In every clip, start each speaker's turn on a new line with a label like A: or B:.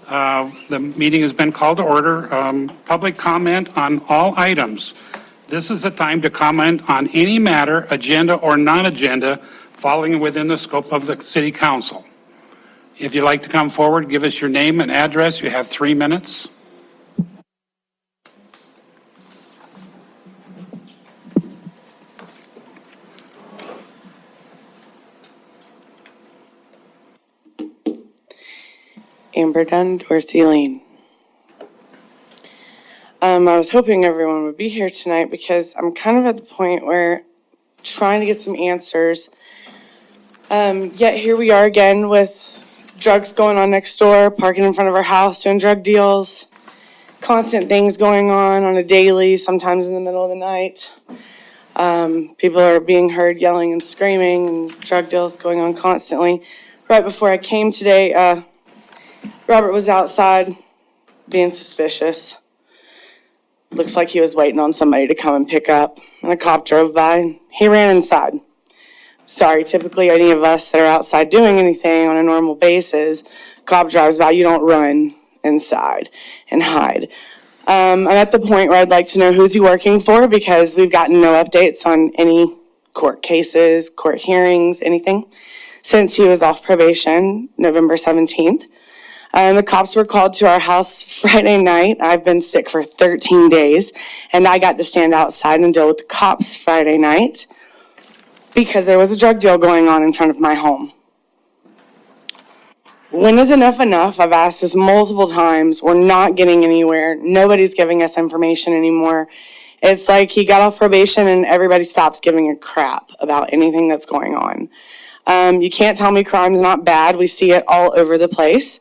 A: The meeting has been called to order. Public comment on all items. This is the time to comment on any matter, agenda or non-agenda, falling within the scope of the city council. If you'd like to come forward, give us your name and address. You have 3 minutes.
B: Amber Dunn, Dorothy Lane. I was hoping everyone would be here tonight because I'm kind of at the point where I'm trying to get some answers. Yet here we are again with drugs going on next door, parking in front of our house, doing drug deals, constant things going on a daily, sometimes in the middle of the night. People are being heard yelling and screaming, and drug deals going on constantly. Right before I came today, Robert was outside being suspicious. Looks like he was waiting on somebody to come and pick up, and a cop drove by and he ran inside. Sorry, typically any of us that are outside doing anything on a normal basis, cop drives by, you don't run inside and hide. I'm at the point where I'd like to know who's he working for, because we've gotten no updates on any court cases, court hearings, anything, since he was off probation November 17th. The cops were called to our house Friday night. I've been sick for 13 days, and I got to stand outside and deal with the cops Friday night because there was a drug deal going on in front of my home. When is enough enough? I've asked this multiple times. We're not getting anywhere. Nobody's giving us information anymore. It's like he got off probation and everybody stops giving a crap about anything that's going on. You can't tell me crime's not bad. We see it all over the place.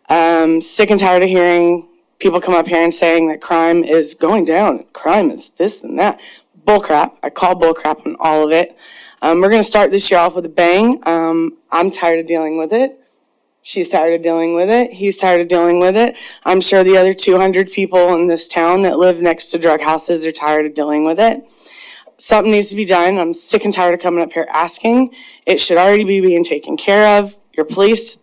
B: Sick and tired of hearing people come up here and saying that crime is going down. Crime is this and that. Bullcrap. I call bullcrap on all of it. We're going to start this year off with a bang. I'm tired of dealing with it. She's tired of dealing with it. He's tired of dealing with it. I'm sure the other 200 people in this town that live next to drug houses are tired of dealing with it. Something needs to be done. I'm sick and tired of coming up here asking. It should already be being taken care of. Your police...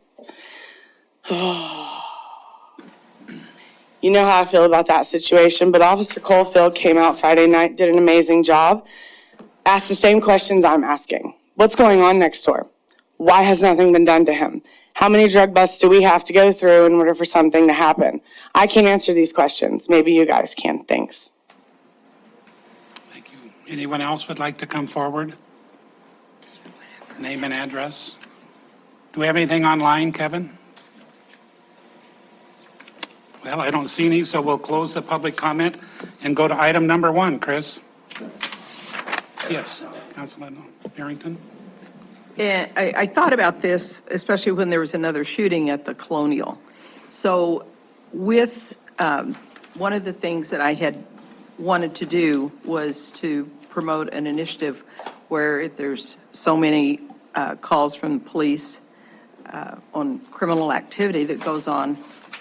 B: You know how I feel about that situation, but Officer Colefield came out Friday night, did an amazing job, asked the same questions I'm asking. What's going on next door? Why has nothing been done to him? How many drug busts do we have to go through in order for something to happen? I can't answer these questions. Maybe you guys can. Thanks.
A: Thank you. Anyone else would like to come forward? Name and address. Do we have anything online, Kevin? Well, I don't see any, so we'll close the public comment and go to item number 1. Chris? Yes, Councilman Harrington?
C: And I thought about this, especially when there was another shooting at the Colonial. So with one of the things that I had wanted to do was to promote an initiative where there's so many calls from the police on criminal activity that goes on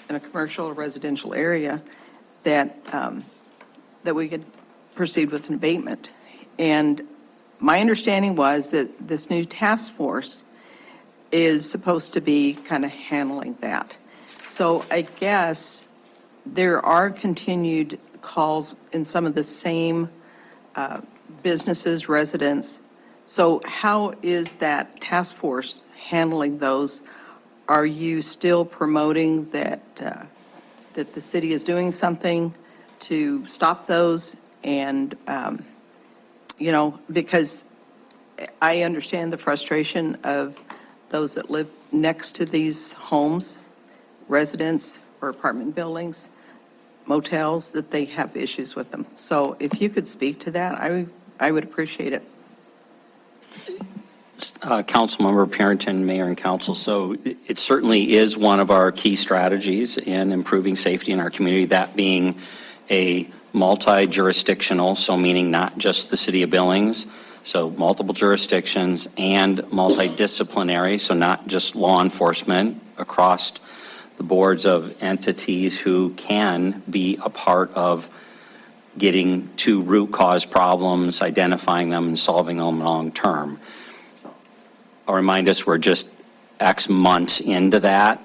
C: in a commercial or residential area that that we could proceed with an abatement. And my understanding was that this new task force is supposed to be kind of handling that. So I guess there are continued calls in some of the same businesses, residents. So how is that task force handling those? Are you still promoting that that the city is doing something to stop those? And, you know, because I understand the frustration of those that live next to these homes, residents or apartment buildings, motels, that they have issues with them. So if you could speak to that, I would appreciate it.
D: Councilmember Parrington, Mayor and Council. So it certainly is one of our key strategies in improving safety in our community, that being a multi-jurisdictional, so meaning not just the city of Billings, so multiple jurisdictions, and multidisciplinary, so not just law enforcement across the boards of entities who can be a part of getting to root cause problems, identifying them and solving them long term. I'll remind us we're just X months into that,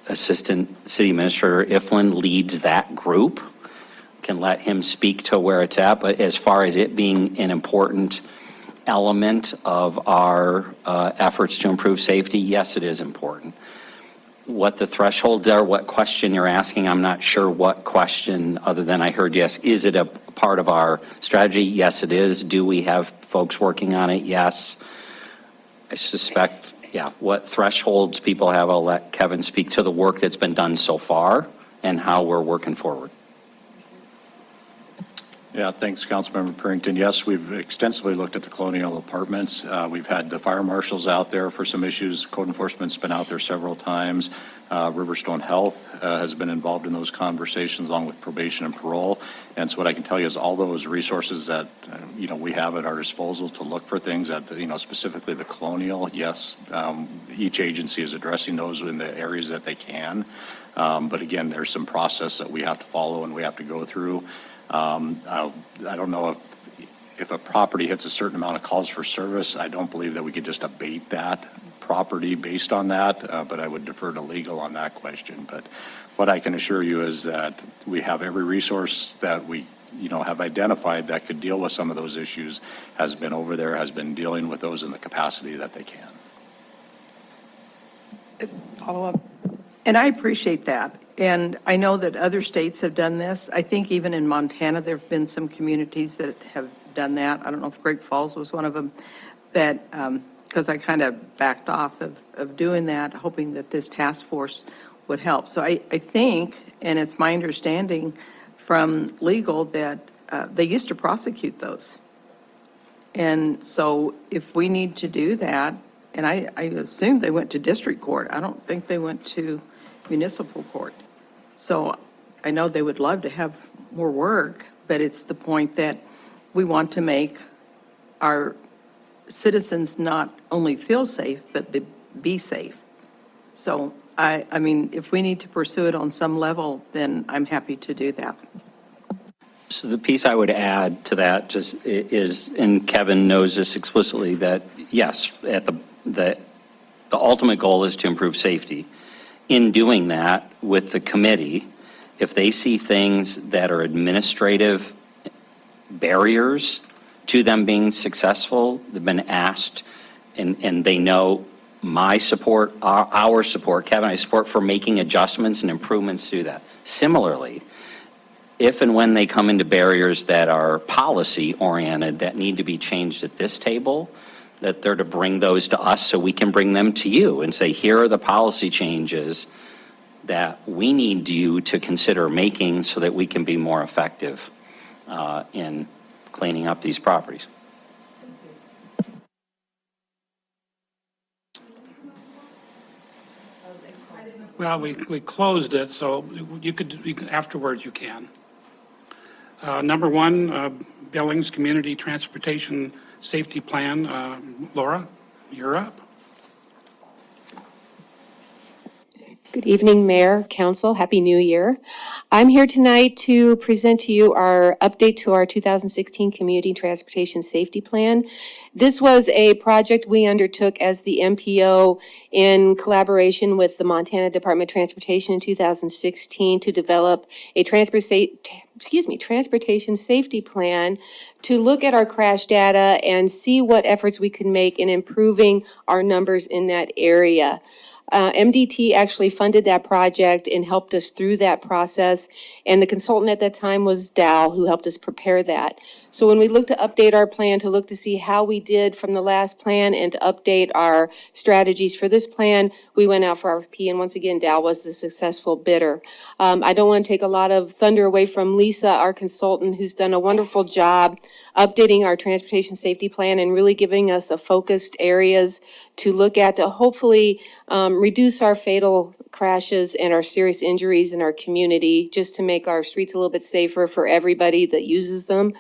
D: Assistant City Administrator Iflin leads that group. Can let him speak to where it's at, but as far as it being an important element of our efforts to improve safety, yes, it is important. What the thresholds are, what question you're asking, I'm not sure what question, other than I heard yes. Is it a part of our strategy? Yes, it is. Do we have folks working on it? Yes. I suspect, yeah, what thresholds people have, I'll let Kevin speak to the work that's been done so far and how we're working forward.
E: Yeah, thanks, Councilmember Purrington. Yes, we've extensively looked at the colonial apartments. We've had the fire marshals out there for some issues. Code enforcement's been out there several times. Riverstone Health has been involved in those conversations along with probation and parole. And so what I can tell you is all those resources that, we have at our disposal to look for things that, specifically the colonial, yes, each agency is addressing those in the areas that they can. But again, there's some process that we have to follow and we have to go through. I don't know if a property hits a certain amount of calls for service, I don't believe that we could just abate that property based on that, but I would defer to legal on that question. But what I can assure you is that we have every resource that we have identified that could deal with some of those issues has been over there, has been dealing with those in the capacity that they can.
C: Follow up. And I appreciate that. And I know that other states have done this. I think even in Montana, there have been some communities that have done that. I don't know if Great Falls was one of them, that, because I kind of backed off of doing that, hoping that this task force would help. So I think, and it's my understanding from legal, that they used to prosecute those. And so if we need to do that, and I assume they went to district court. I don't think they went to municipal court. So I know they would love to have more work, but it's the point that we want to make our citizens not only feel safe, but be safe. So I mean, if we need to pursue it on some level, then I'm happy to do that.
D: So the piece I would add to that just is, and Kevin knows this explicitly, that yes, at the ultimate goal is to improve safety. In doing that with the committee, if they see things that are administrative barriers to them being successful, they've been asked, and they know my support, our support, Kevin, I support for making adjustments and improvements to that. Similarly, if and when they come into barriers that are policy oriented that need to be changed at this table, that they're to bring those to us so we can bring them to you and say, here are the policy changes that we need you to consider making so that we can be more effective in cleaning up these properties.
A: Well, we closed it, so you could afterwards you can. Number one, Billings Community Transportation Safety Plan. Laura, you're up.
F: Good evening, Mayor, Council. Happy New Year. I'm here tonight to present to you our update to our 2016 Community Transportation Safety Plan. This was a project we undertook as the MPO in collaboration with the Montana Department of Transportation in 2016 to develop a transportation safety plan to look at our crash data and see what efforts we could make in improving our numbers in that area. MDT actually funded that project and helped us through that process. And the consultant at that time was Dow, who helped us prepare that. So when we looked to update our plan, to look to see how we did from the last plan and to update our strategies for this plan, we went out for RFP. And once again, Dow was the successful bidder. I don't want to take a lot of thunder away from Lisa, our consultant, who's done a wonderful job updating our transportation safety plan and really giving us a focused areas to look at to hopefully reduce our fatal crashes and our serious injuries in our community, just to make our streets a little bit safer for everybody that uses them.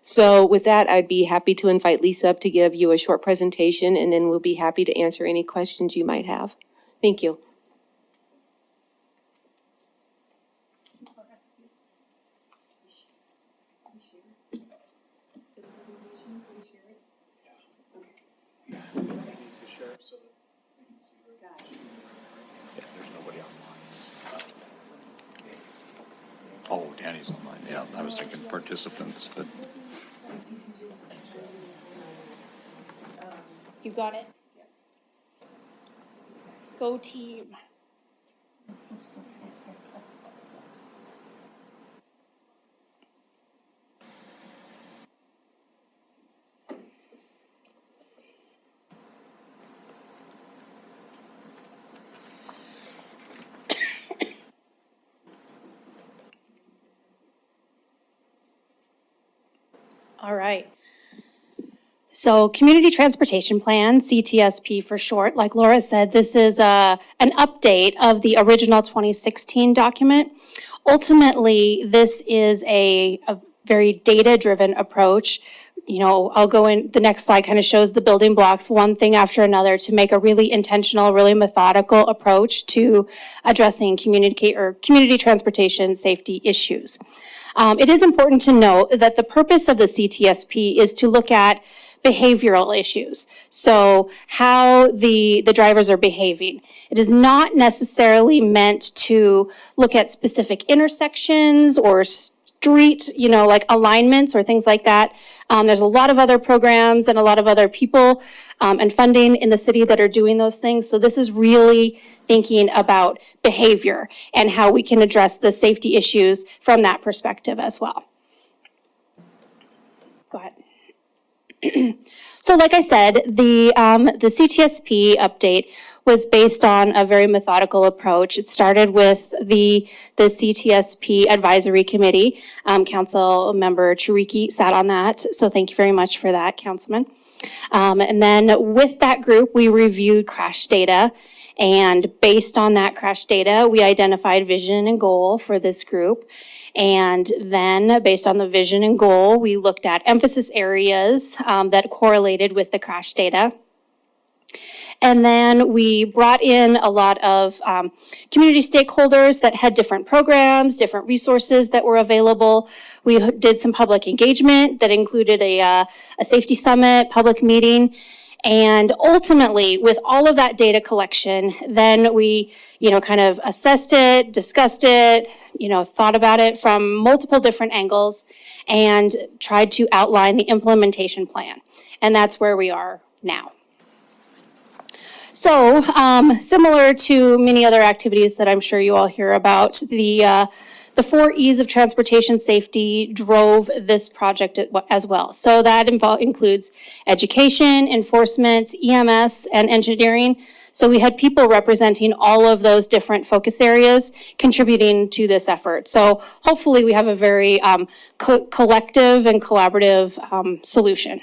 F: So with that, I'd be happy to invite Lisa up to give you a short presentation, and then we'll be happy to answer any questions you might have. Thank you.
E: Attendees online, yeah, I was thinking participants, but.
G: You got it? Go team. All right. So Community Transportation Plan, CTSP for short, like Laura said, this is an update of the original 2016 document. Ultimately, this is a very data-driven approach. You know, I'll go in, the next slide kind of shows the building blocks, one thing after another, to make a really intentional, really methodical approach to addressing community transportation safety issues. It is important to note that the purpose of the CTSP is to look at behavioral issues. So how the drivers are behaving. It is not necessarily meant to look at specific intersections or street, you know, like alignments or things like that. There's a lot of other programs and a lot of other people and funding in the city that are doing those things. So this is really thinking about behavior and how we can address the safety issues from that perspective as well. Go ahead. So like I said, the CTSP update was based on a very methodical approach. It started with the CTSP Advisory Committee. Council member Chiriki sat on that, so thank you very much for that, Councilman. And then with that group, we reviewed crash data, and based on that crash data, we identified vision and goal for this group. And then based on the vision and goal, we looked at emphasis areas that correlated with the crash data. And then we brought in a lot of community stakeholders that had different programs, different resources that were available. We did some public engagement that included a safety summit, public meeting. And ultimately, with all of that data collection, then we, you know, kind of assessed it, discussed it, you know, thought about it from multiple different angles and tried to outline the implementation plan. And that's where we are now. So, similar to many other activities that I'm sure you all hear about, the 4 E's of transportation safety drove this project as well. So that includes education, enforcement, EMS, and engineering. So we had people representing all of those different focus areas contributing to this effort. So hopefully we have a very collective and collaborative solution.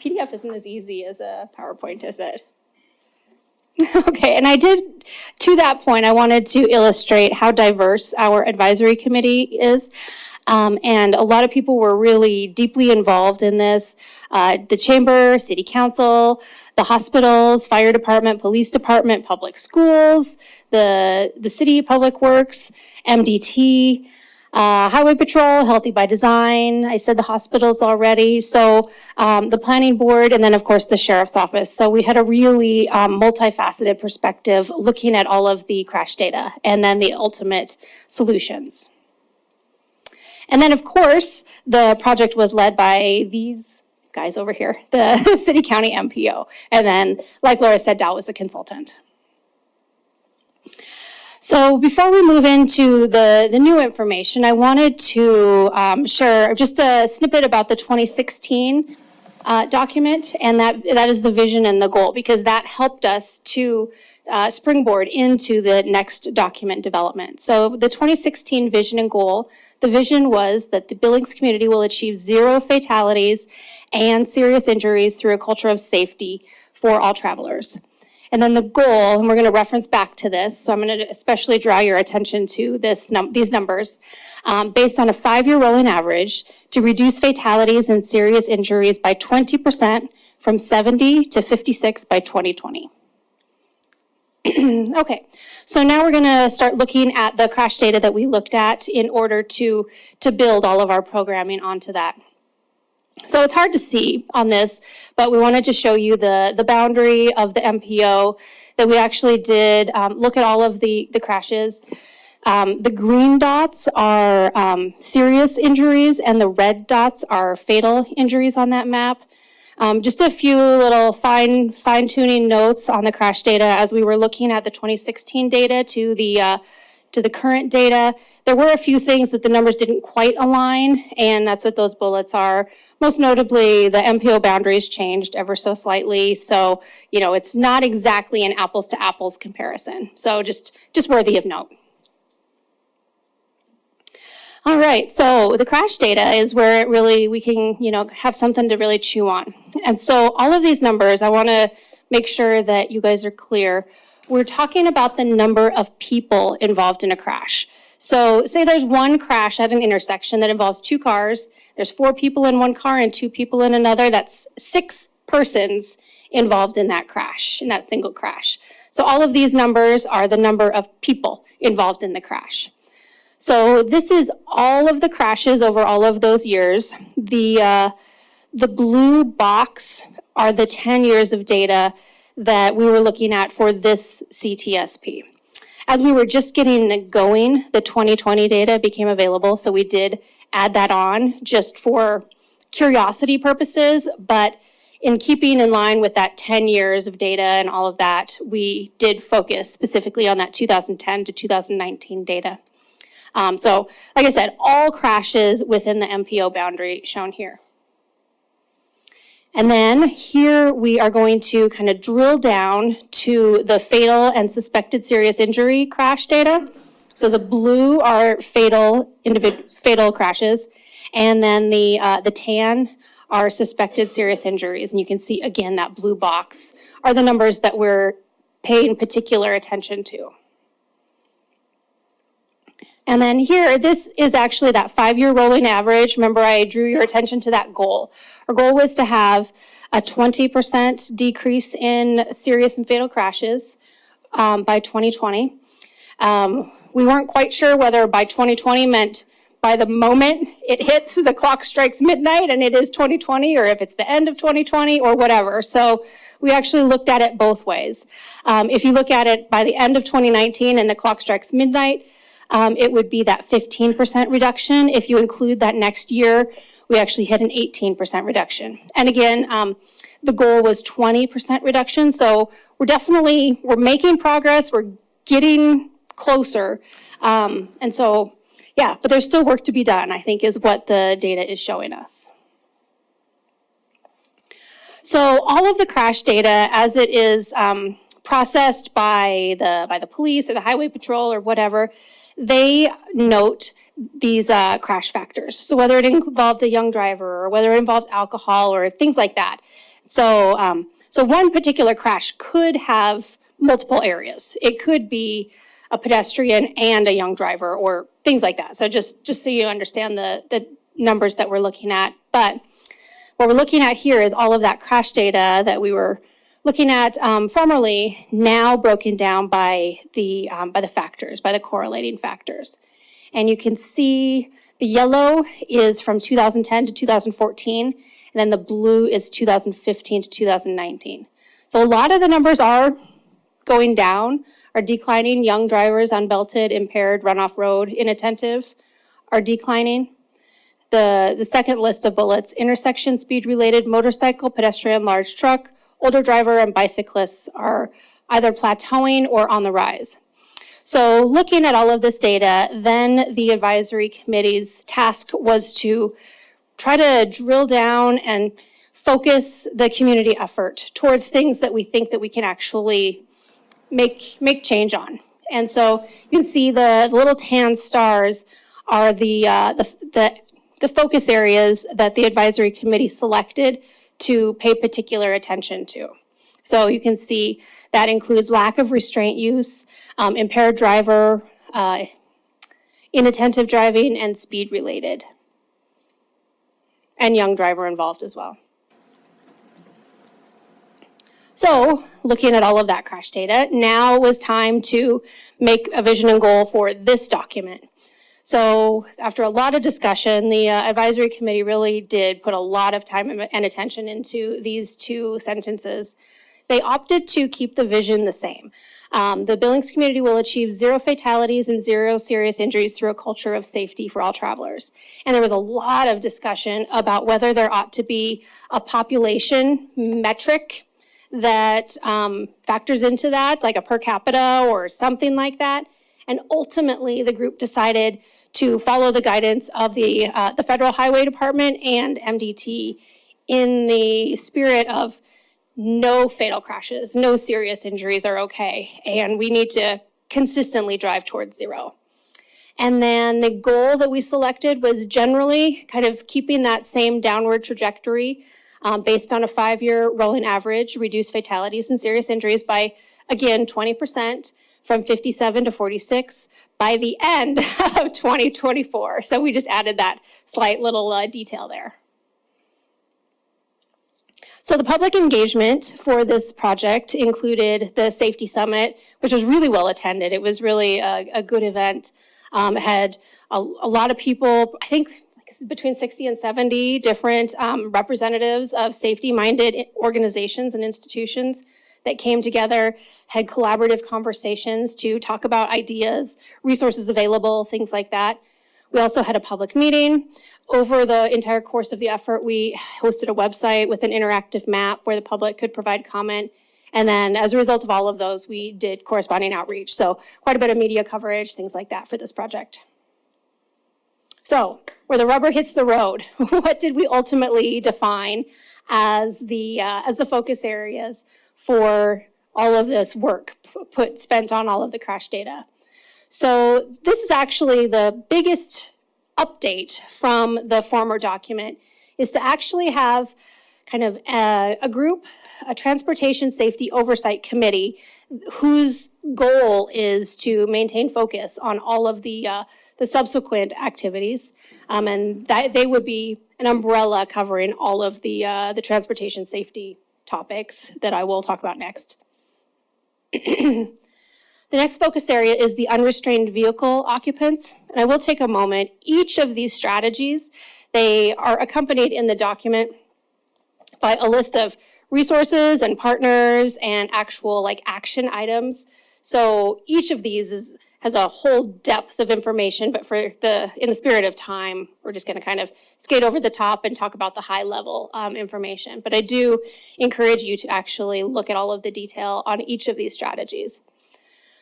G: PDF isn't as easy as a PowerPoint, is it? Okay, and to that point, I wanted to illustrate how diverse our advisory committee is. And a lot of people were really deeply involved in this. The chamber, city council, the hospitals, fire department, police department, public schools, the city public works, MDT, Highway Patrol, Healthy by Design. I said the hospitals already. So the planning board, and then of course the sheriff's office. So we had a really multifaceted perspective looking at all of the crash data and then the ultimate solutions. And then of course, the project was led by these guys over here, the city county MPO. And then, like Laura said, Dow was a consultant. So before we move into the new information, I wanted to share just a snippet about the 2016 document, and that is the vision and the goal, because that helped us to springboard into the next document development. So the 2016 vision and goal, the vision was that the Billings community will achieve 0 fatalities and serious injuries through a culture of safety for all travelers. And then the goal, and we're going to reference back to this, so I'm going to especially draw your attention to these numbers, based on a 5-year rolling average, to reduce fatalities and serious injuries by 20% from 70 to 56 by 2020. Okay, so now we're going to start looking at the crash data that we looked at in order to build all of our programming onto that. So it's hard to see on this, but we wanted to show you the boundary of the MPO, that we actually did look at all of the crashes. The green dots are serious injuries, and the red dots are fatal injuries on that map. Just a few little fine-tuning notes on the crash data as we were looking at the 2016 data to the current data. There were a few things that the numbers didn't quite align, and that's what those bullets are. Most notably, the MPO boundaries changed ever so slightly, so it's not exactly an apples to apples comparison. So just worthy of note. All right, so the crash data is where it really, we can, have something to really chew on. And so all of these numbers, I want to make sure that you guys are clear. We're talking about the number of people involved in a crash. So say there's one crash at an intersection that involves two cars. There's 4 people in one car and 2 people in another. That's 6 persons involved in that crash, in that single crash. So all of these numbers are the number of people involved in the crash. So this is all of the crashes over all of those years. The blue box are the 10 years of data that we were looking at for this CTSP. As we were just getting going, the 2020 data became available, so we did add that on just for curiosity purposes, but in keeping in line with that 10 years of data and all of that, we did focus specifically on that 2010 to 2019 data. So, like I said, all crashes within the MPO boundary shown here. And then here we are going to kind of drill down to the fatal and suspected serious injury crash data. So the blue are fatal crashes, and then the tan are suspected serious injuries. And you can see again that blue box are the numbers that we're paying particular attention to. And then here, this is actually that 5-year rolling average. Remember, I drew your attention to that goal. Our goal was to have a 20% decrease in serious and fatal crashes by 2020. We weren't quite sure whether by 2020 meant by the moment it hits, the clock strikes midnight and it is 2020, or if it's the end of 2020 or whatever. So we actually looked at it both ways. If you look at it by the end of 2019 and the clock strikes midnight, it would be that 15% reduction. If you include that next year, we actually hit an 18% reduction. And again, the goal was 20% reduction. So we're making progress. We're getting closer. And so, yeah, but there's still work to be done, I think, is what the data is showing us. So all of the crash data, as it is processed by the police or the highway patrol or whatever, they note these crash factors. So whether it involved a young driver or whether it involved alcohol or things like that. So, so one particular crash could have multiple areas. It could be a pedestrian and a young driver or things like that. So just so you understand the numbers that we're looking at. But what we're looking at here is all of that crash data that we were looking at formerly, now broken down by the factors, by the correlating factors. And you can see the yellow is from 2010 to 2014, and then the blue is 2015 to 2019. So a lot of the numbers are going down, are declining. Young drivers, unbelted, impaired, run off road, inattentive are declining. The second list of bullets, intersection speed related, motorcycle, pedestrian, large truck, older driver, and bicyclists are either plateauing or on the rise. So looking at all of this data, then the advisory committee's task was to try to drill down and focus the community effort towards things that we think that we can actually make change on. And so you can see the little tan stars are the focus areas that the advisory committee selected to pay particular attention to. So you can see that includes lack of restraint use, impaired driver, inattentive driving, and speed related. And young driver involved as well. So looking at all of that crash data, now was time to make a vision and goal for this document. So after a lot of discussion, the advisory committee really did put a lot of time and attention into these two sentences. They opted to keep the vision the same. The Billings community will achieve 0 fatalities and 0 serious injuries through a culture of safety for all travelers. And there was a lot of discussion about whether there ought to be a population metric that factors into that, like a per capita or something like that. And ultimately, the group decided to follow the guidance of the Federal Highway Department and MDT in the spirit of no fatal crashes, no serious injuries are okay, and we need to consistently drive towards 0. And then the goal that we selected was generally kind of keeping that same downward trajectory based on a 5-year rolling average, reduce fatalities and serious injuries by, again, 20% from 57 to 46 by the end of 2024. So we just added that slight little detail there. So the public engagement for this project included the Safety Summit, which was really well attended. It was really a good event. It had a lot of people, I think between 60 and 70 different representatives of safety-minded organizations and institutions that came together, had collaborative conversations to talk about ideas, resources available, things like that. We also had a public meeting. Over the entire course of the effort, we hosted a website with an interactive map where the public could provide comment. And then as a result of all of those, we did corresponding outreach. So quite a bit of media coverage, things like that for this project. So where the rubber hits the road, what did we ultimately define as the focus areas for all of this work spent on all of the crash data? So this is actually the biggest update from the former document, is to actually have kind of a group, a transportation safety oversight committee, whose goal is to maintain focus on all of the subsequent activities, and that they would be an umbrella covering all of the transportation safety topics that I will talk about next. The next focus area is the unrestrained vehicle occupants. And I will take a moment. Each of these strategies, they are accompanied in the document by a list of resources and partners and actual action items. So each of these has a whole depth of information, but in the spirit of time, we're just going to kind of skate over the top and talk about the high level information. But I do encourage you to actually look at all of the detail on each of these strategies.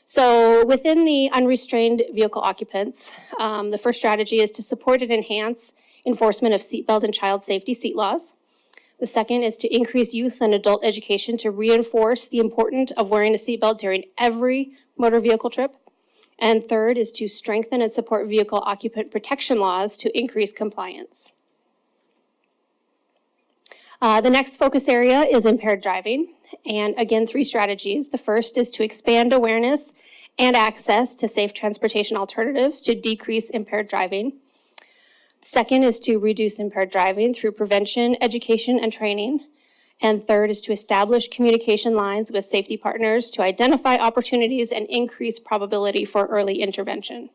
G: So within the unrestrained vehicle occupants, the first strategy is to support and enhance enforcement of seatbelt and child safety seat laws. The second is to increase youth and adult education to reinforce the importance of wearing a seatbelt during every motor vehicle trip. And third is to strengthen and support vehicle occupant protection laws to increase compliance. The next focus area is impaired driving. And again, 3 strategies. The first is to expand awareness and access to safe transportation alternatives to decrease impaired driving. The second is to reduce impaired driving through prevention, education, and training. And third is to establish communication lines with safety partners to identify opportunities and increase probability for early intervention.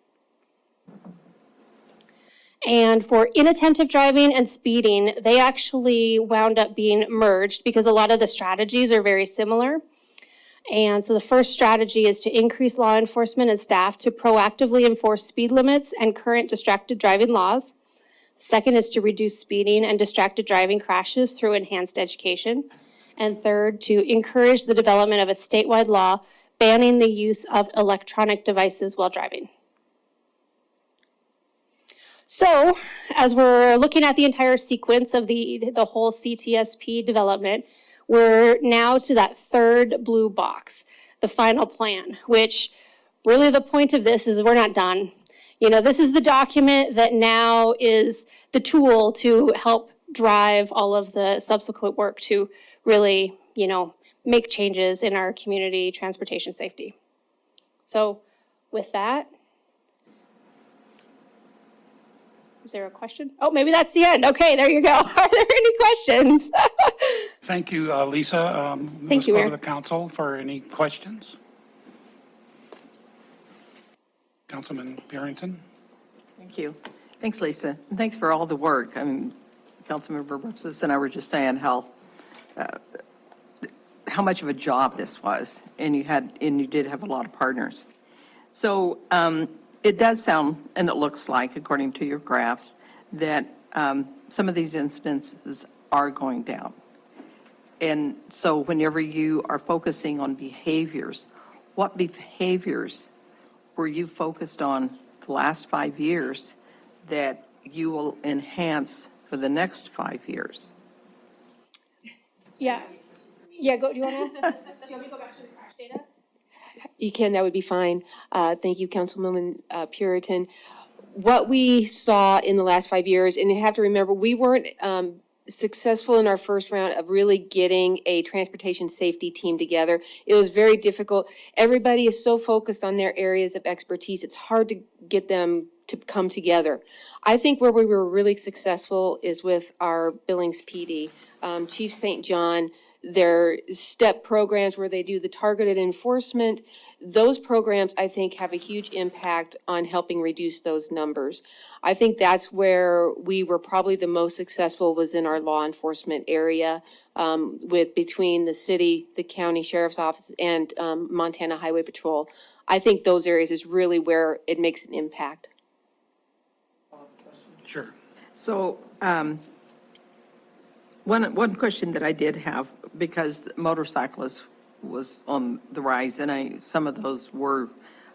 G: And for inattentive driving and speeding, they actually wound up being merged because a lot of the strategies are very similar. And so the first strategy is to increase law enforcement and staff to proactively enforce speed limits and current distracted driving laws. The second is to reduce speeding and distracted driving crashes through enhanced education. And third, to encourage the development of a statewide law banning the use of electronic devices while driving. So, as we're looking at the entire sequence of the whole CTSP development, we're now to that third blue box, the final plan, which really the point of this is we're not done. You know, this is the document that now is the tool to help drive all of the subsequent work to really, make changes in our community transportation safety. So, with that, is there a question? Oh, maybe that's the end. Okay, there you go. Are there any questions?
A: Thank you, Lisa.
G: Thank you,
A: Let's go to
G: Mayor.
A: the council for any questions. Councilman Barrington?
C: Thank you. Thanks, Lisa. And thanks for all the work. I mean, Councilmember Brooks and I were just saying how much of a job this was, and you did have a lot of partners. So it does sound, and it looks like, according to your graphs, that some of these incidences are going down. And so whenever you are focusing on behaviors, what behaviors were you focused on the last 5 years that you will enhance for the next 5 years?
G: Yeah. Yeah, do you want me to go back to the crash data?
F: You can, that would be fine. Thank you, Councilwoman Puritan. What we saw in the last 5 years, and you have to remember, we weren't successful in our first round of really getting a transportation safety team together. It was very difficult. Everybody is so focused on their areas of expertise, it's hard to get them to come together. I think where we were really successful is with our Billings PD. Chief St. John, their STEP programs where they do the targeted enforcement, those programs, I think, have a huge impact on helping reduce those numbers. I think that's where we were probably the most successful, was in our law enforcement area, with between the city, the county sheriff's office, and Montana Highway Patrol. I think those areas is really where it makes an impact.
A: Sure.
C: So one question that I did have, because motorcyclists was on the rise, and some of those were,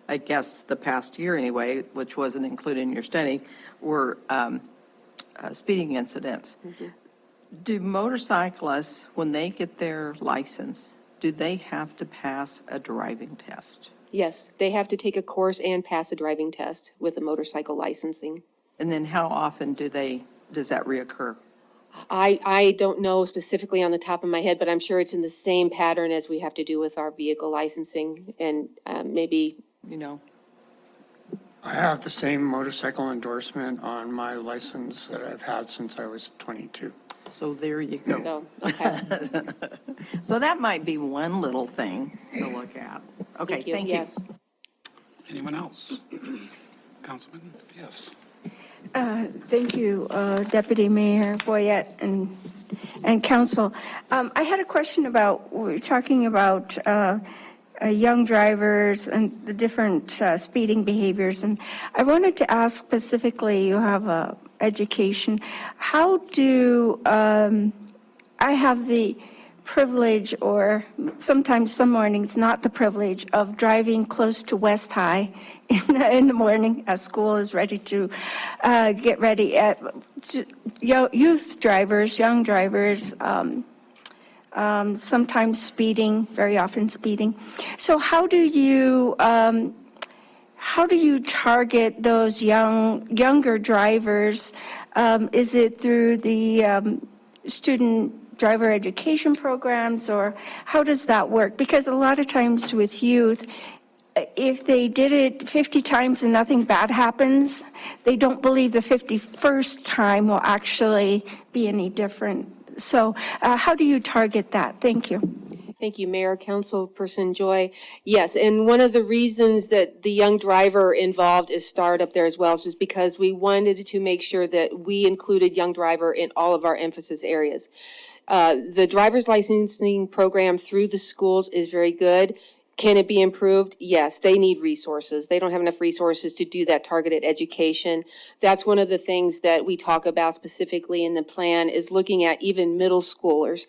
C: I guess, the past year anyway, which wasn't included in your study, were speeding incidents.
F: Mm-hmm.
C: Do motorcyclists, when they get their license, do they have to pass a driving test?
F: Yes, they have to take a course and pass a driving test with a motorcycle licensing.
C: And then how often does that reoccur?
F: I don't know specifically on the top of my head, but I'm sure it's in the same pattern as we have to do with our vehicle licensing, and maybe.
C: You know?
H: I have the same motorcycle endorsement on my license that I've had since I was 22.
C: So there you go.
F: So, okay.
C: So that might be one little thing to look at. Okay, thank you.
F: Yes.
A: Anyone else? Councilman? Yes.
I: Thank you, Deputy Mayor Boyette and Council. I had a question about, we were talking about young drivers and the different speeding behaviors, and I wanted to ask specifically, you have education, how do, I have the privilege, or sometimes some mornings not the privilege, of driving close to West High in the morning as school is ready to get ready. Youth drivers, young drivers, sometimes speeding, very often speeding. So how do you target those younger drivers? Is it through the student driver education programs, or how does that work? Because a lot of times with youth, if they did it 50 times and nothing bad happens, they don't believe the 51st time will actually be any different. So how do you target that? Thank you.
F: Thank you, Mayor, Councilperson Joy. Yes, and one of the reasons that the young driver involved is starred up there as well is because we wanted to make sure that we included young driver in all of our emphasis areas. The driver's licensing program through the schools is very good. Can it be improved? Yes, they need resources. They don't have enough resources to do that targeted education. That's one of the things that we talk about specifically in the plan, is looking at even middle schoolers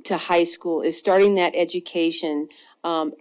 F: to high school, is starting that education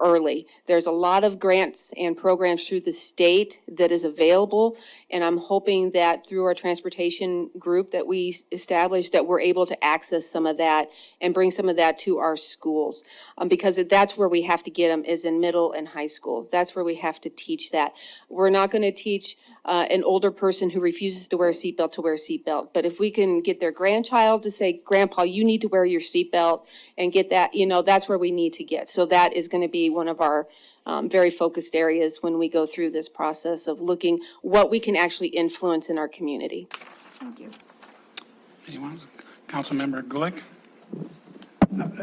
F: early. There's a lot of grants and programs through the state that is available, and I'm hoping that through our transportation group that we established, that we're able to access some of that and bring some of that to our schools. Because that's where we have to get them, is in middle and high school. That's where we have to teach that. We're not going to teach an older person who refuses to wear a seatbelt to wear a seatbelt. But if we can get their grandchild to say, Grandpa, you need to wear your seatbelt, and get that, that's where we need to get. So that is going to be one of our very focused areas when we go through this process of looking what we can actually influence in our community.
I: Thank you.
A: Anyone? Councilmember Gulick?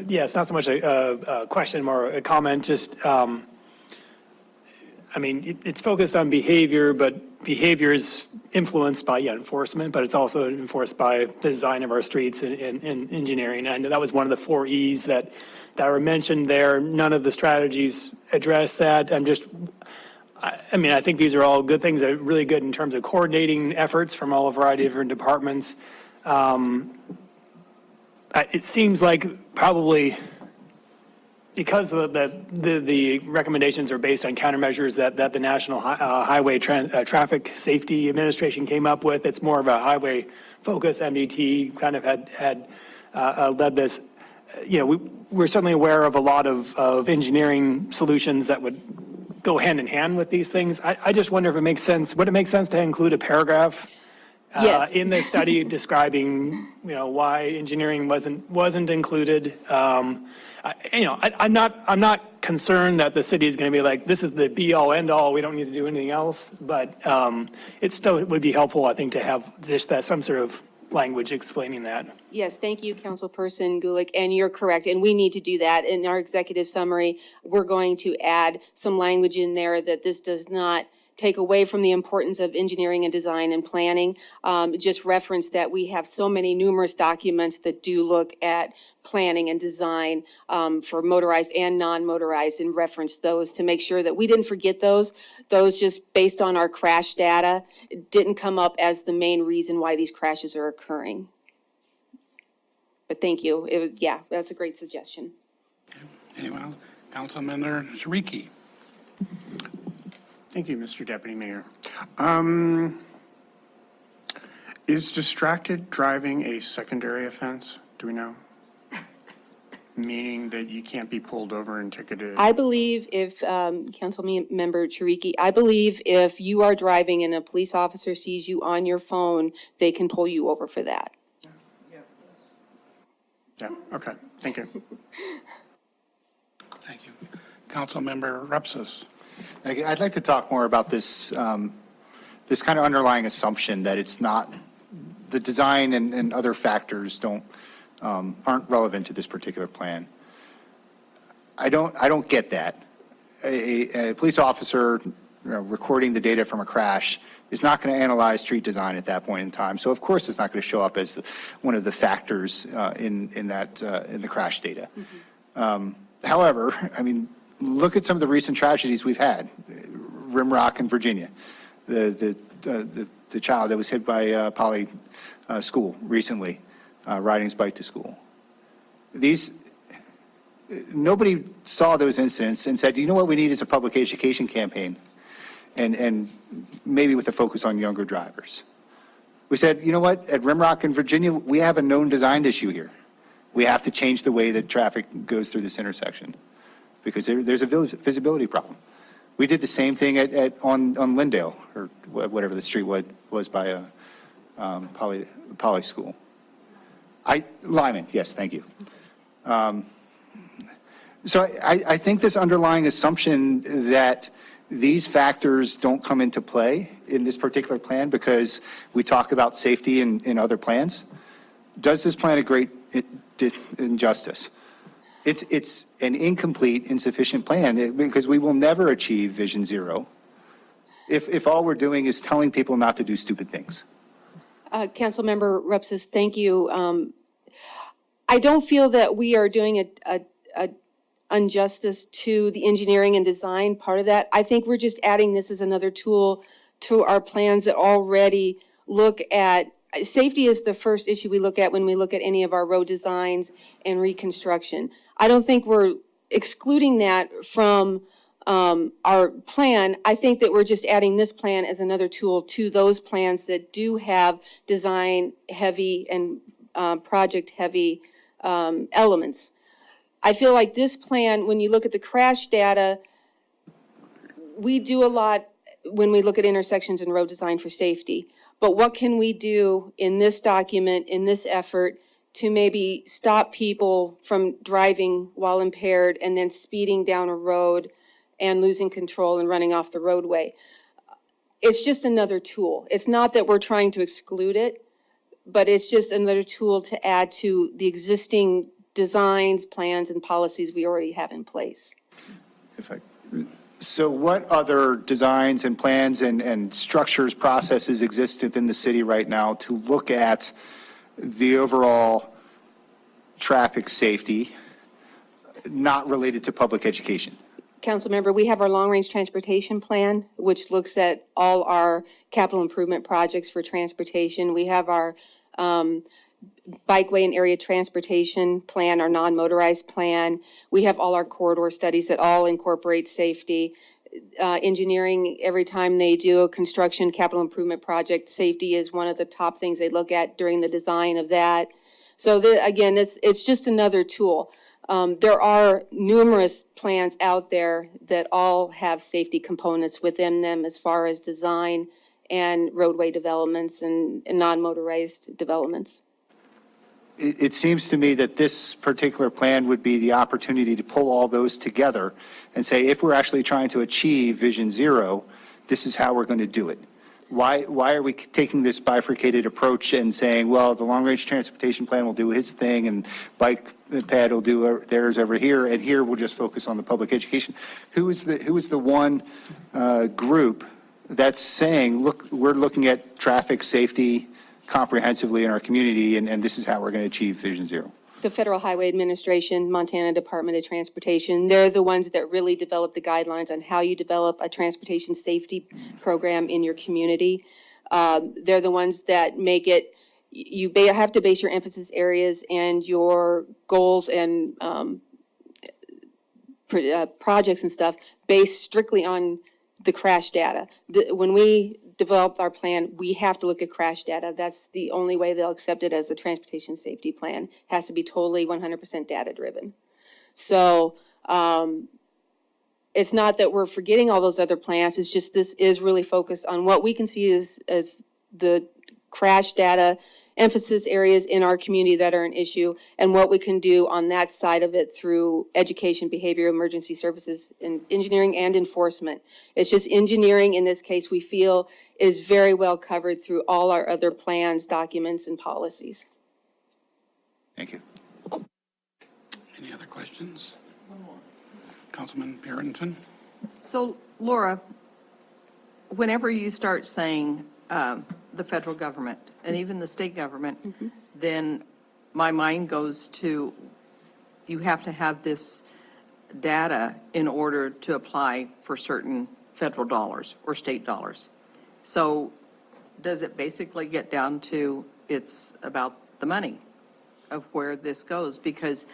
J: Yes, not so much a question, more a comment. Just, I mean, it's focused on behavior, but behavior is influenced by, enforcement, but it's also enforced by the design of our streets and engineering. And that was one of the 4 E's that were mentioned there. None of the strategies address that. I mean, I think these are all good things that are really good in terms of coordinating efforts from all a variety of different departments. It seems like probably because the recommendations are based on countermeasures that the National Highway Traffic Safety Administration came up with, it's more of a highway focus. MDT kind of had led this. We're certainly aware of a lot of engineering solutions that would go hand in hand with these things. I just wonder if it makes sense, would it make sense to include a paragraph
F: Yes.
J: in the study describing, why engineering wasn't included? I'm not concerned that the city is going to be like, this is the be-all, end-all, we don't need to do anything else, but it still would be helpful, I think, to have just some sort of language explaining that.
F: Yes, thank you, Councilperson Gulick, and you're correct, and we need to do that. In our executive summary, we're going to add some language in there that this does not take away from the importance of engineering and design and planning. Just reference that we have so many numerous documents that do look at planning and design for motorized and non-motorized, and reference those to make sure that we didn't forget those. Those, just based on our crash data, didn't come up as the main reason why these crashes are occurring. But thank you. Yeah, that's a great suggestion.
A: Anyone else? Councilmember Shariki.
H: Thank you, Mr. Deputy Mayor. Is distracted driving a secondary offense? Do we know? Meaning that you can't be pulled over and ticketed?
F: I believe if, Councilmember Chiriki, I believe if you are driving and a police officer sees you on your phone, they can pull you over for that.
H: Yeah, okay, thank you.
A: Thank you. Councilmember Repsis.
K: I'd like to talk more about this, this kind of underlying assumption that it's not, the design and other factors aren't relevant to this particular plan. I don't get that. A police officer, recording the data from a crash is not going to analyze street design at that point in time. So of course it's not going to show up as one of the factors in the crash data. However, I mean, look at some of the recent tragedies we've had. Rimrock in Virginia, the child that was hit by Poly School recently, riding his bike to school. Nobody saw those incidents and said, you know what we need is a public education campaign, and maybe with a focus on younger drivers. We said, you know what, at Rimrock in Virginia, we have a known design issue here. We have to change the way that traffic goes through this intersection, because there's a visibility problem. We did the same thing on Lindale, or whatever the street was by Poly School. Lyman, yes, thank you. So I think this underlying assumption that these factors don't come into play in this particular plan because we talk about safety in other plans, does this plan a great injustice. It's an incomplete, insufficient plan because we will never achieve Vision Zero if all we're doing is telling people not to do stupid things.
F: Councilmember Repsis, thank you. I don't feel that we are doing a injustice to the engineering and design part of that. I think we're just adding this as another tool to our plans that already look at, safety is the first issue we look at when we look at any of our road designs and reconstruction. I don't think we're excluding that from our plan. I think that we're just adding this plan as another tool to those plans that do have design heavy and project heavy elements. I feel like this plan, when you look at the crash data, we do a lot when we look at intersections and road design for safety. But what can we do in this document, in this effort, to maybe stop people from driving while impaired and then speeding down a road and losing control and running off the roadway? It's just another tool. It's not that we're trying to exclude it, but it's just another tool to add to the existing designs, plans, and policies we already have in place.
K: If I So what other designs and plans and structures, processes exist within the city right now to look at the overall traffic safety not related to public education?
F: Councilmember, we have our long-range transportation plan, which looks at all our capital improvement projects for transportation. We have our bikeway and area transportation plan, our non-motorized plan. We have all our corridor studies that all incorporate safety. Engineering, every time they do a construction capital improvement project, safety is one of the top things they look at during the design of that. So again, it's just another tool. There are numerous plans out there that all have safety components within them as far as design and roadway developments and non-motorized developments.
K: It seems to me that this particular plan would be the opportunity to pull all those together and say, if we're actually trying to achieve Vision Zero, this is how we're going to do it. Why are we taking this bifurcated approach and saying, well, the long-range transportation plan will do its thing and bike pad will do theirs over here, and here we'll just focus on the public education? Who is the one group that's saying, look, we're looking at traffic safety comprehensively in our community, and this is how we're going to achieve Vision Zero?
F: The Federal Highway Administration, Montana Department of Transportation, they're the ones that really develop the guidelines on how you develop a transportation safety program in your community. They're the ones that make it, you have to base your emphasis areas and your goals and projects and stuff based strictly on the crash data. When we developed our plan, we have to look at crash data. That's the only way they'll accept it as a transportation safety plan. It has to be totally 100% data driven. So it's not that we're forgetting all those other plans. It's just this is really focused on what we can see as the crash data emphasis areas in our community that are an issue, and what we can do on that side of it through education, behavior, emergency services, and engineering and enforcement. It's just engineering in this case we feel is very well covered through all our other plans, documents, and policies.
K: Thank you.
A: Any other questions? Councilman Barrington?
C: So Laura, whenever you start saying the federal government and even the state government, then my mind goes to, you have to have this data in order to apply for certain federal dollars or state dollars. So does it basically get down to it's about the money of where this goes? Because,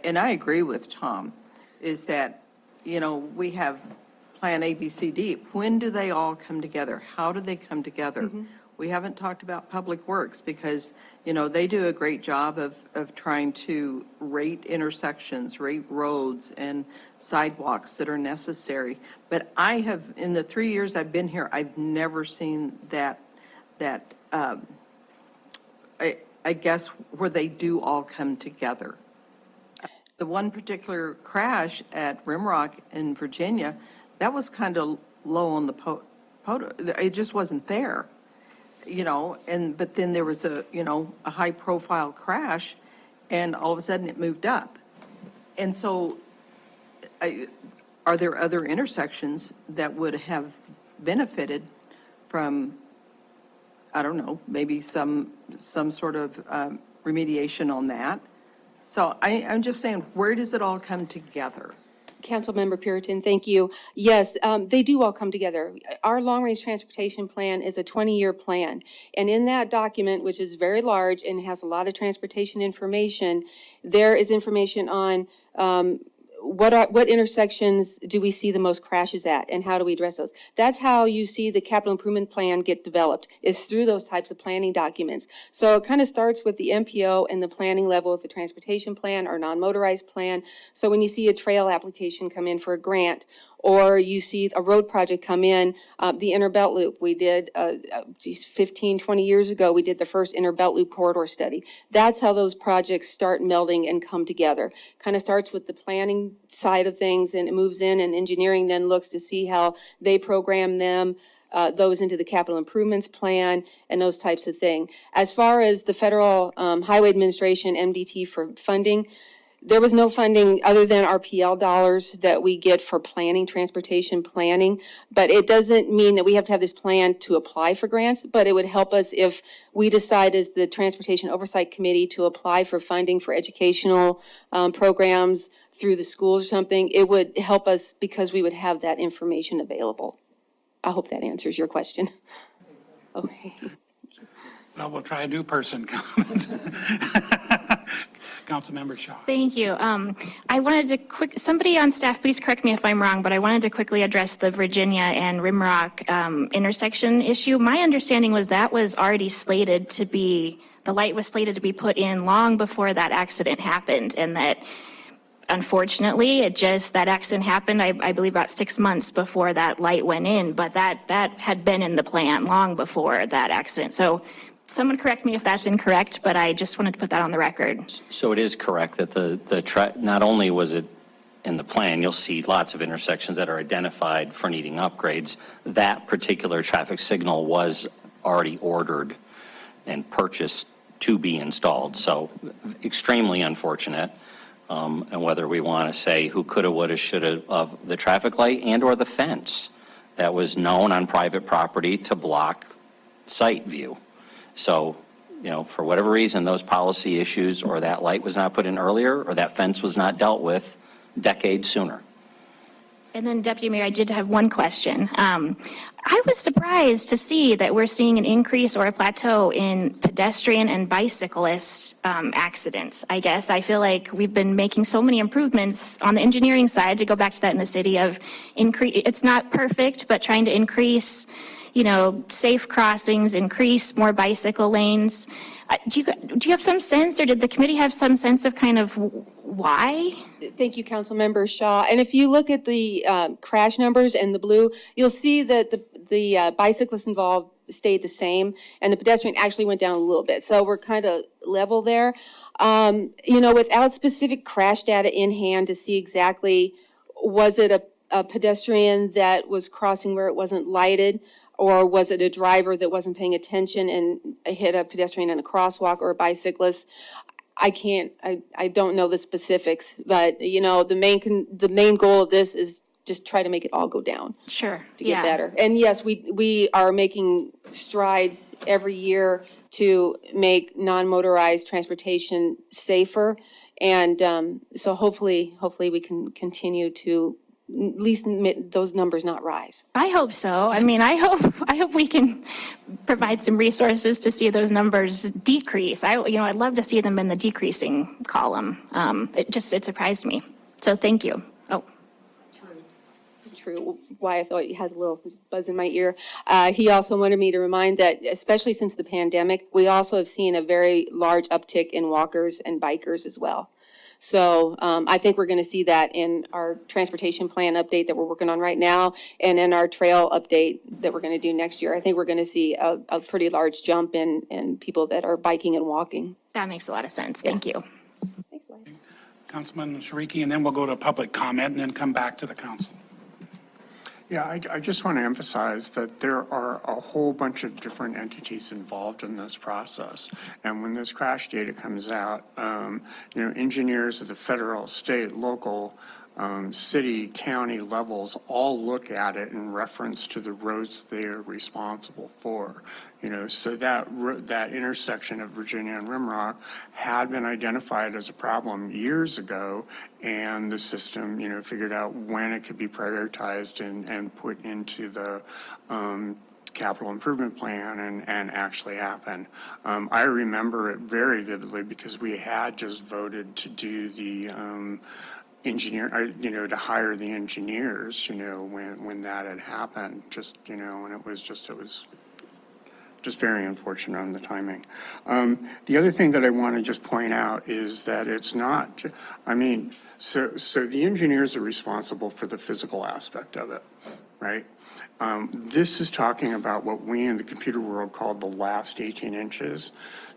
C: and I agree with Tom, is that, you know, we have Plan A, B, C, D. When do they all come together? How do they come together? We haven't talked about Public Works because, you know, they do a great job of trying to rate intersections, rate roads and sidewalks that are necessary. But I have, in the 3 years I've been here, I've never seen that I guess where they do all come together. The one particular crash at Rimrock in Virginia, that was kind of low on the it just wasn't there, you know, but then there was a high profile crash and all of a sudden it moved up. And so are there other intersections that would have benefited from, I don't know, maybe some sort of remediation on that? So I'm just saying, where does it all come together?
F: Councilmember Puritan, thank you. Yes, they do all come together. Our long-range transportation plan is a 20-year plan. And in that document, which is very large and has a lot of transportation information, there is information on what intersections do we see the most crashes at and how do we address those? That's how you see the capital improvement plan get developed, is through those types of planning documents. So it kind of starts with the MPO and the planning level of the transportation plan or non-motorized plan. So when you see a trail application come in for a grant, or you see a road project come in, the Inner Belt Loop, we did 15, 20 years ago, we did the first Inner Belt Loop corridor study. That's how those projects start melding and come together. Kind of starts with the planning side of things and it moves in, and engineering then looks to see how they program them, those into the capital improvements plan and those types of things. As far as the Federal Highway Administration, MDT, for funding, there was no funding other than RPL dollars that we get for planning, transportation planning. But it doesn't mean that we have to have this plan to apply for grants, but it would help us if we decide as the Transportation Oversight Committee to apply for funding for educational programs through the school or something. It would help us because we would have that information available. I hope that answers your question. Okay.
A: Well, we'll try a new person comment. Councilmember Shaw.
L: Thank you. I wanted to somebody on staff, please correct me if I'm wrong, but I wanted to quickly address the Virginia and Rimrock intersection issue. My understanding was that was already slated to be, the light was slated to be put in long before that accident happened, and that unfortunately, that accident happened, I believe, about 6 months before that light went in, but that had been in the plan long before that accident. So someone correct me if that's incorrect, but I just wanted to put that on the record.
D: So it is correct that not only was it in the plan, you'll see lots of intersections that are identified for needing upgrades. That particular traffic signal was already ordered and purchased to be installed. So extremely unfortunate. And whether we want to say who coulda, woulda, shoulda of the traffic light and or the fence that was known on private property to block sight view. So, for whatever reason, those policy issues or that light was not put in earlier or that fence was not dealt with decades sooner.
L: And then, Deputy Mayor, I did have one question. I was surprised to see that we're seeing an increase or a plateau in pedestrian and bicyclist accidents. I guess I feel like we've been making so many improvements on the engineering side, to go back to that in the city, of it's not perfect, but trying to increase, safe crossings, increase more bicycle lanes. Do you have some sense, or did the committee have some sense of kind of why?
F: Thank you, Councilmember Shaw. And if you look at the crash numbers in the blue, you'll see that the bicyclists involved stayed the same, and the pedestrian actually went down a little bit. So we're kind of level there. Without specific crash data in hand to see exactly, was it a pedestrian that was crossing where it wasn't lighted, or was it a driver that wasn't paying attention and hit a pedestrian in a crosswalk, or a bicyclist? I don't know the specifics, but the main goal of this is just try to make it all go down.
L: Sure.
F: To get better. And yes, we are making strides every year to make non-motorized transportation safer. And so hopefully we can continue to at least those numbers not rise.
L: I hope so. I mean, I hope we can provide some resources to see those numbers decrease. I'd love to see them in the decreasing column. It surprised me. So thank you. Oh.
F: True. Why I thought he has a little buzz in my ear. He also wanted me to remind that, especially since the pandemic, we also have seen a very large uptick in walkers and bikers as well. So I think we're going to see that in our transportation plan update that we're working on right now, and in our trail update that we're going to do next year. I think we're going to see a pretty large jump in people that are biking and walking.
L: That makes a lot of sense. Thank you.
F: Thanks, Lynn.
A: Councilman Shariki, and then we'll go to public comment and then come back to the council.
H: Yeah, I just want to emphasize that there are a whole bunch of different entities involved in this process. And when this crash data comes out, engineers at the federal, state, local, city, county levels all look at it in reference to the roads they're responsible for. So that intersection of Virginia and Rimrock had been identified as a problem years ago, and the system, figured out when it could be prioritized and put into the capital improvement plan and actually happen. I remember it very vividly because we had just voted to do the to hire the engineers, when that had happened, and it was just very unfortunate on the timing. The other thing that I want to just point out is that it's not, so the engineers are responsible for the physical aspect of it. right? This is talking about what we in the computer world call the last 18 inches.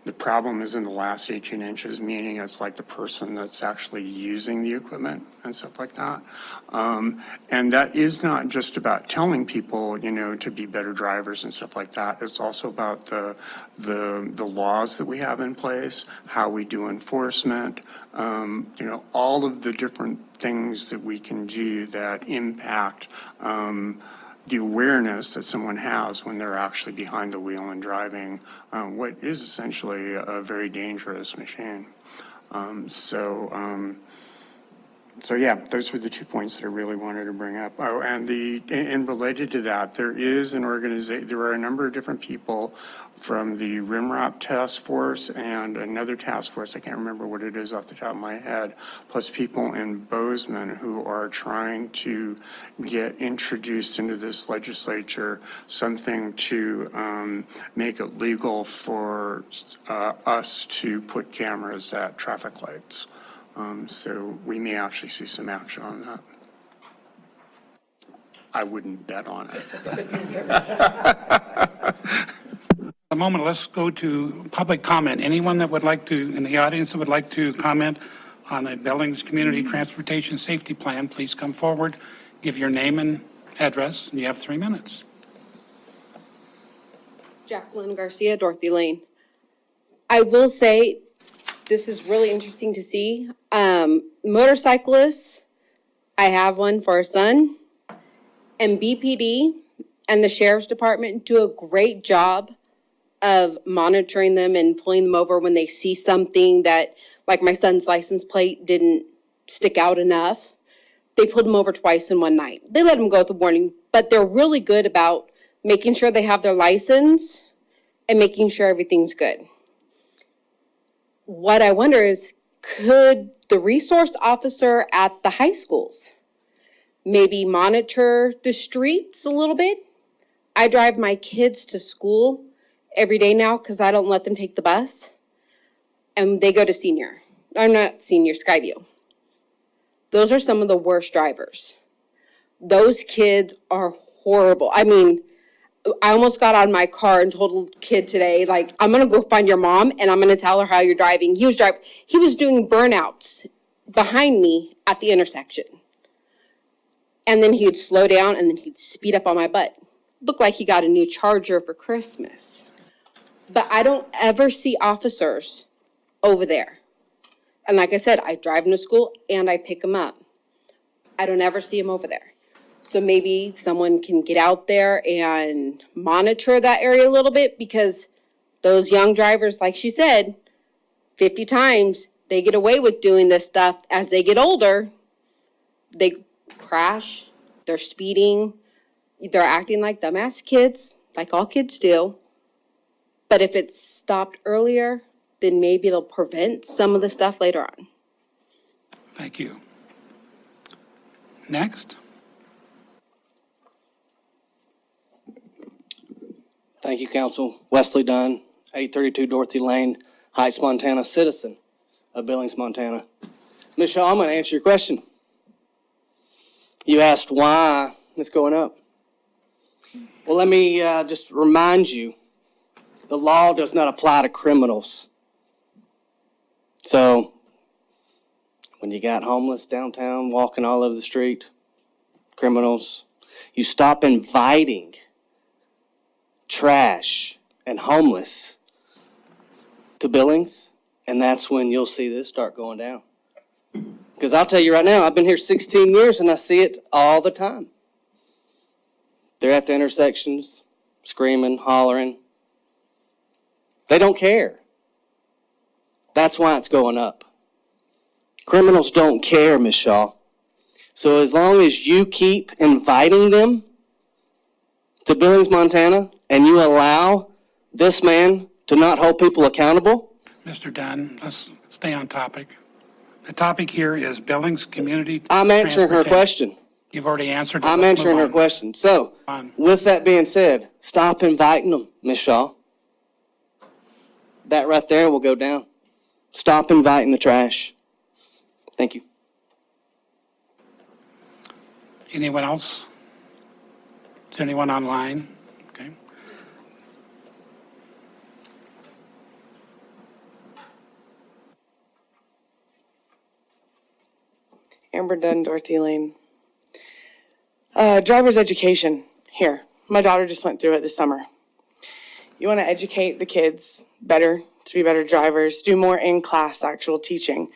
H: The problem is in the last 18 inches, meaning it's like the person that's actually using the equipment and stuff like that. And that is not just about telling people, you know, to be better drivers and stuff like that. It's also about the laws that we have in place, how we do enforcement, you know, all of the different things that we can do that impact the awareness that someone has when they're actually behind the wheel and driving what is essentially a very dangerous machine. So yeah, those were the 2 points that I really wanted to bring up. Oh, and related to that, there is an organization, there are a number of different people from the RIMROP task force and another task force, I can't remember what it is off the top of my head, plus people in Bozeman who are trying to get introduced into this legislature something to make it legal for us to put cameras at traffic lights. So we may actually see some action on that. I wouldn't bet on it.
A: A moment, let's go to public comment. Anyone that would like to, in the audience that would like to comment on the Billings Community Transportation Safety Plan, please come forward, give your name and address, and you have 3 minutes.
F: Jacqueline Garcia, Dorothy Lane. I will say, this is really interesting to see. Motorcyclists, I have one for a son, and BPD and the Sheriff's Department do a great job of monitoring them and pulling them over when they see something that, like my son's license plate didn't stick out enough. They pulled him over twice in one night. They let him go with a warning, but they're really good about making sure they have their license and making sure everything's good. What I wonder is, could the resource officer at the high schools maybe monitor the streets a little bit? I drive my kids to school every day now because I don't let them take the bus. And they go to Skyview. Those are some of the worst drivers. Those kids are horrible. I mean, I almost got out of my car and told a kid today, like, I'm going to go find your mom and I'm going to tell her how you're driving. He was doing burnouts behind me at the intersection. And then he'd slow down and then he'd speed up on my butt. Looked like he got a new Charger for Christmas. But I don't ever see officers over there. And like I said, I drive them to school and I pick them up. I don't ever see them over there. So maybe someone can get out there and monitor that area a little bit, because those young drivers, like she said, 50 times, they get away with doing this stuff. As they get older, they crash, they're speeding, they're acting like dumbass kids, like all kids do. But if it's stopped earlier, then maybe it'll prevent some of the stuff later on.
A: Thank you. Next.
M: Thank you, Council. Wesley Dunn, 832 Dorothy Lane, Heights, Montana, citizen of Billings, Montana. Ms. Shaw, I'm going to answer your question. You asked why it's going up. Well, let me just remind you, the law does not apply to criminals. So when you got homeless downtown walking all over the street, criminals, you stop inviting trash and homeless to Billings, and that's when you'll see this start going down. Because I'll tell you right now, I've been here 16 years and I see it all the time. They're at the intersections, screaming, hollering. They don't care. That's why it's going up. Criminals don't care, Ms. Shaw. So as long as you keep inviting them to Billings, Montana, and you allow this man to not hold people accountable.
A: Mr. Dunn, let's stay on topic. The topic here is Billings Community
M: I'm answering her question.
A: You've already answered it.
M: I'm
A: Let's
M: answering
A: move
M: her
A: on.
M: question. So, with that being said, stop inviting them, Ms. Shaw. That right there will go down. Stop inviting the trash. Thank you.
A: Anyone else? Is anyone online? Okay.
B: Amber Dunn, Dorothy Lane. Driver's education here. My daughter just went through it this summer. You want to educate the kids better, to be better drivers, do more in-class actual teaching.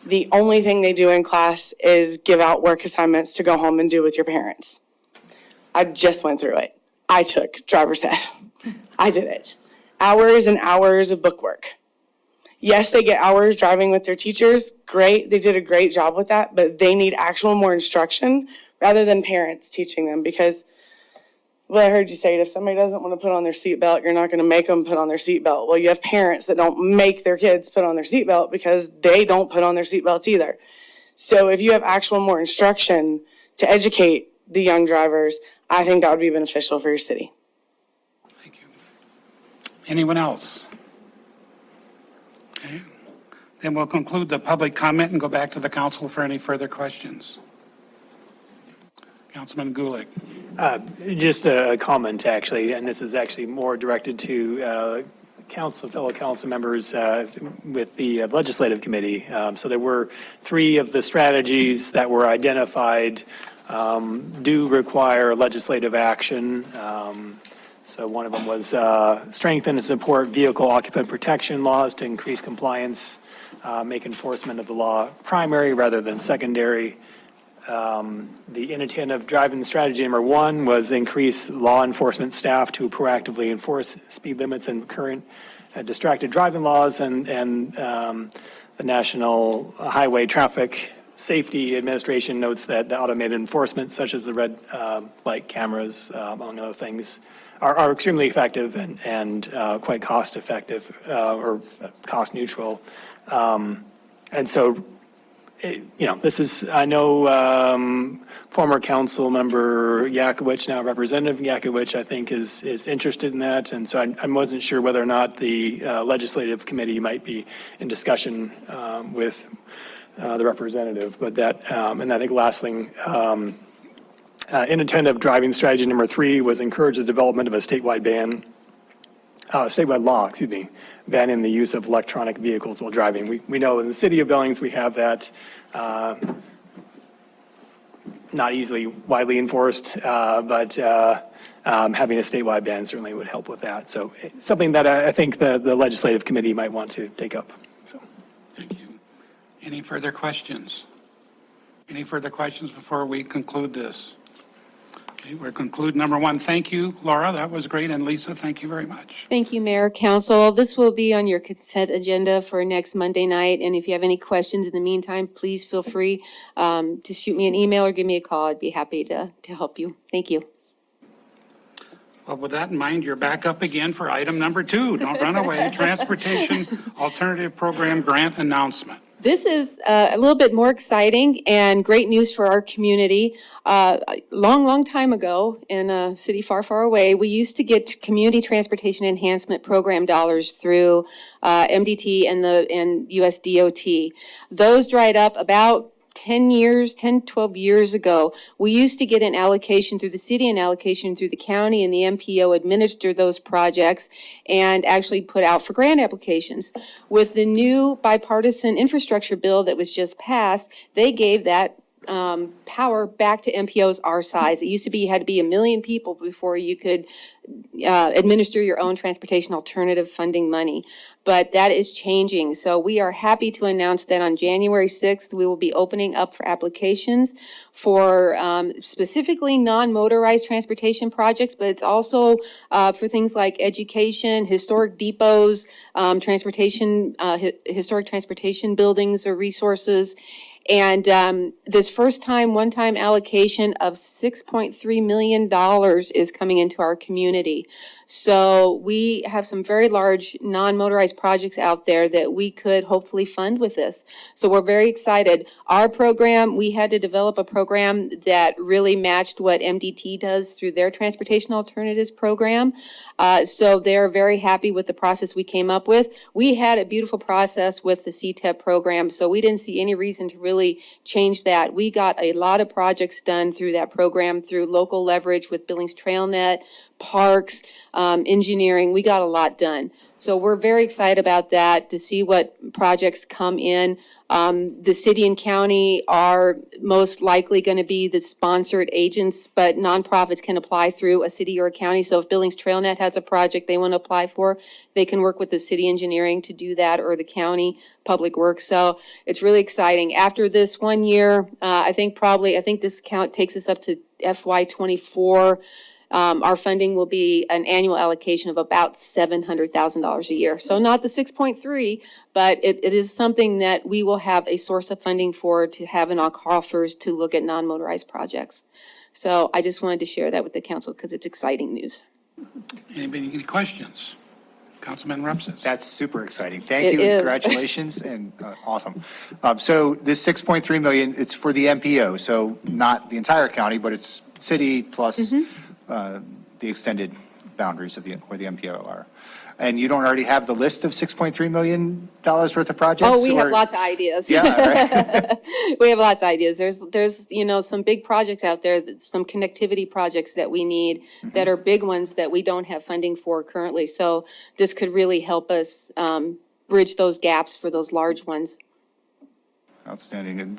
B: The only thing they do in class is give out work assignments to go home and do with your parents. I just went through it. I took driver's ed. I did it. Hours and hours of book work. Yes, they get hours driving with their teachers. Great. They did a great job with that, but they need actual more instruction rather than parents teaching them because, well, I heard you say it, if somebody doesn't want to put on their seatbelt, you're not going to make them put on their seatbelt. Well, you have parents that don't make their kids put on their seatbelt because they don't put on their seatbelts either. So if you have actual more instruction to educate the young drivers, I think that would be beneficial for your city.
A: Thank you. Anyone else? Okay. Then we'll conclude the public comment and go back to the council for any further questions. Councilman Gulick.
J: Just a comment, actually, and this is actually more directed to fellow council members with the legislative committee. So there were 3 of the strategies that were identified do require legislative action. So one of them was strengthen and support vehicle occupant protection laws to increase compliance, make enforcement of the law primary rather than secondary. The inattentive driving strategy number 1 was increase law enforcement staff to proactively enforce speed limits and current distracted driving laws, and the National Highway Traffic Safety Administration notes that the automated enforcement, such as the red light cameras, among other things, are extremely effective and quite cost effective or cost neutral. And so, this is, I know former council member Yakowicz, now Representative Yakowicz, I think is interested in that. And so I wasn't sure whether or not the legislative committee might be in discussion with the representative. But that, and I think last thing, inattentive driving strategy number 3 was encourage the development of a statewide law, banning the use of electronic vehicles while driving. We know in the city of Billings we have that not easily widely enforced, but having a statewide ban certainly would help with that. So something that I think the legislative committee might want to take up. So.
A: Thank you. Any further questions? Any further questions before we conclude this? Okay, we're conclude number 1. Thank you, Laura. That was great. And Lisa, thank you very much.
F: Thank you, Mayor, Council. This will be on your consent agenda for next Monday night. And if you have any questions in the meantime, please feel free to shoot me an email or give me a call. I'd be happy to help you. Thank you.
A: Well, with that in mind, you're back up again for item number 2. Don't run away. Transportation Alternative Program Grant Announcement.
F: This is a little bit more exciting and great news for our community. Long time ago in a city far, far away, we used to get Community Transportation Enhancement Program dollars through MDT and US DOT. Those dried up about 12 years ago. We used to get an allocation through the city, an allocation through the county, and the MPO administered those projects and actually put out for grant applications. With the new bipartisan infrastructure bill that was just passed, they gave that power back to MPOs our size. It used to be you had to be 1 million people before you could administer your own transportation alternative funding money. But that is changing. So we are happy to announce that on January 6th, we will be opening up for applications for specifically non-motorized transportation projects, but it's also for things like education, historic depots, historic transportation buildings or resources. And this first-time, one-time allocation of $6.3 million is coming into our community. So we have some very large non-motorized projects out there that we could hopefully fund with this. So we're very excited. Our program, we had to develop a program that really matched what MDT does through their Transportation Alternatives program. So they're very happy with the process we came up with. We had a beautiful process with the CTEP program, so we didn't see any reason to really really change that. We got a lot of projects done through that program, through local leverage with Billings TrailNet, parks, engineering. We got a lot done. So we're very excited about that, to see what projects come in. The city and county are most likely going to be the sponsored agents, but nonprofits can apply through a city or a county. So if Billings TrailNet has a project they want to apply for, they can work with the city engineering to do that, or the county public works. So it's really exciting. After this 1 year, I think this count takes us up to FY24. Our funding will be an annual allocation of about $700,000 a year. So not the 6.3, but it is something that we will have a source of funding for, to have in our coffers to look at non-motorized projects. So I just wanted to share that with the council because it's exciting news.
A: Anybody, any questions? Councilman Repsis.
K: That's super exciting. Thank
F: It
K: you.
F: is.
K: Congratulations, and awesome. So this 6.3 million, it's for the MPO, so not the entire county, but it's city plus the extended boundaries of where the MPO are. And you don't already have the list of $6.3 million worth of projects?
F: Oh, we have
K: or-
F: lots of ideas.
K: Yeah, right.
F: We have lots of ideas. There's some big projects out there, some connectivity projects that we need, that are big ones that we don't have funding for currently. So this could really help us bridge those gaps for those large ones.
K: Outstanding. And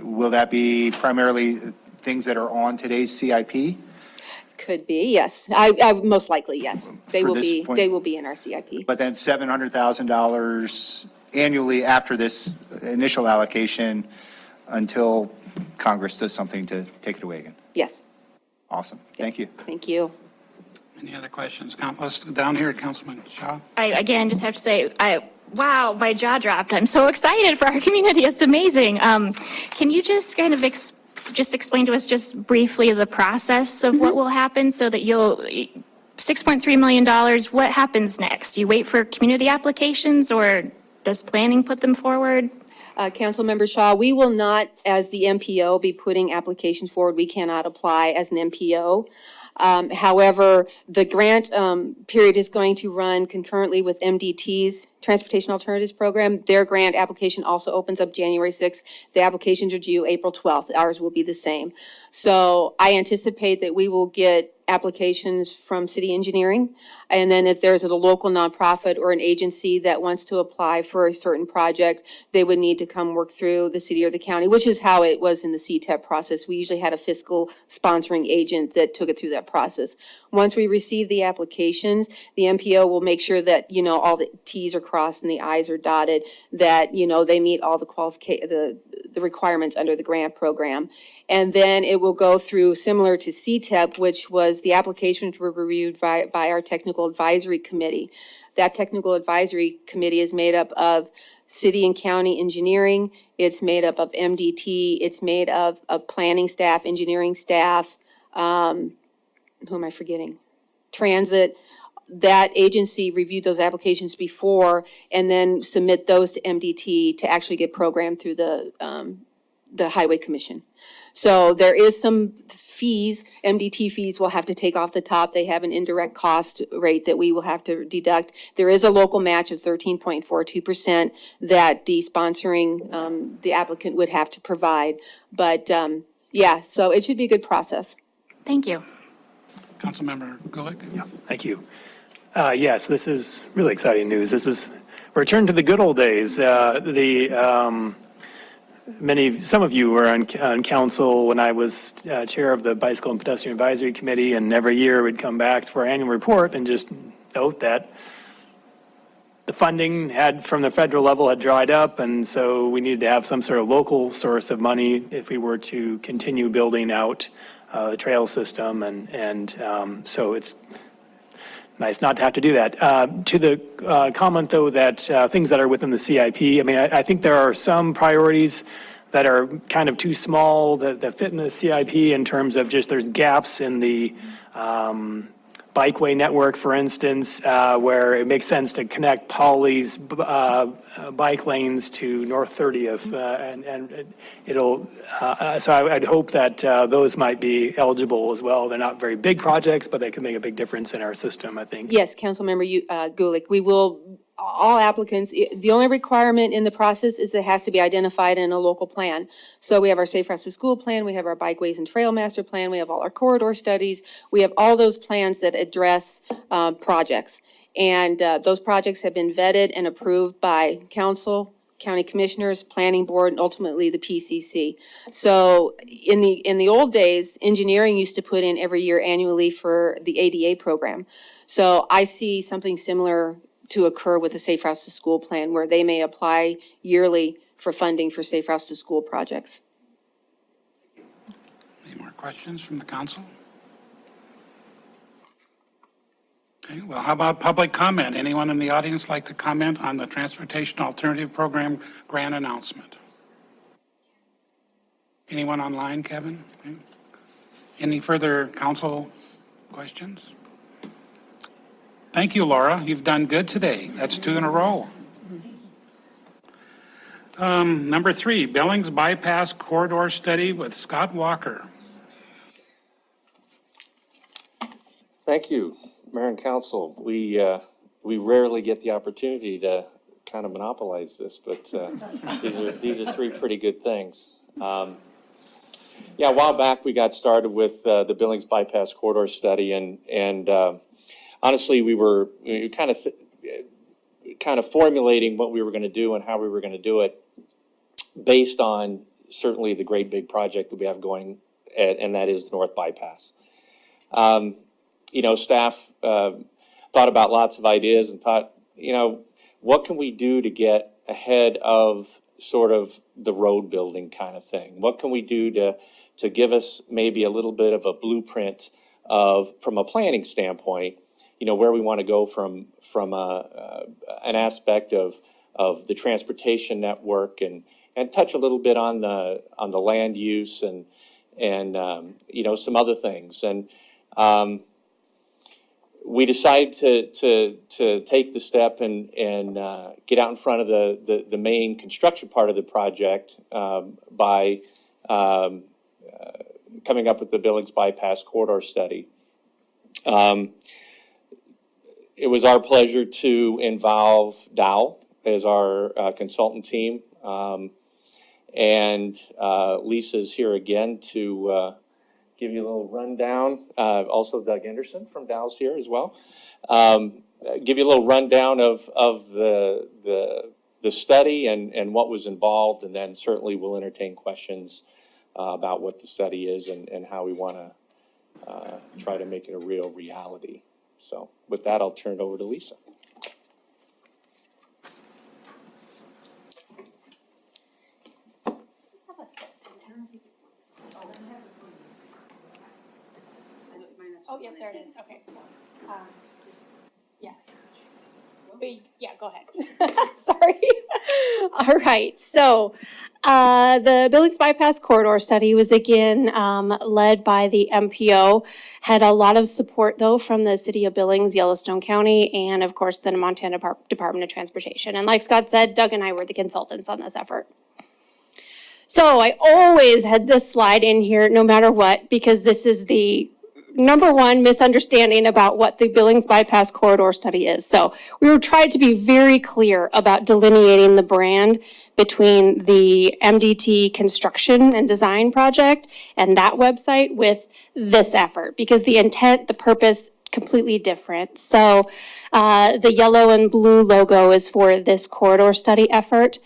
K: will that be primarily things that are on today's CIP?
F: Could be, yes. I most likely, yes. They
K: For
F: will
K: this
F: be,
K: point-
F: they will be in our CIP.
K: But then $700,000 annually after this initial allocation until Congress does something to take it away again.
F: Yes,
K: Awesome. Thank you.
F: thank you.
A: Any other questions? Let's go down here, Councilman Shaw.
L: I, again, just have to say, wow, my jaw dropped. I'm so excited for our community. It's amazing. Can you just kind of just explain to us just briefly the process of what will happen, so that $6.3 million, what happens next? You wait for community applications, or does planning put them forward?
F: Councilmember Shaw, we will not, as the MPO, be putting applications forward. We cannot apply as an MPO. However, the grant period is going to run concurrently with MDT's Transportation Alternatives Program. Their grant application also opens up January 6th. The applications are due April 12th. Ours will be the same. So I anticipate that we will get applications from city engineering. And then if there's a local nonprofit or an agency that wants to apply for a certain project, they would need to come work through the city or the county, which is how it was in the CTEP process. We usually had a fiscal sponsoring agent that took it through that process. Once we receive the applications, the MPO will make sure that, all the T's are crossed and the I's are dotted, that, they meet all the the requirements under the grant program. And then it will go through, similar to CTEP, which was the applications were reviewed by our technical advisory committee. That technical advisory committee is made up of city and county engineering. It's made up of MDT. It's made of planning staff, engineering staff. Who am I forgetting? Transit. That agency reviewed those applications before and then submit those to MDT to actually get programmed through the Highway Commission. So there is some fees, MDT fees we'll have to take off the top. They have an indirect cost rate that we will have to deduct. There is a local match of 13.42% that the sponsoring, the applicant would have to provide. But so it should be a good process.
L: Thank you.
A: Councilmember Gulick?
J: Yeah, thank you. Yes, this is really exciting news. This is return to the good old days. Some of you were on council when I was chair of the Bicycle and Pedestrian Advisory Committee, and every year we'd come back for our annual report and just note that the funding from the federal level had dried up, and so we needed to have some sort of local source of money if we were to continue building out the trail system, and so it's nice not to have to do that. To the comment, though, that things that are within the CIP, I think there are some priorities that are kind of too small that fit in the CIP in terms of just there's gaps in the bikeway network, for instance, where it makes sense to connect Pawleys bike lanes to North 30th, and it'll. So I'd hope that those might be eligible as well. They're not very big projects, but they can make a big difference in our system, I think.
F: Yes, Councilmember Gulick, we will all applicants, the only requirement in the process is it has to be identified in a local plan. So we have our Safe Routes to School plan, we have our Bikeways and Trail Master Plan, we have all our corridor studies, we have all those plans that address projects. And those projects have been vetted and approved by council, county commissioners, planning board, and ultimately the PCC. So in the old days, engineering used to put in every year annually for the ADA program. So I see something similar to occur with the Safe Routes to School plan, where they may apply yearly for funding for Safe Routes to School projects.
A: Any more questions from the council? Okay, well, how about public comment? Anyone in the audience like to comment on the Transportation Alternative Program grant announcement? Anyone online, Kevin? Okay. Any further council questions? Thank you, Laura. You've done good today. That's 2 in a row. Number 3, Billings Bypass Corridor Study with Scott Walker.
N: Thank you, Mayor and Council. We rarely get the opportunity to kind of monopolize this, but these are 3 pretty good things. Yeah, a while back we got started with the Billings Bypass Corridor Study, and honestly, we were kind of formulating what we were going to do and how we were going to do it based on certainly the great big project that we have going, and that is the North Bypass. Staff thought about lots of ideas and thought, what can we do to get ahead of sort of the road building kind of thing? What can we do to give us maybe a little bit of a blueprint from a planning standpoint, where we want to go from an aspect of the transportation network and touch a little bit on the land use and some other things. And we decided to take the step and get out in front of the main construction part of the project by coming up with the Billings Bypass Corridor Study. It was our pleasure to involve Dow as our consultant team. And Lisa's here again to give you a little rundown. Also Doug Anderson from Dow's here as well. Give you a little rundown of the study and what was involved, and then certainly we'll entertain questions about what the study is and how we want to try to make it a real reality. So with that, I'll turn it over to Lisa.
G: Oh, yeah, there it is, okay. Yeah. But, yeah, go ahead. Sorry. All right, so the Billings Bypass Corridor Study was again led by the MPO, had a lot of support though from the City of Billings, Yellowstone County, and of course the Montana Department of Transportation. And like Scott said, Doug and I were the consultants on this effort. So I always had this slide in here no matter what, because this is the number one misunderstanding about what the Billings Bypass Corridor Study is. So we were trying to be very clear about delineating the brand between the MDT construction and design project and that website with this effort, because the intent, the purpose, completely different. So the yellow and blue logo is for this corridor study effort.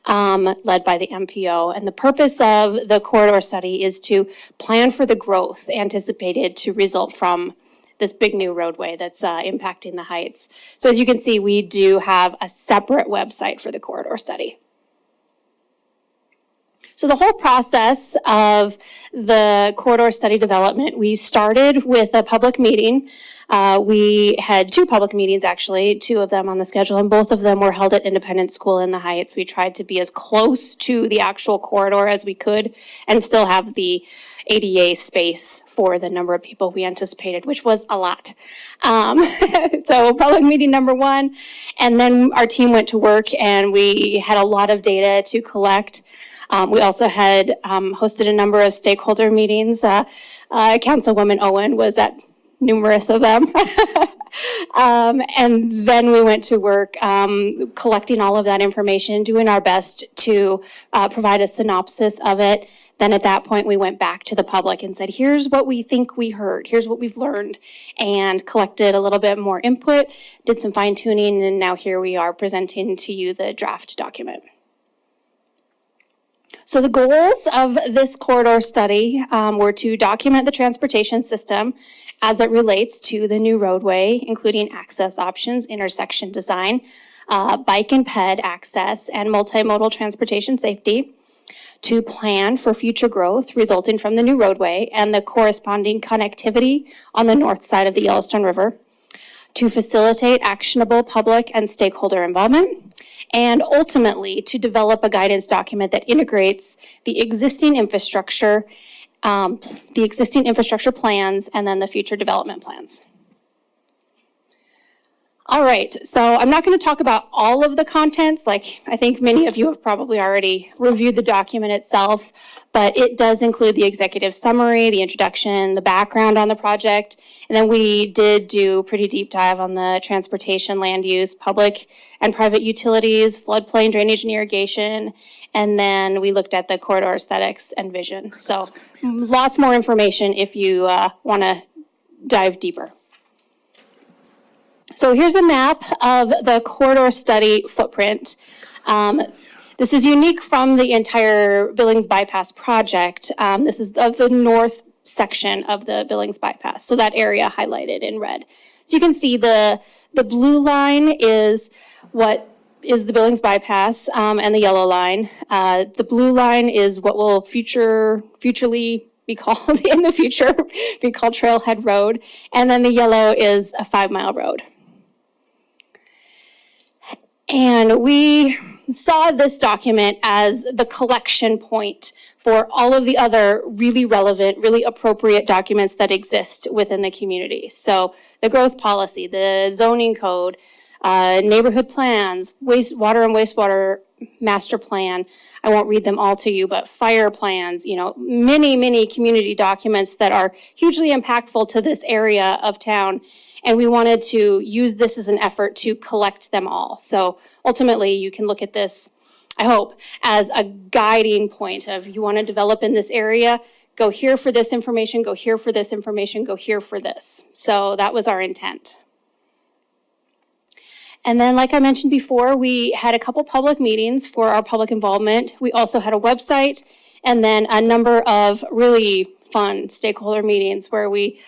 G: Led by the MPO. And the purpose of the corridor study is to plan for the growth anticipated to result from this big new roadway that's impacting the heights. So as you can see, we do have a separate website for the corridor study. So the whole process of the corridor study development, we started with a public meeting. We had 2 public meetings, actually, 2 of them on the schedule, and both of them were held at Independent School in the Heights. We tried to be as close to the actual corridor as we could and still have the ADA space for the number of people we anticipated, which was a lot. So public meeting number 1, and then our team went to work and we had a lot of data to collect. We also had hosted a number of stakeholder meetings. Councilwoman Owen was at numerous of them. And then we went to work collecting all of that information, doing our best to provide a synopsis of it. Then at that point, we went back to the public and said, here's what we think we heard, here's what we've learned, and collected a little bit more input, did some fine tuning, and now here we are presenting to you the draft document. So the goals of this corridor study were to document the transportation system as it relates to the new roadway, including access options, intersection design, bike and ped access, and multimodal transportation safety, to plan for future growth resulting from the new roadway and the corresponding connectivity on the north side of the Yellowstone River, to facilitate actionable public and stakeholder involvement, and ultimately to develop a guidance document that integrates the existing infrastructure plans and then the future development plans. All right, so I'm not going to talk about all of the contents, like I think many of you have probably already reviewed the document itself, but it does include the executive summary, the introduction, the background on the project, and then we did do a pretty deep dive on the transportation, land use, public and private utilities, floodplain drainage and irrigation, and then we looked at the corridor aesthetics and vision. So lots more information if you want to dive deeper. So here's a map of the corridor study footprint. This is unique from the entire Billings bypass project. This is of the north section of the Billings bypass, so that area highlighted in red. So you can see the blue line is what is the Billings bypass, and the yellow line. The blue line is what will futurely be called in the future, be called Trailhead Road, and then the yellow is a 5-mile road. And we saw this document as the collection point for all of the other really relevant, really appropriate documents that exist within the community. So the growth policy, the zoning code, neighborhood plans, water and wastewater master plan. I won't read them all to you, but fire plans, many, many community documents that are hugely impactful to this area of town. And we wanted to use this as an effort to collect them all. So ultimately, you can look at this, I hope, as a guiding point of you want to develop in this area, go here for this information, go here for this information, go here for this. So that was our intent. And then, like I mentioned before, we had a couple public meetings for our public involvement. We also had a website and then a number of really fun stakeholder meetings where we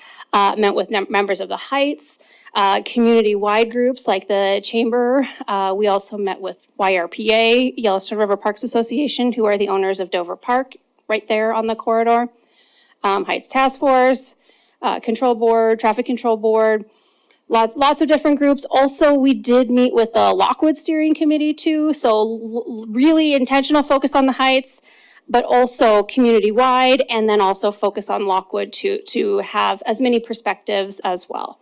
G: met with members of the Heights, community-wide groups like the Chamber. We also met with YRPA, Yellowstone River Parks Association, who are the owners of Dover Park, right there on the corridor. Heights Task Force, Control Board, Traffic Control Board, lots of different groups. Also, we did meet with the Lockwood Steering Committee too, so really intentional focus on the Heights, but also community-wide, and then also focus on Lockwood to have as many perspectives as well.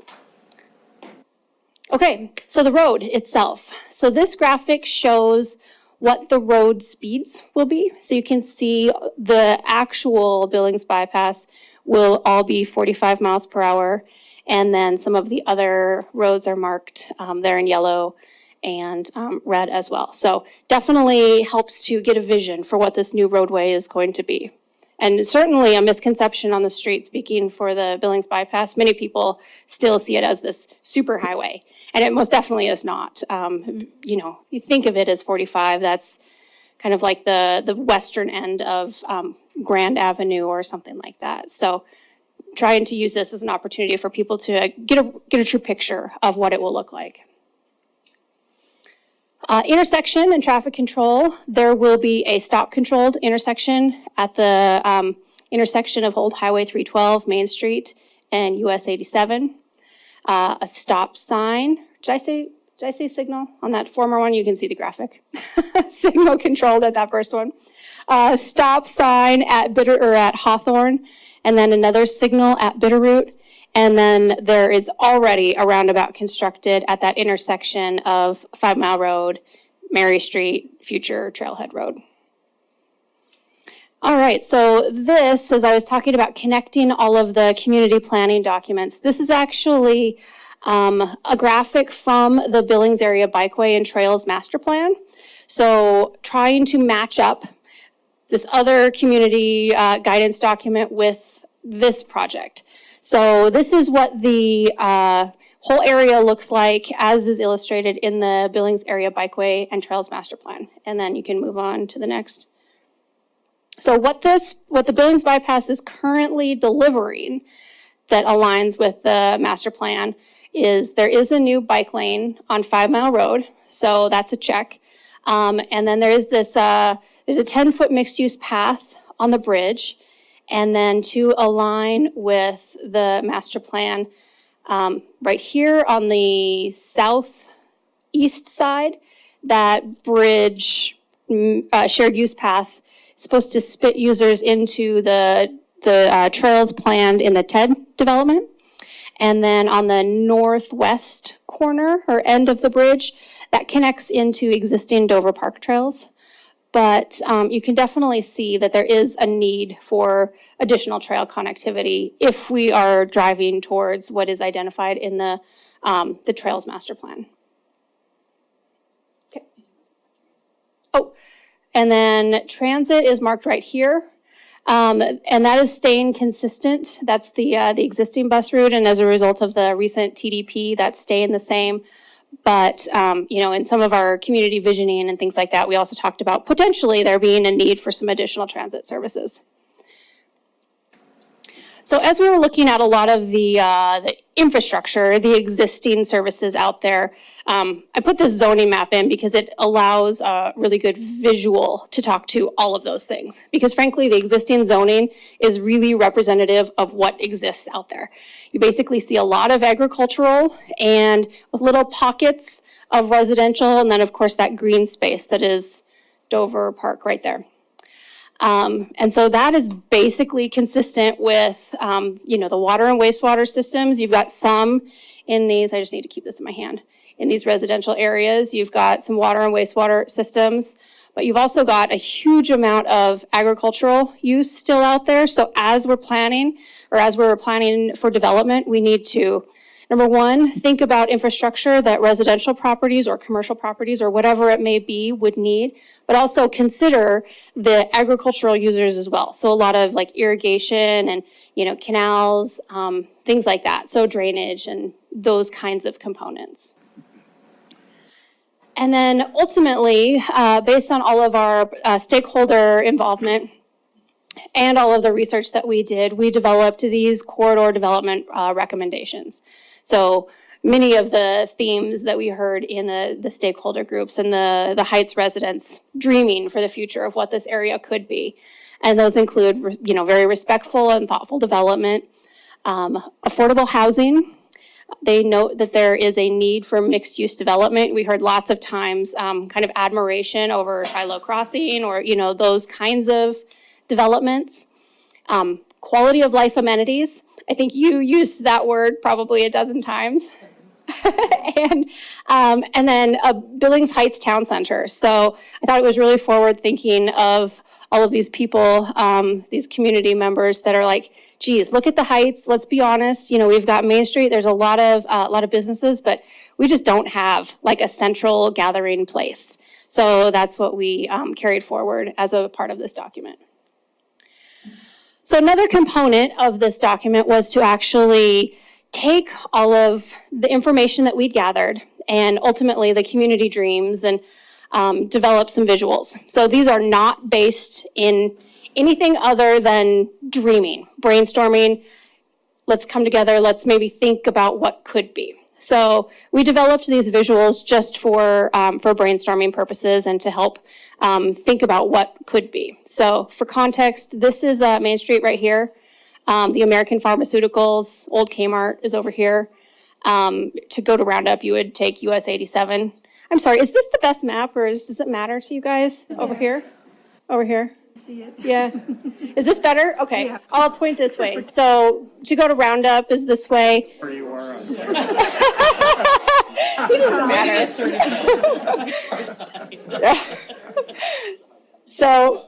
G: Okay, so the road itself. So this graphic shows what the road speeds will be. So you can see the actual Billings bypass will all be 45 miles per hour, and then some of the other roads are marked there in yellow and red as well. So definitely helps to get a vision for what this new roadway is going to be. And certainly a misconception on the street, speaking for the Billings bypass, many people still see it as this super highway, and it most definitely is not. You think of it as 45, that's kind of like the western end of Grand Avenue or something like that. So trying to use this as an opportunity for people to get a true picture of what it will look like. Intersection and traffic control, there will be a stop-controlled intersection at the intersection of Old Highway 312, Main Street, and US 87. A stop sign, did I say signal? On that former one, you can see the graphic. Signal controlled at that first one. Stop sign at Hawthorne, and then another signal at Bitterroot. And then there is already a roundabout constructed at that intersection of 5 Mile Road, Mary Street, future Trailhead Road. All right, so this, as I was talking about connecting all of the community planning documents, this is actually a graphic from the Billings Area Bikeway and Trails Master Plan. So trying to match up this other community guidance document with this project. So this is what the whole area looks like as is illustrated in the Billings Area Bikeway and Trails Master Plan. And then you can move on to the next. So what the Billings bypass is currently delivering that aligns with the master plan is there is a new bike lane on 5 Mile Road. So that's a check. And then there is this, there's a 10-foot mixed use path on the bridge. And then to align with the master plan, right here on the southeast side, that bridge shared use path is supposed to spit users into the trails planned in the TED development. And then on the northwest corner or end of the bridge, that connects into existing Dover Park trails. But you can definitely see that there is a need for additional trail connectivity if we are driving towards what is identified in the Trails Master Plan. Okay. Oh, and then transit is marked right here. And that is staying consistent. That's the existing bus route, and as a result of the recent TDP, that's staying the same. But, you know, in some of our community visioning and things like that, we also talked about potentially there being a need for some additional transit services. So as we were looking at a lot of the infrastructure, the existing services out there, I put this zoning map in because it allows a really good visual to talk to all of those things. Because frankly, the existing zoning is really representative of what exists out there. You basically see a lot of agricultural and with little pockets of residential, and then of course that green space that is Dover Park right there. And so that is basically consistent with, you know, the water and wastewater systems. You've got some in these, I just need to keep this in my hand, in these residential areas. You've got some water and wastewater systems, but you've also got a huge amount of agricultural use still out there. So as we're planning, or as we're planning for development, we need to, number one, think about infrastructure that residential properties or commercial properties or whatever it may be would need, but also consider the agricultural users as well. So a lot of like irrigation and, you know, canals, things like that. So drainage and those kinds of components. And then ultimately, based on all of our stakeholder involvement, and all of the research that we did, we developed these corridor development recommendations. So many of the themes that we heard in the stakeholder groups and the Heights residents dreaming for the future of what this area could be. And those include, you know, very respectful and thoughtful development, affordable housing. They note that there is a need for mixed-use development. We heard lots of times kind of admiration over Shiloh Crossing or, you know, those kinds of developments. Quality of life amenities. I think you used that word probably a dozen times. and then Billings Heights Town Center. So I thought it was really forward thinking of all of these people, these community members that are like, geez, look at the Heights. Let's be honest. You know, we've got Main Street. There's a lot of businesses, but we just don't have like a central gathering place. So that's what we carried forward as a part of this document. So another component of this document was to actually take all of the information that we'd gathered and ultimately the community dreams and develop some visuals. So these are not based in anything other than dreaming, brainstorming. Let's come together. Let's maybe think about what could be. So we developed these visuals just for brainstorming purposes and to help think about what could be. So for context, this is Main Street right here. The American Pharmaceuticals, Old Kmart is over here. To go to Roundup, you would take US 87. I'm sorry, is this the best map or does it matter to you guys over here? Over here?
I: See it?
G: Yeah. Is this better? Okay,
I: Yeah.
G: I'll point this way. So to go to Roundup is this way.
H: Where you are on.
G: It doesn't matter. So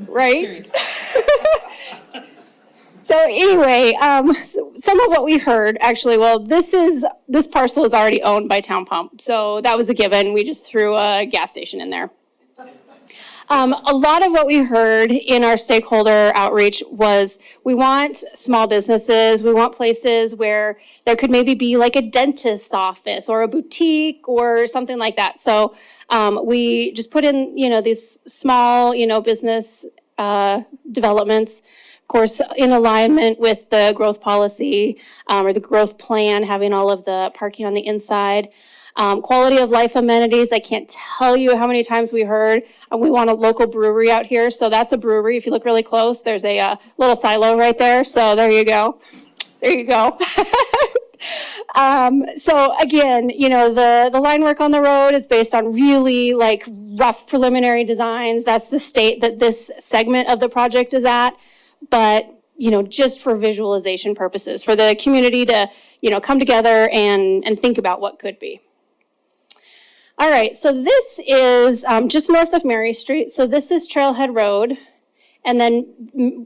G: right? So anyway, some of what we heard, actually, well, this parcel is already owned by Town Pump, so that was a given. We just threw a gas station in there. A lot of what we heard in our stakeholder outreach was we want small businesses, we want places where there could maybe be like a dentist's office or a boutique or something like that. So we just put in, these small, business developments, of course, in alignment with the growth policy or the growth plan, having all of the parking on the inside. Quality of life amenities, I can't tell you how many times we heard, we want a local brewery out here. So that's a brewery. If you look really close, there's a little silo right there. So there you go. There you go. So again, the line work on the road is based on really like rough preliminary designs. That's the state that this segment of the project is at. But just for visualization purposes, for the community to, come together and think about what could be. All right, so this is just north of Mary Street. So this is Trailhead Road. And then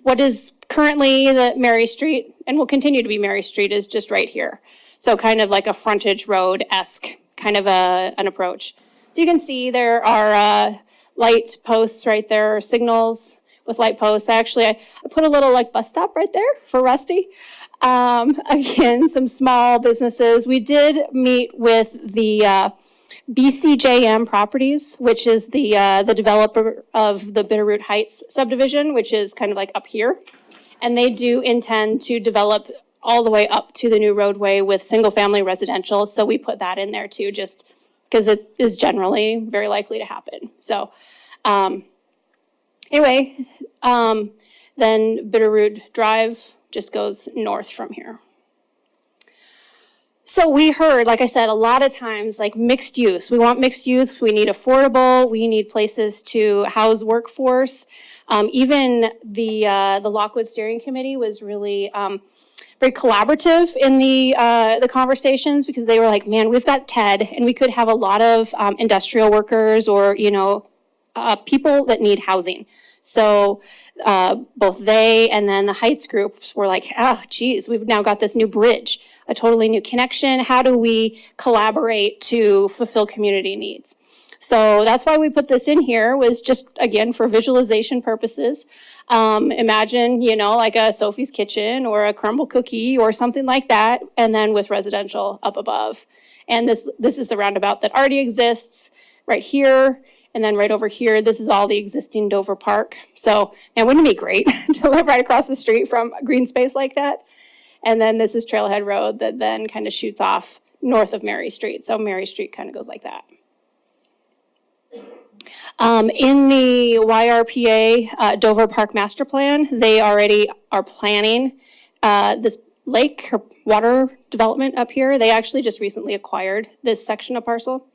G: what is currently the Mary Street, and will continue to be Mary Street, is just right here. So kind of like a frontage road-esque kind of an approach. So you can see there are light posts right there, signals with light posts. Actually, I put a little like bus stop right there for Rusty. Again, some small businesses. We did meet with the BCJM Properties, which is the developer of the Bitterroot Heights subdivision, which is kind of like up here. And they do intend to develop all the way up to the new roadway with single-family residential. So we put that in there too, just because it is generally very likely to happen. So anyway, then Bitterroot Drive just goes north from here. So we heard, like I said, a lot of times, like mixed use. We want mixed use. We need affordable. We need places to house workforce. Even the Lockwood Steering Committee was really very collaborative in the conversations, because they were like, man, we've got TED, and we could have a lot of industrial workers or people that need housing. So both they and then the Heights groups were like, geez, we've now got this new bridge, a totally new connection. How do we collaborate to fulfill community needs? So that's why we put this in here, was just, again, for visualization purposes. Imagine, like a Sophie's Kitchen or a Crumble Cookie or something like that, and then with residential up above. And this is the roundabout that already exists right here. And then right over here, this is all the existing Dover Park. So, man, wouldn't it be great to live right across the street from green space like that? And then this is Trailhead Road that then kind of shoots off north of Mary Street. So Mary Street kind of goes like that. In the YRPA Dover Park Master Plan, they already are planning this lake or water development up here. They actually just recently acquired this section of parcel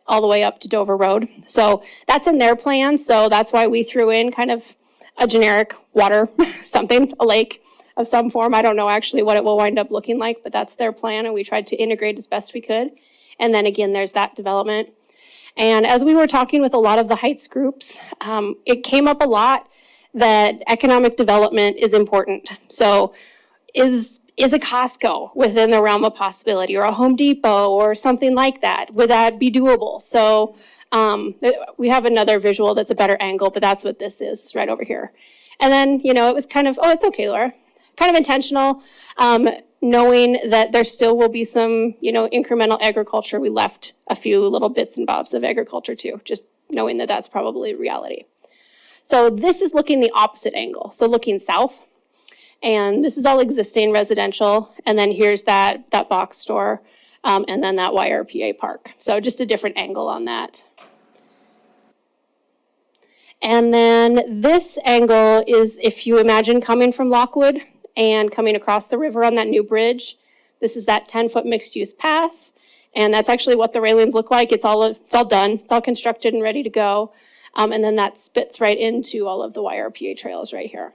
G: all the way up to Dover Road. So that's in their plan. So that's why we threw in kind of a generic water, something, a lake of some form. I don't know actually what it will wind up looking like, but that's their plan. And we tried to integrate as best we could. And then again, there's that development. And as we were talking with a lot of the Heights groups, it came up a lot that economic development is important. So is a Costco within the realm of possibility, or a Home Depot or something like that? Would that be doable? So we have another visual that's a better angle, but that's what this is right over here. And then, it was kind of, it's okay, Laura, kind of intentional, knowing that there still will be some, incremental agriculture. We left a few little bits and bobs of agriculture too, just knowing that that's probably reality. So this is looking the opposite angle. So looking south. And this is all existing residential. And then here's that box store, and then that YRPA park. So just a different angle on that. And then this angle is, if you imagine coming from Lockwood and coming across the river on that new bridge, this is that 10-foot mixed-use path. And that's actually what the railings look like. It's all done. It's all constructed and ready to go. And then that spits right into all of the YRPA trails right here.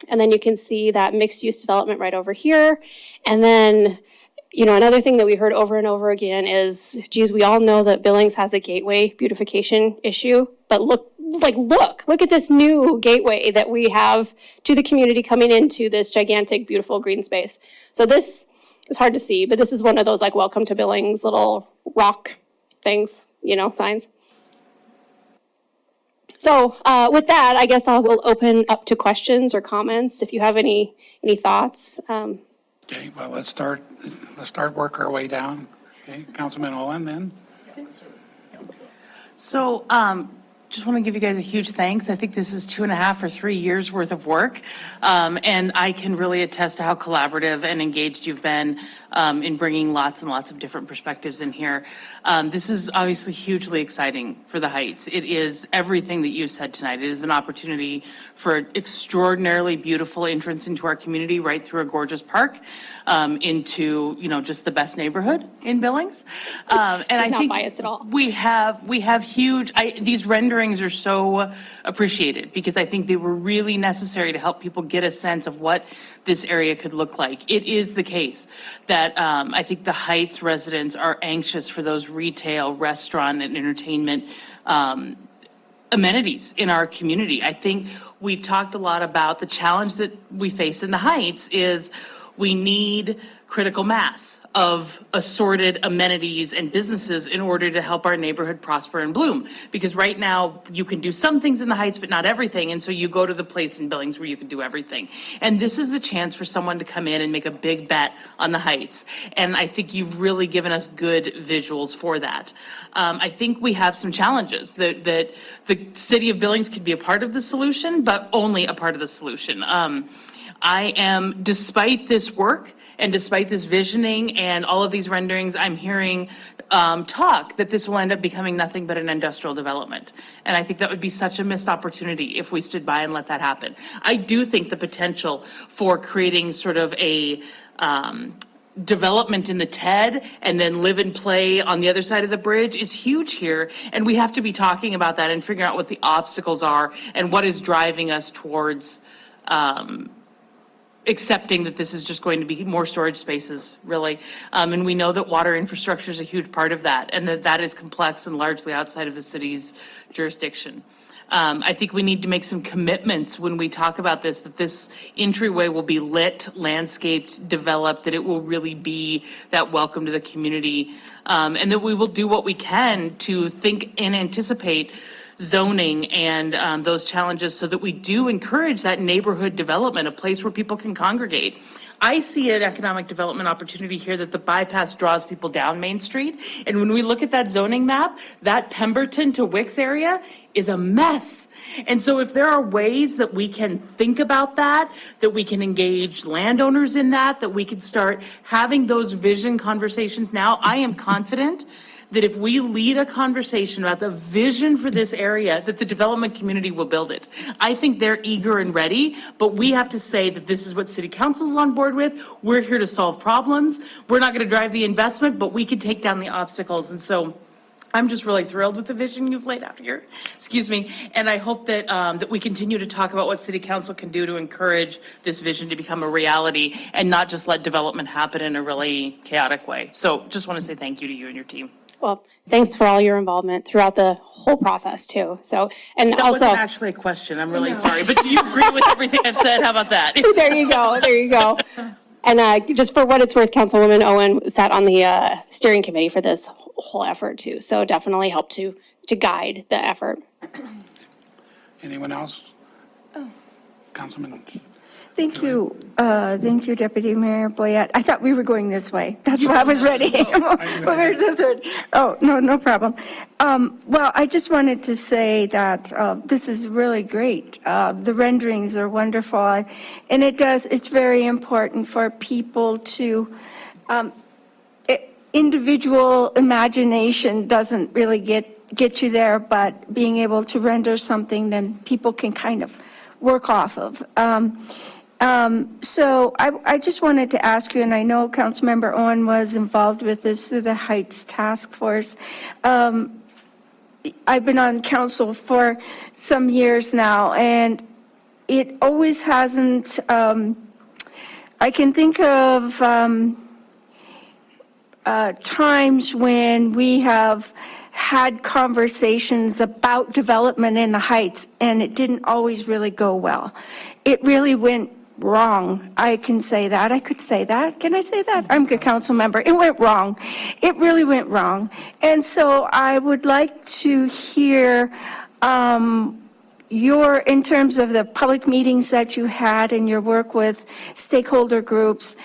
G: And then you can see that mixed-use development right over here. And then, another thing that we heard over and over again is, geez, we all know that Billings has a gateway beautification issue, but look like, look at this new gateway that we have to the community coming into this gigantic, beautiful green space. So this is hard to see, but this is one of those like welcome to Billings little rock things, signs. So with that, I guess we'll open up to questions or comments if you have any thoughts.
A: Okay, well, let's start work our way down. Okay, Councilman Owen then.
O: So, just want to give you guys a huge thanks. I think this is 2.5 or 3 years worth of work. And I can really attest to how collaborative and engaged you've been in bringing lots and lots of different perspectives in here. This is obviously hugely exciting for the Heights. It is everything that you said tonight. It is an opportunity for an extraordinarily beautiful entrance into our community, right through a gorgeous park, into, just the best neighborhood in Billings. And
G: She's
O: I
G: not
O: think
G: biased at all.
O: we have huge, these renderings are so appreciated because I think they were really necessary to help people get a sense of what this area could look like. It is the case that I think the Heights residents are anxious for those retail, restaurant, and entertainment amenities in our community. I think we've talked a lot about the challenge that we face in the Heights is we need critical mass of assorted amenities and businesses in order to help our neighborhood prosper and bloom. Because right now, you can do some things in the Heights, but not everything. And so you go to the place in Billings where you can do everything. And this is the chance for someone to come in and make a big bet on the Heights. And I think you've really given us good visuals for that. I think we have some challenges that the city of Billings could be a part of the solution, but only a part of the solution. I am, despite this work, and despite this visioning and all of these renderings, I'm hearing talk that this will end up becoming nothing but an industrial development. And I think that would be such a missed opportunity if we stood by and let that happen. I do think the potential for creating sort of a development in the TED and then live and play on the other side of the bridge is huge here. And we have to be talking about that and figuring out what the obstacles are and what is driving us towards accepting that this is just going to be more storage spaces, really. And we know that water infrastructure is a huge part of that, and that is complex and largely outside of the city's jurisdiction. I think we need to make some commitments when we talk about this, that this entryway will be lit, landscaped, developed, that it will really be that welcome to the community, and that we will do what we can to think and anticipate zoning and those challenges so that we do encourage that neighborhood development, a place where people can congregate. I see an economic development opportunity here that the bypass draws people down Main Street. And when we look at that zoning map, that Pemberton to Wicks area is a mess. And so if there are ways that we can think about that we can engage landowners in that we can start having those vision conversations now, I am confident that if we lead a conversation about the vision for this area, that the development community will build it. I think they're eager and ready, but we have to say that this is what city council's on board with. We're here to solve problems. We're not going to drive the investment, but we can take down the obstacles. And so I'm just really thrilled with the vision you've laid out here. Excuse me. And I hope that that we continue to talk about what city council can do to encourage this vision to become a reality and not just let development happen in a really chaotic way. So just want to say thank you to you and your team.
G: Well, thanks for all your involvement throughout the whole process too. So, and
O: That
G: also,
O: wasn't actually a question. I'm really sorry. But do you agree with everything I've said? How about that?
G: there you go, there you go. And just for what it's worth, Councilwoman Owen sat on the steering committee for this whole effort too. So definitely helped to guide the effort.
A: Anyone else? Councilman?
I: Thank you, Deputy Mayor Boyette. I thought we were going this way. That's why I was ready. Oh, no problem. Well, I just wanted to say that this is really great. The renderings are wonderful, and it's very important for people to, individual imagination doesn't really get you there, but being able to render something then people can kind of work off of. So I just wanted to ask you, and I know Councilmember Owen was involved with this through the Heights Task Force. I've been on council for some years now, and it always hasn't, I can think of times when we have had conversations about development in the Heights, and it didn't always really go well. It really went wrong. I can say that. I could say that. Can I say that? I'm a council member. It went wrong. It really went wrong. And so I would like to hear in terms of the public meetings that you had and your work with stakeholder groups,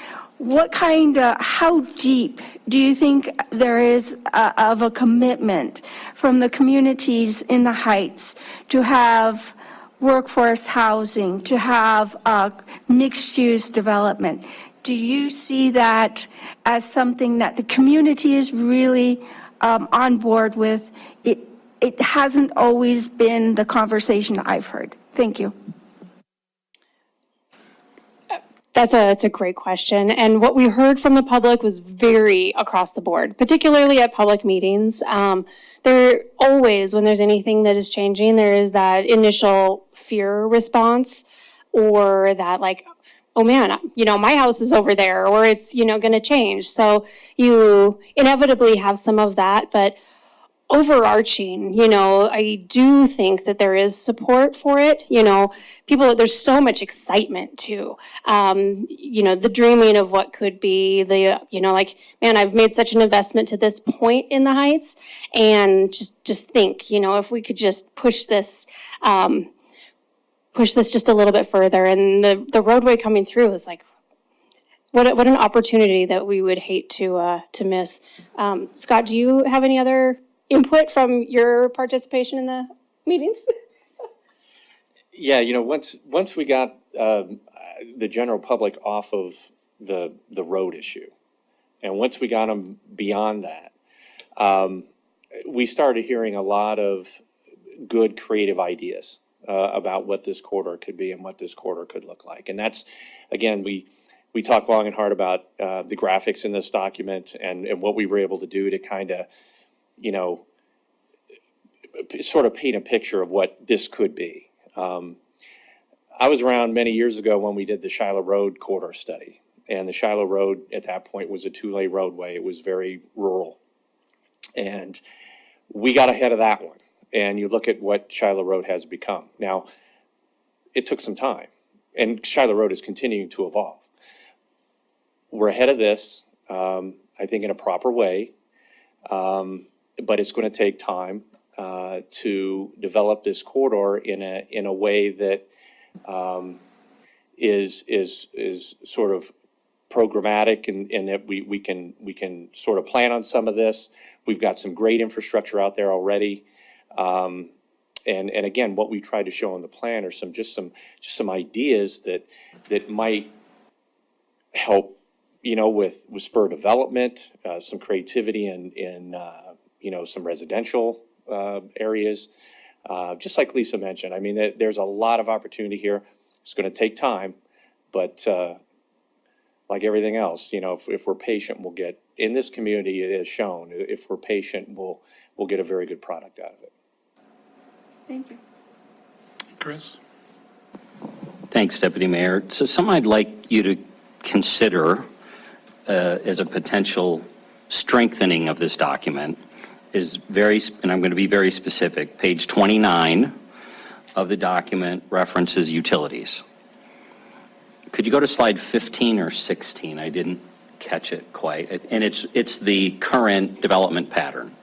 I: how deep do you think there is of a commitment from the communities in the Heights to have workforce housing, to have mixed-use development? Do you see that as something that the community is really on board with? It hasn't always been the conversation I've heard. Thank you.
G: It's a great question. And what we heard from the public was very across the board, particularly at public meetings. There always, when there's anything that is changing, there is that initial fear response, or that like, oh man, my house is over there, or it's, going to change. So you inevitably have some of that, but overarching, I do think that there is support for it. There's so much excitement too. The dreaming of what could be, man, I've made such an investment to this point in the Heights, and just think, if we could just push this just a little bit further. And the roadway coming through is like, what an opportunity that we would hate to miss. Scott, do you have any other input from your participation in the meetings?
N: Yeah, once we got the general public off of the road issue, and once we got them beyond that, we started hearing a lot of good creative ideas about what this corridor could be and what this corridor could look like. And that's, again, we talked long and hard about the graphics in this document and what we were able to do to kind of, sort of paint a picture of what this could be. I was around many years ago when we did the Shiloh Road corridor study, and the Shiloh Road at that point was a two-lane roadway. It was very rural, and we got ahead of that one. And you look at what Shiloh Road has become. Now, it took some time, and Shiloh Road is continuing to evolve. We're ahead of this, I think, in a proper way, but it's going to take time to develop this corridor in a way that is sort of programmatic, and that we can sort of plan on some of this. We've got some great infrastructure out there already, and again, what we tried to show in the plan are some ideas that might help, with spur development, some creativity in some residential areas, just like Lisa mentioned. I mean, there's a lot of opportunity here. It's going to take time, but like everything else, if we're patient, we'll get, in this community, it is shown, if we're patient, we'll get a very good product out of it.
I: Thank you.
A: Chris?
D: Thanks, Deputy Mayor. So something I'd like you to consider as a potential strengthening of this document is and I'm going to be very specific, page 29 of the document references utilities. Could you go to slide 15 or 16? I didn't catch it quite. And it's the current development pattern.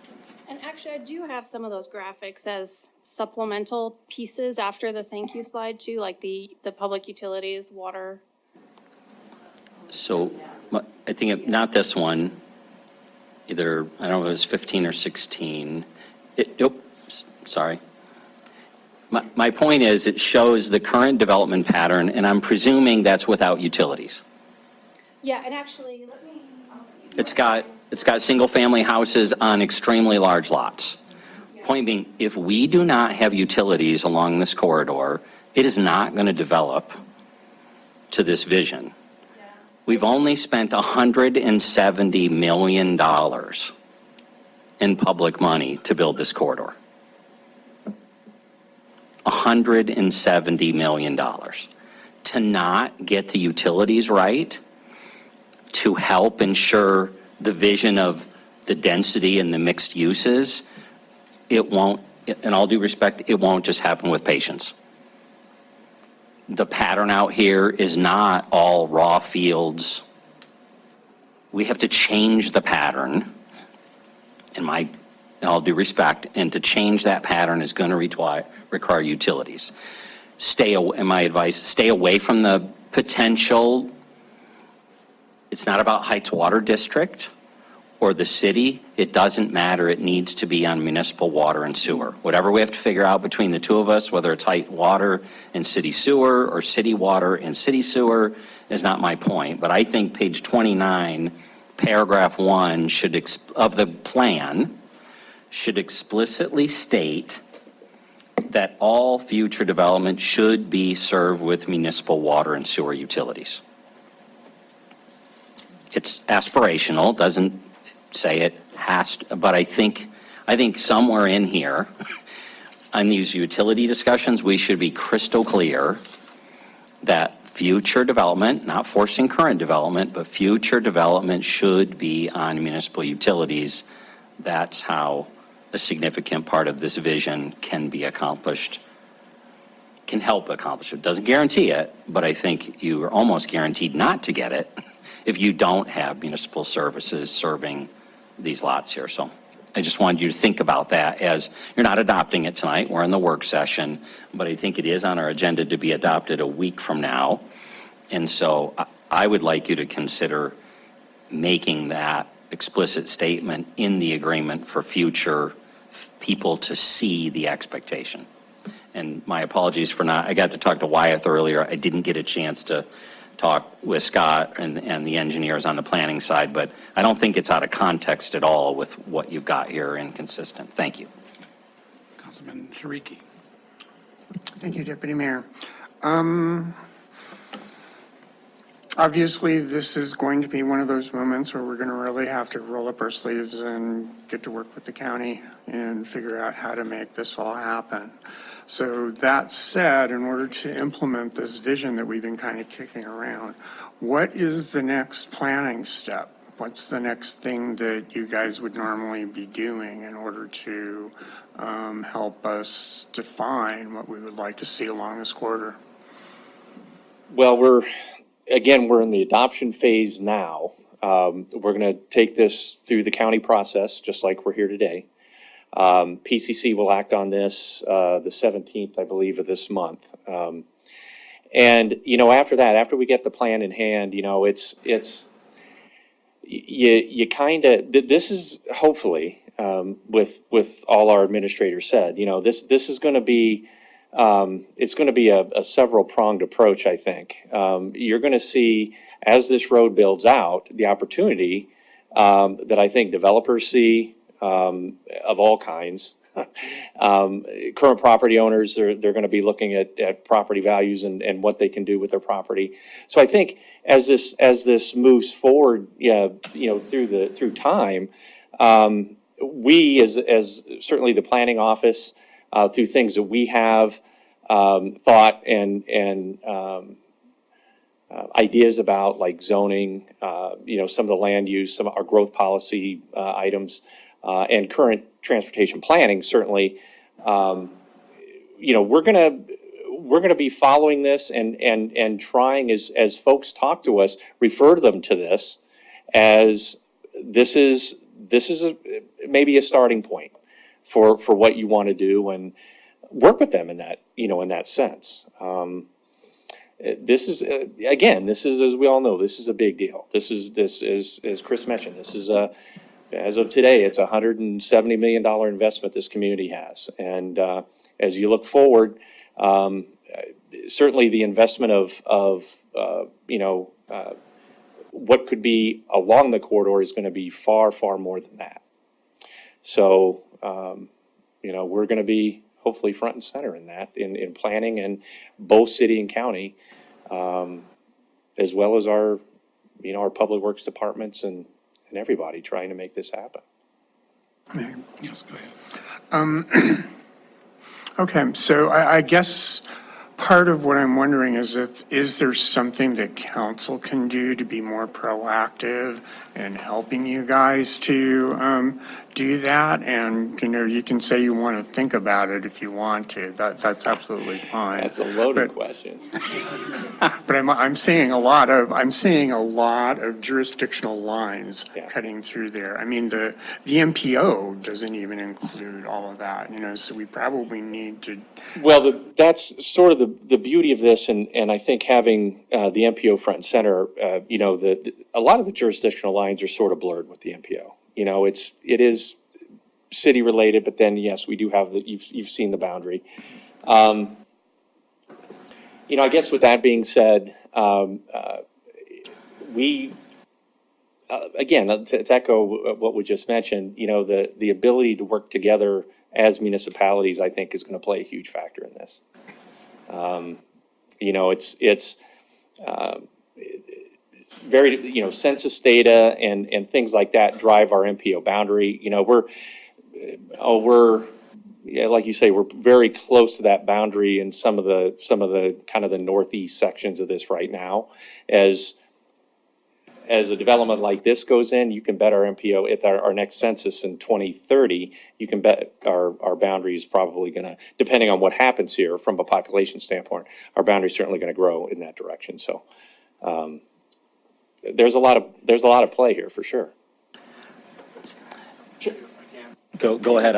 G: And actually, I do have some of those graphics as supplemental pieces after the thank you slide too, like the public utilities, water.
D: So I think not this one. Either, I don't know if it was 15 or 16. Sorry. My point is, it shows the current development pattern, and I'm presuming that's without utilities.
G: Yeah, and actually, let me.
D: It's got single-family houses on extremely large lots. Point being, if we do not have utilities along this corridor, it is not going to develop to this vision. We've only spent $170 million in public money to build this corridor. $170 million. To not get the utilities right, to help ensure the vision of the density and the mixed uses, it won't, in all due respect, it won't just happen with patience. The pattern out here is not all raw fields. We have to change the pattern, in all due respect, and to change that pattern is going to require utilities. And my advice, stay away from the potential. It's not about Heights Water District or the city. It doesn't matter. It needs to be on municipal water and sewer. Whatever we have to figure out between the two of us, whether it's Heights Water and city sewer or city water and city sewer, is not my point. But I think page 29, paragraph 1 of the plan should explicitly state that all future development should be served with municipal water and sewer utilities. It's aspirational, doesn't say it has to, but I think somewhere in here, on these utility discussions, we should be crystal clear that future development, not forcing current development, but future development should be on municipal utilities. That's how a significant part of this vision can be accomplished, can help accomplish it. Doesn't guarantee it, but I think you are almost guaranteed not to get it if you don't have municipal services serving these lots here. So I just wanted you to think about that, as you're not adopting it tonight. We're in the work session, but I think it is on our agenda to be adopted a week from now. And so I would like you to consider making that explicit statement in the agreement for future people to see the expectation. And my apologies for I got to talk to Wyeth earlier. I didn't get a chance to talk with Scott and the engineers on the planning side, but I don't think it's out of context at all with what you've got here, inconsistent. Thank you.
A: Councilman Shariki.
H: Thank you, Deputy Mayor. Obviously, this is going to be one of those moments where we're going to really have to roll up our sleeves and get to work with the county and figure out how to make this all happen. So that said, in order to implement this vision that we've been kind of kicking around, what is the next planning step? What's the next thing that you guys would normally be doing in order to help us define what we would like to see along this corridor?
N: Well, we're in the adoption phase now. We're going to take this through the county process, just like we're here today. PCC will act on this the 17th, I believe, of this month. And, after that, after we get the plan in hand, you kind of, this is hopefully, with all our administrators said, this is going to be, it's going to be a several pronged approach, I think. You're going to see, as this road builds out, the opportunity that I think developers see of all kinds. Current property owners, they're going to be looking at property values and what they can do with their property. So I think as this moves forward, through time, we as certainly the planning office, through things that we have thought and ideas about, like zoning, some of the land use, some of our growth policy items, and current transportation planning, certainly, we're gonna be following this and trying, as folks talk to us, refer them to this as this is maybe a starting point for what you want to do, and work with them in that sense. This is, as we all know, this is a big deal. This is, as Chris mentioned, this is as of today, it's a $170 million investment this community has. And as you look forward, certainly the investment of what could be along the corridor is going to be far, far more than that. So, we're going to be hopefully front and center in that, in planning, and both city and county, as well as our public works departments and everybody trying to make this happen.
A: Yes, go ahead.
H: Okay, so I guess part of what I'm wondering is there something that council can do to be more proactive in helping you guys to do that? And, you can say you want to think about it if you want to. That's absolutely fine.
N: That's a loaded question.
H: But I'm seeing a lot of jurisdictional lines cutting through there. I mean, the MPO doesn't even include all of that, so we probably need to.
N: Well, that's sort of the beauty of this, and I think having the MPO front and center, a lot of the jurisdictional lines are sort of blurred with the MPO. It is city related, but then yes, we do have you've seen the boundary. I guess with that being said, we again to echo what we just mentioned, the ability to work together as municipalities, I think, is going to play a huge factor in this. It's very, census data and things like that drive our MPO boundary. We're like you say, we're very close to that boundary in some of the kind of the northeast sections of this right now. As a development like this goes in, you can bet our MPO at our next census in 2030, you can bet our boundary is probably going to, depending on what happens here from a population standpoint, our boundary is certainly going to grow in that direction. So there's a lot of play here for sure.
D: Go ahead.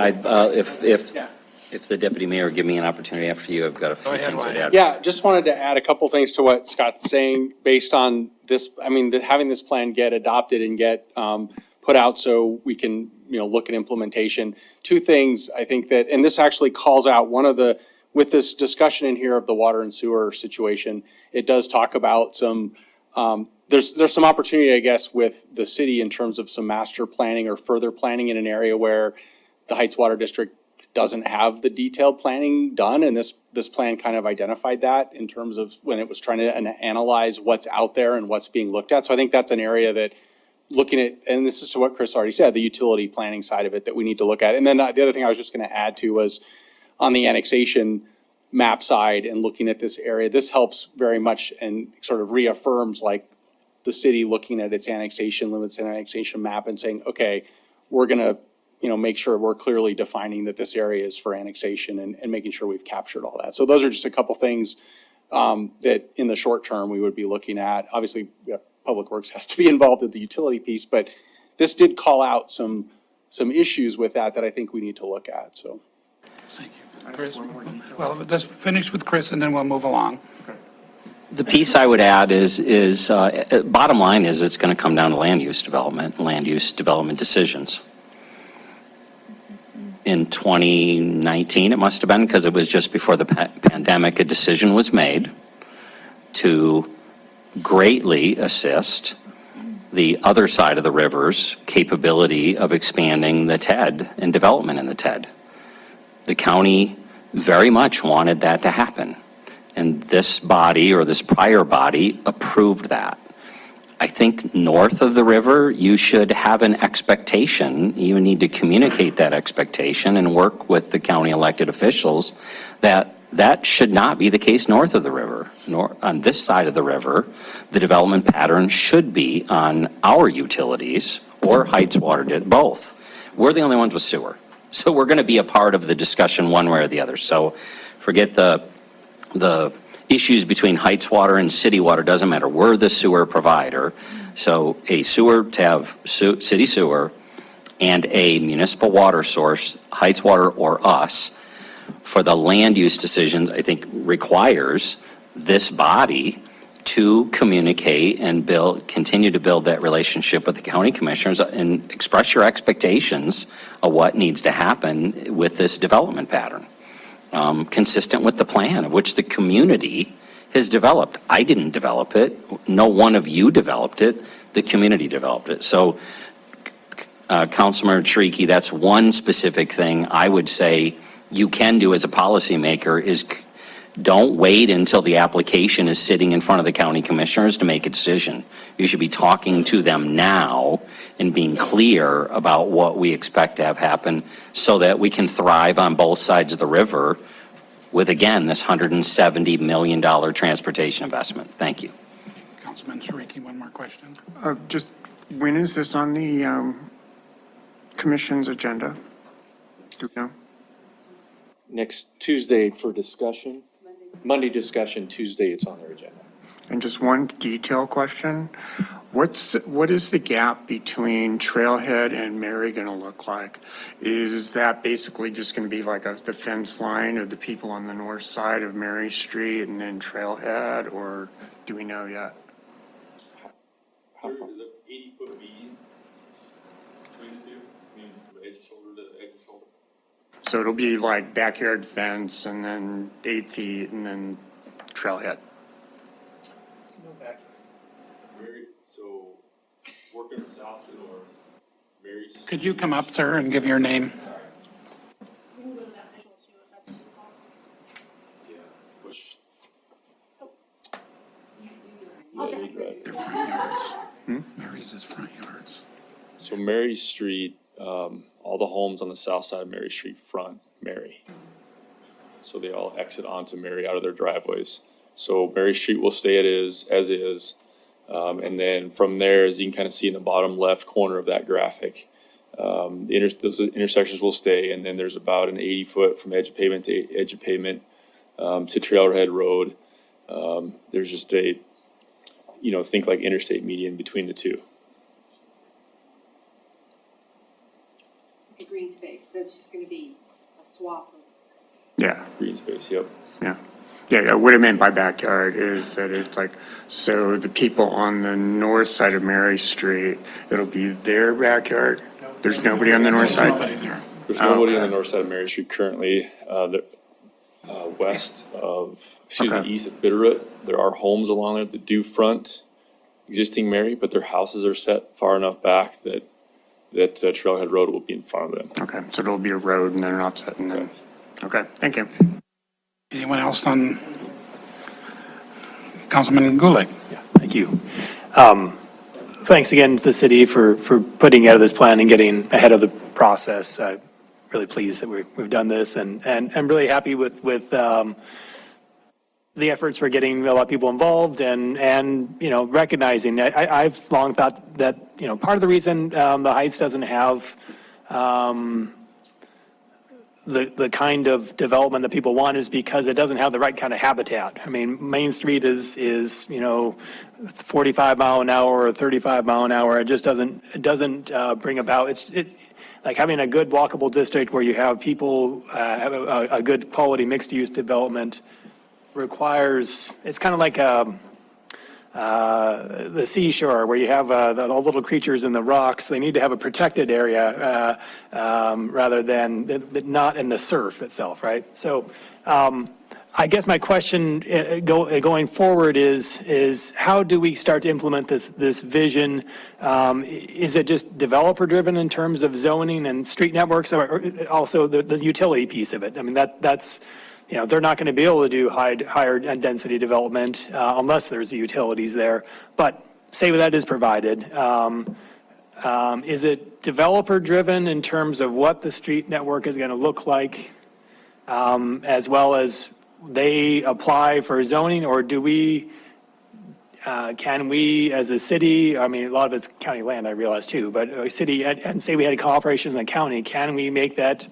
D: If the deputy mayor would give me an opportunity after you, I've got a few things to add.
P: Yeah, just wanted to add a couple things to what Scott's saying based on this. I mean, having this plan get adopted and get put out so we can, look at implementation. Two things I think that, and this actually calls out with this discussion in here of the water and sewer situation, it does talk about some, there's some opportunity, I guess, with the city in terms of some master planning or further planning in an area where the Heights Water District doesn't have the detailed planning done, and this plan kind of identified that in terms of when it was trying to analyze what's out there and what's being looked at. So I think that's an area that looking at, and this is to what Chris already said, the utility planning side of it that we need to look at. And then the other thing I was just going to add to was on the annexation map side and looking at this area, this helps very much and sort of reaffirms like the city looking at its annexation limits and annexation map and saying, okay, we're going to make sure we're clearly defining that this area is for annexation and making sure we've captured all that. So those are just a couple things that in the short term we would be looking at. Obviously, Public Works has to be involved in the utility piece, but this did call out some issues with that I think we need to look at. So,
A: thank you, Chris. Well, let's finish with Chris and then we'll move along.
D: The piece I would add is bottom line is it's going to come down to land use development decisions. In 2019, it must have been, because it was just before the pandemic, a decision was made to greatly assist the other side of the river's capability of expanding the TED and development in the TED. The county very much wanted that to happen, and this body or this prior body approved that. I think north of the river, you should have an expectation, you need to communicate that expectation and work with the county elected officials that should not be the case north of the river. On this side of the river, the development pattern should be on our utilities or Heights Water, both. We're the only ones with sewer. So we're going to be a part of the discussion one way or the other. So forget the issues between Heights Water and city water, doesn't matter. We're the sewer provider. So a sewer to have city sewer and a municipal water source, Heights Water or us, for the land use decisions, I think requires this body to communicate and continue to build that relationship with the county commissioners and express your expectations of what needs to happen with this development pattern. Consistent with the plan of which the community has developed. I didn't develop it. No one of you developed it. The community developed it. So, Councilmember Shrieky, that's one specific thing I would say you can do as a policymaker is don't wait until the application is sitting in front of the county commissioners to make a decision. You should be talking to them now and being clear about what we expect to have happen so that we can thrive on both sides of the river with, again, this $170 million transportation investment. Thank you.
A: Councilman Siriki, one more question.
H: Just, when is this on the commission's agenda? Do we know?
N: Next Tuesday for discussion. Monday discussion, Tuesday it's on their agenda.
H: And just one detail question. What is the gap between Trailhead and Mary going to look like? Is that basically just going to be like the fence line of the people on the north side of Mary Street and then Trailhead, or do we know yet?
Q: There's an 80-foot median between the two, I mean, from edge of shoulder to edge of shoulder.
H: So it'll be like backyard fence and then 8 feet and then Trailhead.
Q: Mary, so working south to north, Mary's.
A: Could you come up, sir, and give your name?
Q: Yeah, which.
A: Their front yards. Mary's is front yards.
Q: So Mary Street, all the homes on the south side of Mary Street front Mary. So they all exit onto Mary out of their driveways. So Mary Street will stay as is. And then from there, as you can kind of see in the bottom left corner of that graphic, those intersections will stay. And then there's about an 80-foot from edge of pavement to edge of pavement to Trailhead Road. There's just a, think like interstate median between the two.
R: The green space, so it's just going to be a swath of.
H: Yeah.
Q: Green space, yep.
H: Yeah. Yeah, what I meant by backyard is that it's like, so the people on the north side of Mary Street, it'll be their backyard? There's nobody on the north side?
A: Nobody there.
Q: There's nobody on the north side of Mary Street currently. West of, east of Bitterroot, there are homes along there that do front existing Mary, but their houses are set far enough back that Trailhead Road will be in front of them.
H: Okay, so it'll be a road and then an offset and then,
Q: Correct.
H: okay, thank you.
A: Anyone else on? Councilman Gulick.
J: Yeah, thank you. Thanks again to the city for putting together this plan and getting ahead of the process. I'm really pleased that we've done this, and I'm really happy with the efforts for getting a lot of people involved and recognizing that I've long thought that part of the reason the Heights doesn't have the kind of development that people want is because it doesn't have the right kind of habitat. I mean, Main Street is 45 mile an hour or 35 mile an hour. It just doesn't bring about, like having a good walkable district where you have people have a good quality mixed use development requires, it's kind of like the seashore where you have the little creatures in the rocks. They need to have a protected area rather than not in the surf itself, right? So I guess my question going forward is how do we start to implement this vision? Is it just developer driven in terms of zoning and street networks, or also the utility piece of it? I mean, that's they're not going to be able to do higher density development unless there's the utilities there. But say that is provided. Is it developer driven in terms of what the street network is going to look like, as well as they apply for zoning, or do we, can we as a city, I mean, a lot of it's county land, I realize too, but a city, and say we had a cooperation in the county, can we make that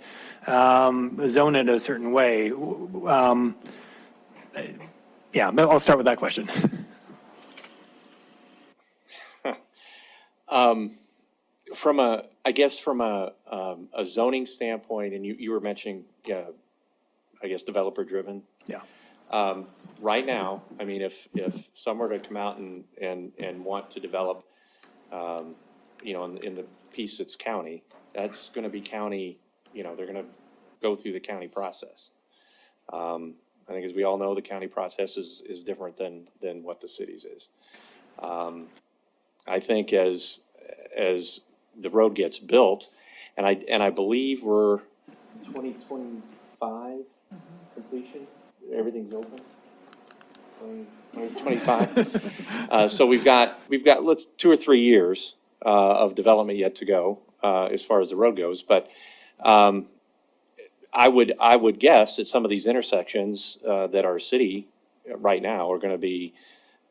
J: zone it a certain way? Yeah, I'll start with that question.
N: From a zoning standpoint, and you were mentioning, I guess, developer driven.
J: Yeah.
N: Right now, I mean, if some were to come out and want to develop, in the piece that's county, that's going to be county, they're going to go through the county process. I think as we all know, the county process is different than what the city's is. I think as the road gets built, and I believe we're 2025 completion, everything's open. 2025. So we've got 2 or 3 years of development yet to go as far as the road goes. But I would guess that some of these intersections that our city right now are going to be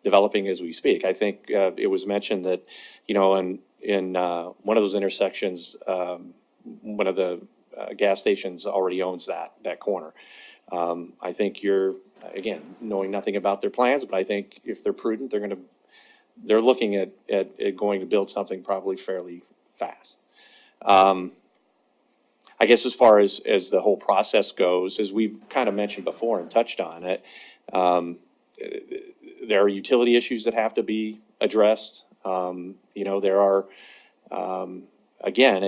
N: developing as we speak. I think it was mentioned that, you know, in one of those intersections, one of the gas stations already owns that corner. I think you're, again, knowing nothing about their plans, but I think if they're prudent, they're looking at going to build something probably fairly fast. I guess as far as the whole process goes, as we've kind of mentioned before and touched on it, there are utility issues that have to be addressed. You know, there are, again,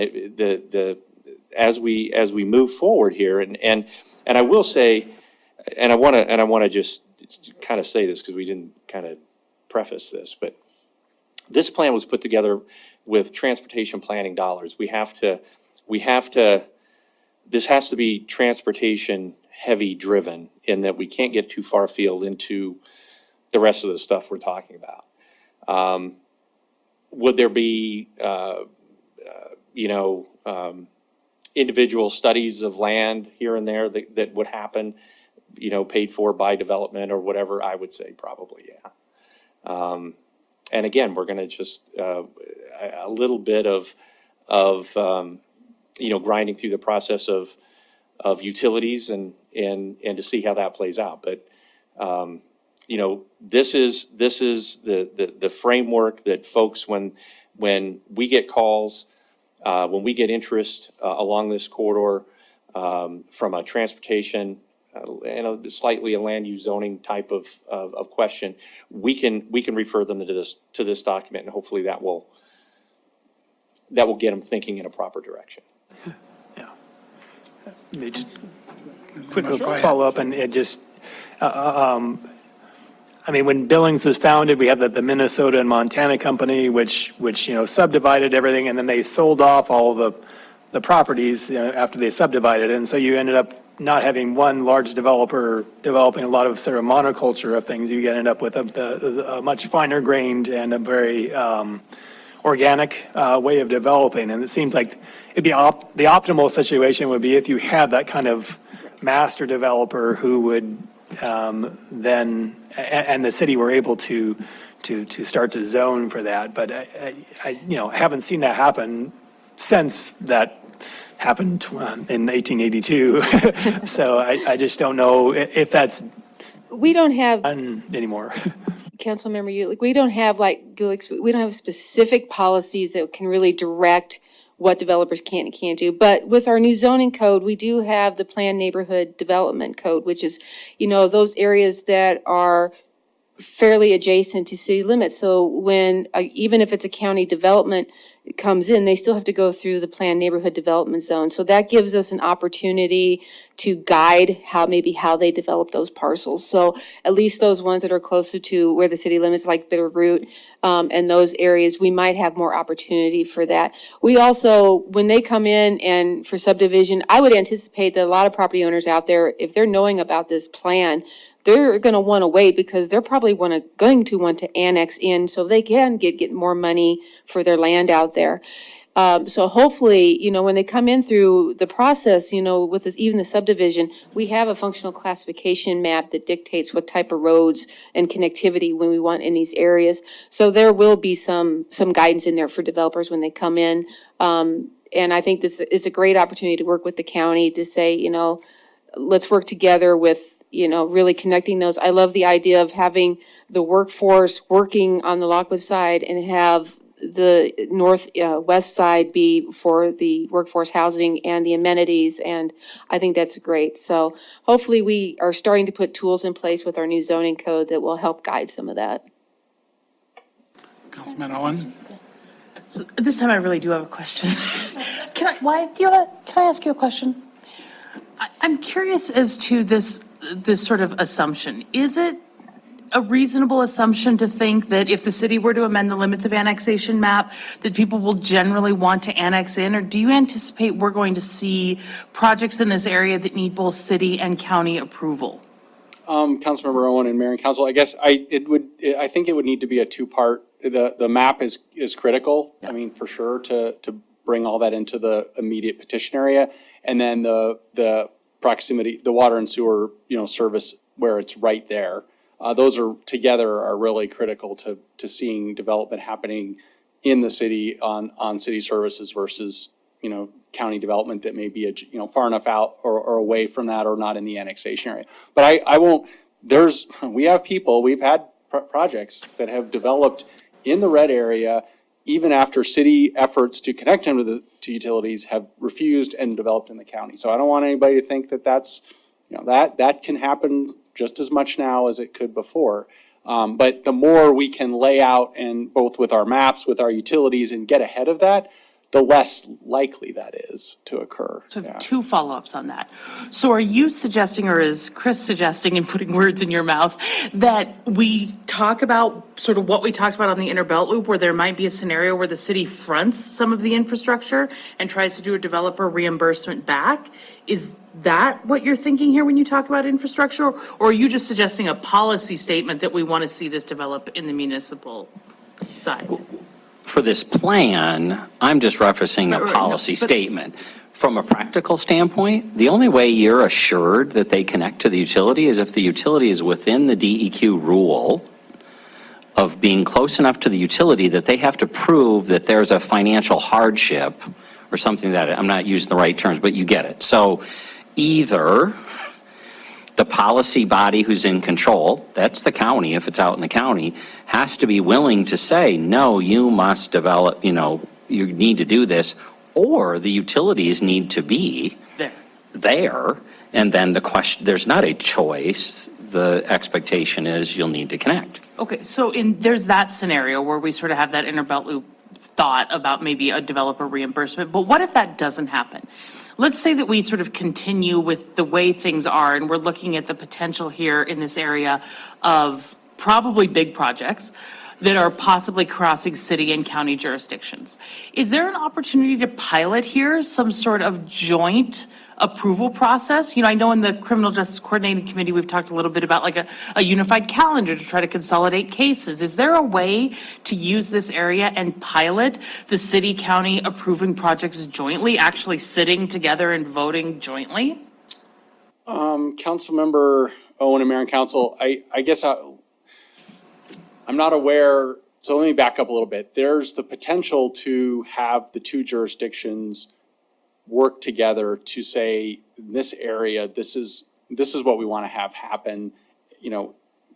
N: as we move forward here, and I will say, and I want to just kind of say this because we didn't kind of preface this, but this plan was put together with transportation planning dollars. This has to be transportation heavy driven in that we can't get too far afield into the rest of the stuff we're talking about. Would there be, individual studies of land here and there that would happen, you know, paid for by development or whatever? I would say probably, yeah. And again, we're going to just a little bit of grinding through the process of utilities and to see how that plays out. But this is the framework that folks, when we get calls, when we get interest along this corridor from a transportation and slightly a land use zoning type of question, we can refer them to this document, and hopefully that will get them thinking in a proper direction.
J: Yeah. Maybe just quick follow up, and it just, I mean, when Billings was founded, we had the Minnesota and Montana company, which subdivided everything, and then they sold off all the properties after they subdivided, and so you ended up not having one large developer developing a lot of sort of monoculture of things. You ended up with a much finer grained and a very organic way of developing. And it seems like it'd be the optimal situation would be if you had that kind of master developer who would then, and the city were able to start to zone for that. But I haven't seen that happen since that happened in 1882. So I just don't know if that's
F: We don't have,
J: done anymore.
F: Councilmember, we don't have we don't have specific policies that can really direct what developers can and can't do. But with our new zoning code, we do have the Planned Neighborhood Development Code, which is, those areas that are fairly adjacent to city limits. So when, even if it's a county development comes in, they still have to go through the Planned Neighborhood Development Zone. So that gives us an opportunity to guide how they develop those parcels. So at least those ones that are closer to where the city limits, like Bitterroot, and those areas, we might have more opportunity for that. We also, when they come in and for subdivision, I would anticipate that a lot of property owners out there, if they're knowing about this plan, they're going to want to wait because they're probably going to want to annex in so they can get more money for their land out there. So hopefully, when they come in through the process, with this, even the subdivision, we have a functional classification map that dictates what type of roads and connectivity when we want in these areas. So there will be some guidance in there for developers when they come in. And I think this is a great opportunity to work with the county to say, let's work together with, really connecting those. I love the idea of having the workforce working on the Lockwood side and have the west side be for the workforce housing and the amenities. And I think that's great. So hopefully we are starting to put tools in place with our new zoning code that will help guide some of that.
A: Councilman Owen?
O: So this time I really do have a question. Can I ask you a question? I'm curious as to this sort of assumption. Is it a reasonable assumption to think that if the city were to amend the limits of annexation map, that people will generally want to annex in? Or do you anticipate we're going to see projects in this area that need both city and county approval?
P: Councilmember Owen and Mayor and Council, I guess I think it would need to be a two-part. The map is critical. I mean, for sure, to bring all that into the immediate petition area. And then the proximity, the water and sewer, service where it's right there. Those are together are really critical to seeing development happening in the city on city services versus, county development that may be, far enough out or away from that or not in the annexation area. But I won't, we have people, we've had projects that have developed in the red area even after city efforts to connect them to utilities have refused and developed in the county. So I don't want anybody to think that that's, that can happen just as much now as it could before. But the more we can lay out and both with our maps, with our utilities and get ahead of that, the less likely that is to occur.
O: So two follow-ups on that. So are you suggesting, or is Chris suggesting and putting words in your mouth, that we talk about sort of what we talked about on the Inner Belt Loop, where there might be a scenario where the city fronts some of the infrastructure and tries to do a developer reimbursement back? Is that what you're thinking here when you talk about infrastructure? Or are you just suggesting a policy statement that we want to see this develop in the municipal side?
D: For this plan, I'm just referencing a policy statement. From a practical standpoint, the only way you're assured that they connect to the utility is if the utility is within the DEQ rule of being close enough to the utility that they have to prove that there's a financial hardship or something that, I'm not using the right terms, but you get it. So either the policy body who's in control, that's the county, if it's out in the county, has to be willing to say, no, you must develop, you need to do this, or the utilities need to be there. And then the question, there's not a choice. The expectation is you'll need to connect.
O: Okay, so there's that scenario where we sort of have that Inner Belt Loop thought about maybe a developer reimbursement, but what if that doesn't happen? Let's say that we sort of continue with the way things are and we're looking at the potential here in this area of probably big projects that are possibly crossing city and county jurisdictions. Is there an opportunity to pilot here some sort of joint approval process? I know in the Criminal Justice Coordinating Committee, we've talked a little bit about like a unified calendar to try to consolidate cases. Is there a way to use this area and pilot the city county approving projects jointly, actually sitting together and voting jointly?
P: Councilmember Owen and Mayor and Council, I guess I'm not aware, so let me back up a little bit. There's the potential to have the two jurisdictions work together to say, in this area, this is what we want to have happen,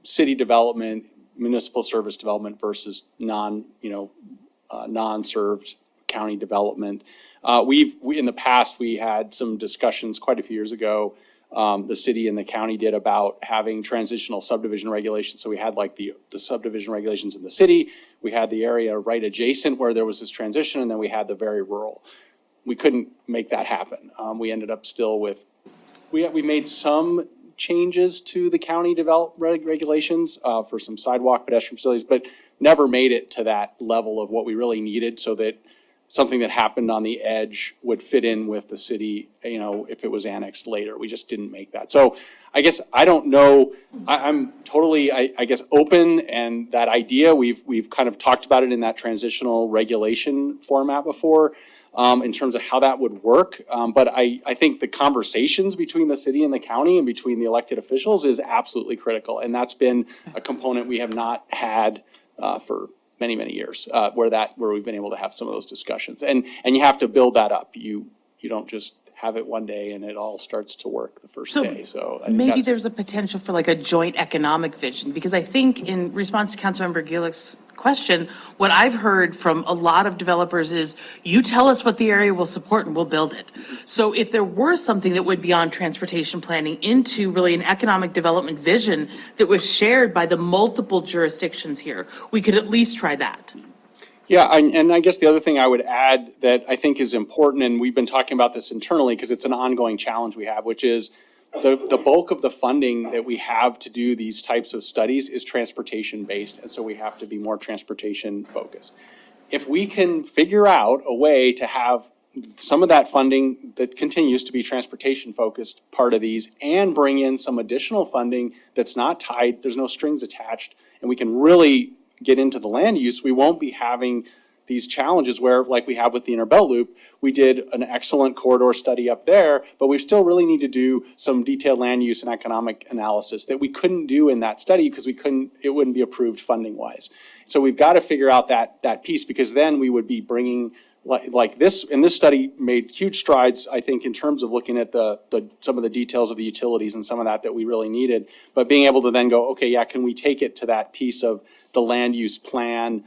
P: city development, municipal service development versus non-served county development. In the past, we had some discussions quite a few years ago, the city and the county did about having transitional subdivision regulations. So we had like the subdivision regulations in the city, we had the area right adjacent where there was this transition, and then we had the very rural. We couldn't make that happen. We ended up still with, we made some changes to the county regulations for some sidewalk pedestrian facilities, but never made it to that level of what we really needed so that something that happened on the edge would fit in with the city, if it was annexed later. We just didn't make that. So I guess I don't know. I'm totally, I guess, open, and that idea, we've kind of talked about it in that transitional regulation format before. In terms of how that would work. But I think the conversations between the city and the county and between the elected officials is absolutely critical. And that's been a component we have not had for many, many years, where we've been able to have some of those discussions. And you have to build that up. You don't just have it one day and it all starts to work the first day. So I think
O: maybe there's a potential for like a joint economic vision, because I think in response to Councilmember Gillick's question, what I've heard from a lot of developers is, you tell us what the area will support and we'll build it. So if there were something that would be on transportation planning into really an economic development vision that was shared by the multiple jurisdictions here, we could at least try that.
P: Yeah, and I guess the other thing I would add that I think is important, and we've been talking about this internally because it's an ongoing challenge we have, which is the bulk of the funding that we have to do these types of studies is transportation based, and so we have to be more transportation focused. If we can figure out a way to have some of that funding that continues to be transportation focused part of these, and bring in some additional funding that's not tied, there's no strings attached, and we can really get into the land use, we won't be having these challenges where, like we have with the Inner Belt Loop, we did an excellent corridor study up there, but we still really need to do some detailed land use and economic analysis that we couldn't do in that study because it wouldn't be approved funding wise. So we've got to figure out that piece, because then we would be bringing like this, and this study made huge strides, I think, in terms of looking at some of the details of the utilities and some of that we really needed, but being able to then go, okay, yeah, can we take it to that piece of the land use plan,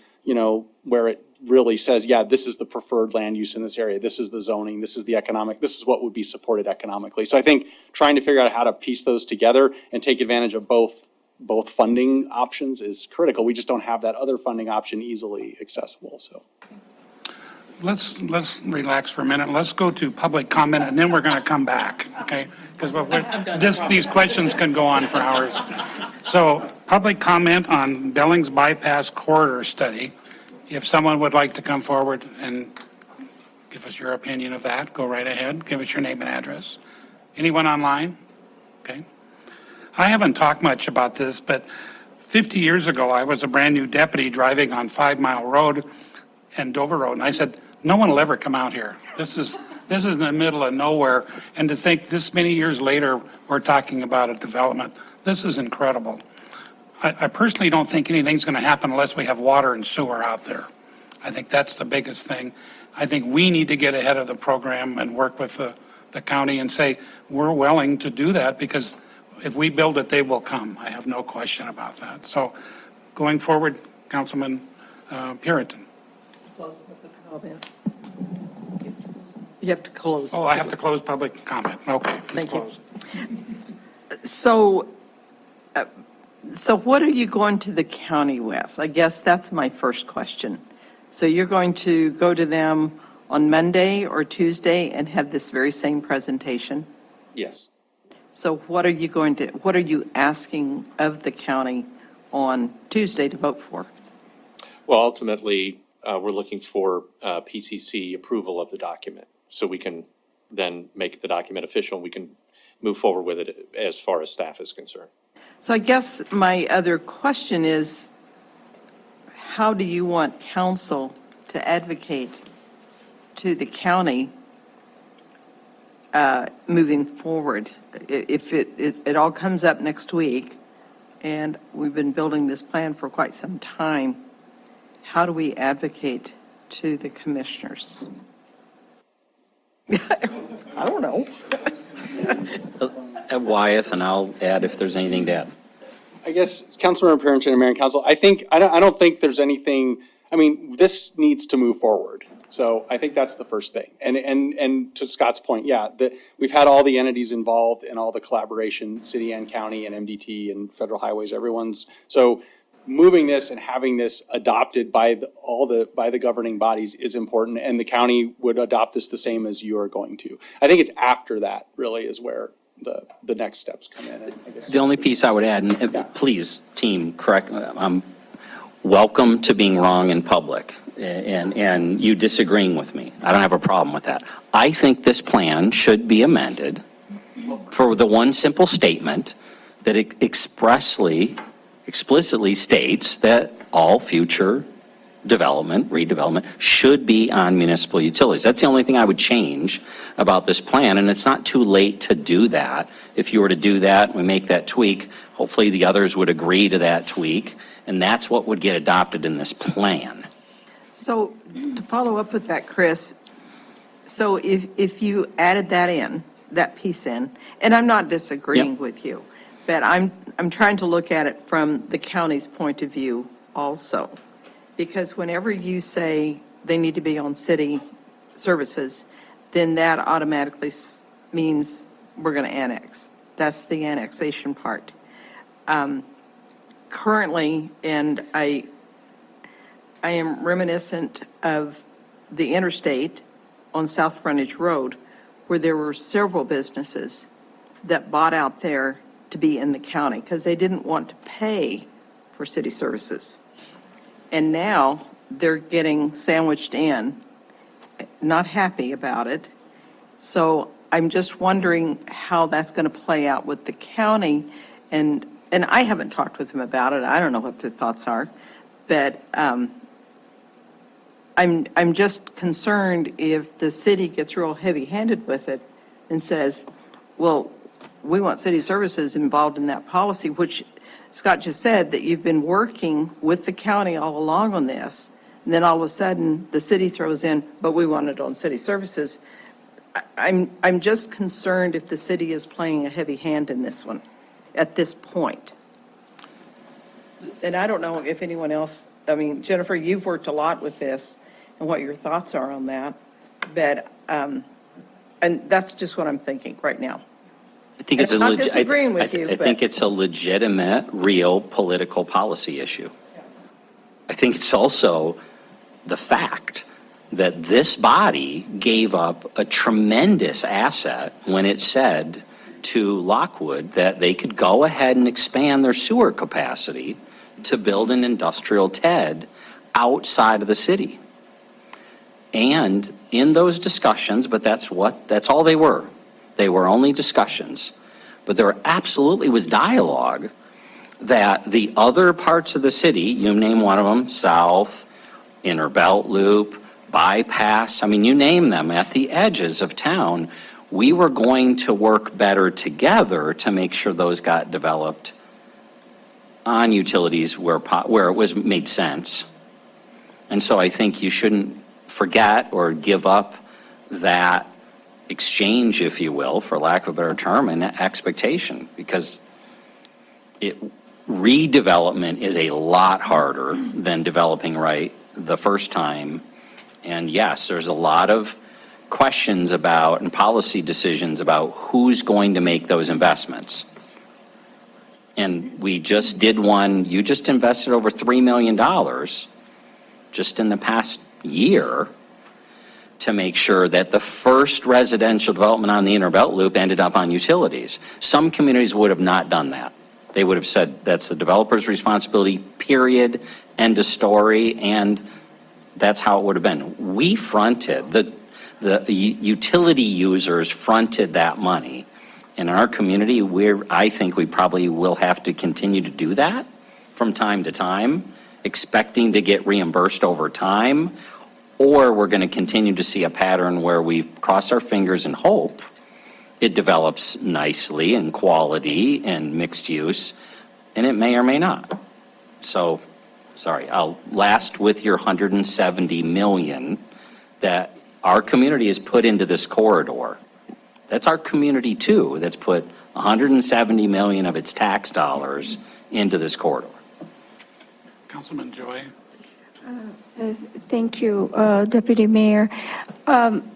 P: where it really says, yeah, this is the preferred land use in this area, this is the zoning, this is the economic, this is what would be supported economically. So I think trying to figure out how to piece those together and take advantage of both funding options is critical. We just don't have that other funding option easily accessible, so.
A: Let's relax for a minute. Let's go to public comment, and then we're going to come back, okay? Because these questions can go on for hours. So, public comment on Billings bypass corridor study. If someone would like to come forward and give us your opinion of that, go right ahead. Give us your name and address. Anyone online? Okay. I haven't talked much about this, but 50 years ago, I was a brand new deputy driving on 5 Mile Road and Dover Road, and I said, no one will ever come out here. This is in the middle of nowhere, and to think this many years later, we're talking about a development. This is incredible. I personally don't think anything's going to happen unless we have water and sewer out there. I think that's the biggest thing. I think we need to get ahead of the program and work with the county and say, we're willing to do that, because if we build it, they will come. I have no question about that. So going forward, Councilman Purinton.
C: You have to close.
A: Oh, I have to close public comment. Okay, please
C: Thank you.
A: close.
C: So what are you going to the county with? I guess that's my first question. So you're going to go to them on Monday or Tuesday and have this very same presentation?
N: Yes.
C: So what are you asking of the county on Tuesday to vote for?
N: Well, ultimately, we're looking for PCC approval of the document, so we can then make the document official, and we can move forward with it as far as staff is concerned.
C: So I guess my other question is, how do you want council to advocate to the county moving forward? If it all comes up next week, and we've been building this plan for quite some time, how do we advocate to the commissioners? I don't know.
D: Wyeth, and I'll add if there's anything to add.
P: I guess, Councilmember Parrington and Mayor and Council, I don't think there's anything, this needs to move forward. So I think that's the first thing. And to Scott's point, yeah, we've had all the entities involved in all the collaboration, city and county and MDT and federal highways, so moving this and having this adopted by the governing bodies is important, and the county would adopt this the same as you are going to. I think it's after that really is where the next steps come in. And I guess
D: The only piece I would add, and please, team, correct, I'm welcome to being wrong in public and you disagreeing with me. I don't have a problem with that. I think this plan should be amended for the one simple statement that it explicitly states that all future redevelopment should be on municipal utilities. That's the only thing I would change about this plan, and it's not too late to do that. If you were to do that, we make that tweak, hopefully the others would agree to that tweak, and that's what would get adopted in this plan.
C: So to follow up with that, Chris, so if you added that piece in, and I'm not disagreeing with you, but I'm trying to look at it from the county's point of view also. Because whenever you say they need to be on city services, then that automatically means we're going to annex. That's the annexation part. Currently, and I am reminiscent of the interstate on South Frontage Road, where there were several businesses that bought out there to be in the county because they didn't want to pay for city services. And now they're getting sandwiched in, not happy about it. So I'm just wondering how that's going to play out with the county. And I haven't talked with them about it. I don't know what their thoughts are. But I'm just concerned if the city gets real heavy-handed with it and says, well, we want city services involved in that policy, which Scott just said that you've been working with the county all along on this. And then all of a sudden, the city throws in, but we want it on city services. I'm just concerned if the city is playing a heavy hand in this one at this point. And I don't know if anyone else, I mean, Jennifer, you've worked a lot with this and what your thoughts are on that. But, and that's just what I'm thinking right now.
D: I think it's
C: I'm not disagreeing with you,
D: I think
C: but-
D: it's a legitimate, real political policy issue. I think it's also the fact that this body gave up a tremendous asset when it said to Lockwood that they could go ahead and expand their sewer capacity to build an industrial TED outside of the city. And in those discussions, but that's all they were. They were only discussions. But there absolutely was dialogue that the other parts of the city, you name one of them, South, Inner Belt Loop, Bypass, I mean, you name them, at the edges of town, we were going to work better together to make sure those got developed on utilities where it was made sense. And so I think you shouldn't forget or give up that exchange, if you will, for lack of a better term, and expectation, because redevelopment is a lot harder than developing right the first time. And yes, there's a lot of questions about and policy decisions about who's going to make those investments. And we just did one, you just invested over $3 million just in the past year to make sure that the first residential development on the Inner Belt Loop ended up on utilities. Some communities would have not done that. They would have said that's the developer's responsibility, period, end of story, and that's how it would have been. We fronted, the utility users fronted that money. In our community, I think we probably will have to continue to do that from time to time, expecting to get reimbursed over time, or we're going to continue to see a pattern where we cross our fingers and hope it develops nicely and quality and mixed use, and it may or may not. So, sorry, I'll last with your $170 million that our community has put into this corridor. That's our community too, that's put $170 million of its tax dollars into this corridor.
A: Councilman Joy.
I: Thank you, Deputy Mayor.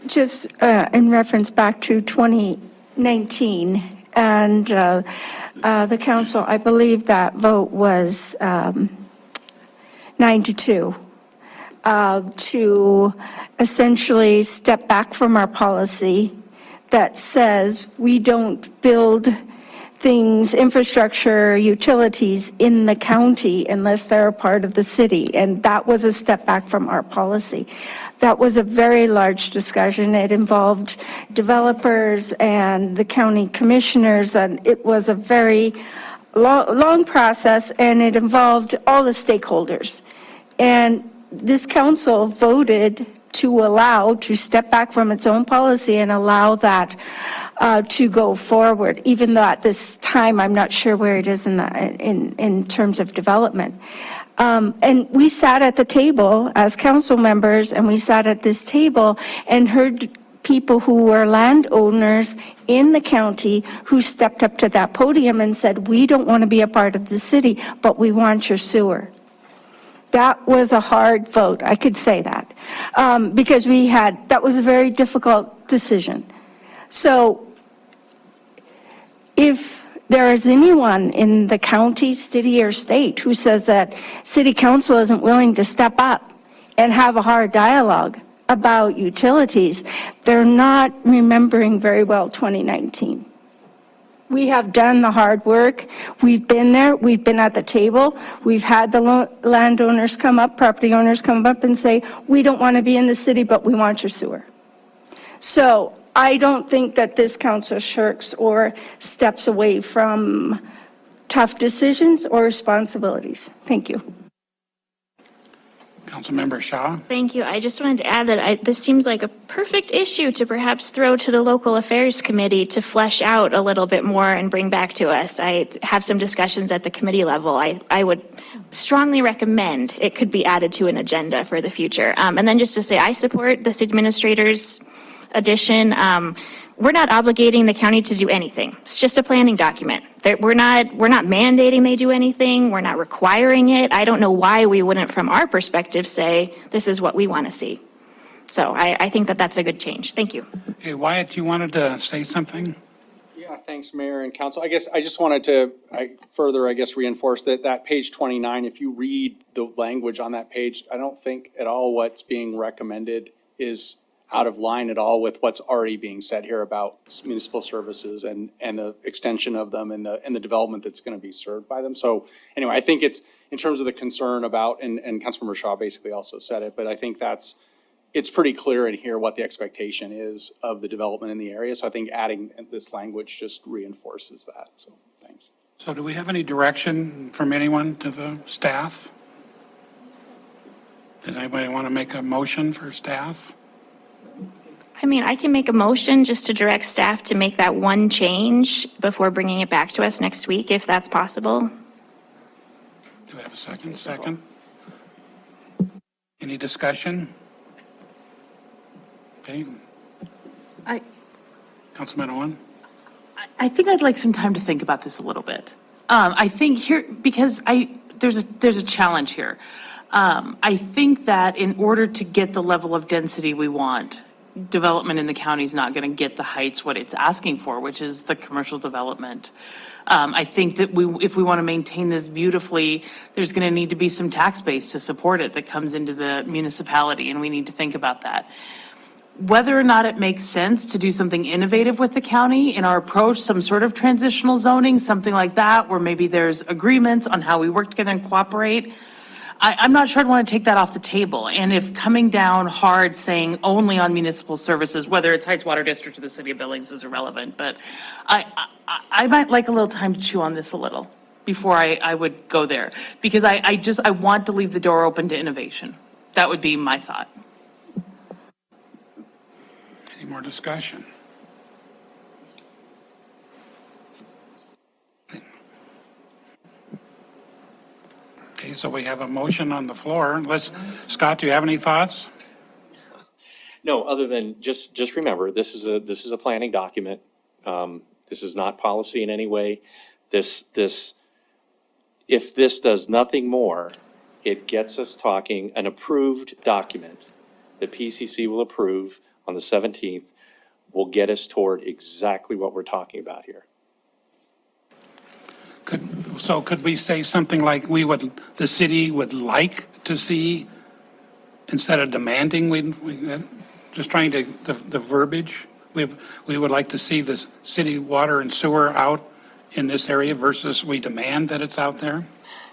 I: Just in reference back to 2019 and the council, I believe that vote was 9-2 to essentially step back from our policy that says we don't build things, infrastructure, utilities in the county unless they're a part of the city. And that was a step back from our policy. That was a very large discussion. It involved developers and the county commissioners, and it was a very long process, and it involved all the stakeholders. And this council voted to step back from its own policy and allow that to go forward, even though at this time, I'm not sure where it is in terms of development. And we sat at the table as council members, and we sat at this table and heard people who were landowners in the county who stepped up to that podium and said, we don't want to be a part of the city, but we want your sewer. That was a hard vote, I could say that, because that was a very difficult decision. So if there is anyone in the county, city, or state who says that city council isn't willing to step up and have a hard dialogue about utilities, they're not remembering very well 2019. We have done the hard work. We've been there. We've been at the table. We've had the landowners come up, property owners come up and say, we don't want to be in the city, but we want your sewer. So I don't think that this council shirks or steps away from tough decisions or responsibilities. Thank you.
A: Councilmember Shaw?
L: Thank you. I just wanted to add that this seems like a perfect issue to perhaps throw to the local affairs committee to flesh out a little bit more and bring back to us. I have some discussions at the committee level. I would strongly recommend it could be added to an agenda for the future. And then just to say, I support the city administrator's addition. We're not obligating the county to do anything. It's just a planning document. We're not mandating they do anything. We're not requiring it. I don't know why we wouldn't, from our perspective, say this is what we want to see. So I think that that's a good change. Thank you.
A: Okay, Wyatt, you wanted to say something?
P: Yeah, thanks, Mayor and Council. I guess I just wanted to further, reinforce that page 29, if you read the language on that page, I don't think at all what's being recommended is out of line at all with what's already being said here about municipal services and the extension of them and the development that's going to be served by them. So anyway, I think it's in terms of the concern about, and Councilmember Shaw basically also said it, but I think it's pretty clear in here what the expectation is of the development in the area. So I think adding this language just reinforces that. So thanks.
A: So do we have any direction from anyone to the staff? Does anybody want to make a motion for staff?
L: I mean, I can make a motion just to direct staff to make that one change before bringing it back to us next week, if that's possible.
A: Do we have a second? Second. Any discussion? Okay. Councilman Owen?
O: I think I'd like some time to think about this a little bit. I think here, because there's a challenge here. I think that in order to get the level of density we want, development in the county is not going to get the heights what it's asking for, which is the commercial development. I think that if we want to maintain this beautifully, there's going to need to be some tax base to support it that comes into the municipality, and we need to think about that. Whether or not it makes sense to do something innovative with the county in our approach, some sort of transitional zoning, something like that, where maybe there's agreements on how we work together and cooperate, I'm not sure I'd want to take that off the table. And if coming down hard saying only on municipal services, whether it's Heights Water District or the city of Billings, is irrelevant, but I might like a little time to chew on this a little before I would go there, because I want to leave the door open to innovation. That would be my thought.
A: Any more discussion? Okay, so we have a motion on the floor. Scott, do you have any thoughts?
N: No, other than just remember, this is a planning document. This is not policy in any way. If this does nothing more, it gets us talking, an approved document that PCC will approve on the 17th will get us toward exactly what we're talking about here.
A: Could we say something like the city would like to see, instead of demanding, just trying to, the verbiage, we would like to see the city water and sewer out in this area versus we demand that it's out there?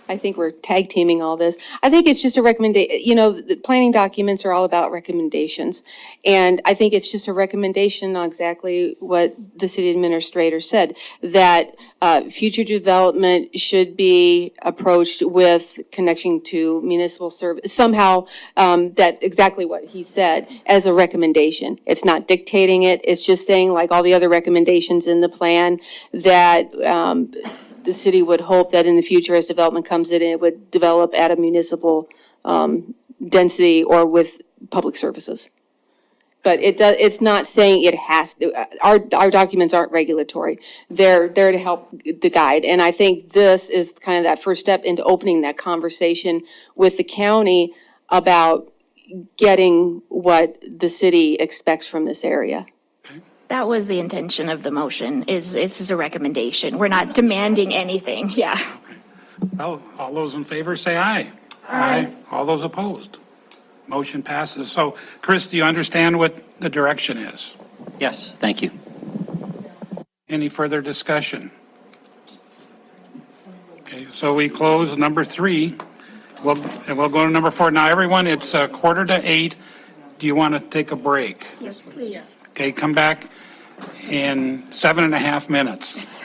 F: I think we're tag teaming all this. I think it's just a recommendation. The planning documents are all about recommendations. And I think it's just a recommendation on exactly what the city administrator said, that future development should be approached with connection to municipal service, somehow, that exactly what he said as a recommendation. It's not dictating it. It's just saying, like all the other recommendations in the plan, that the city would hope that in the future, as development comes in, it would develop at a municipal density or with public services. But it's not saying it has to. Our documents aren't regulatory. They're there to help the guide. And I think this is kind of that first step into opening that conversation with the county about getting what the city expects from this area.
L: That was the intention of the motion, is a recommendation. We're not demanding anything, yeah.
A: Well, all those in favor say aye. Aye. All those opposed? Motion passes. So, Chris, do you understand what the direction is?
D: Yes, thank you.
A: Any further discussion? Okay, so we close number 3. We'll go to number 4. Now, everyone, it's 7:45. Do you want to take a break?
I: Yes, please.
A: Okay, come back in 7.5 minutes.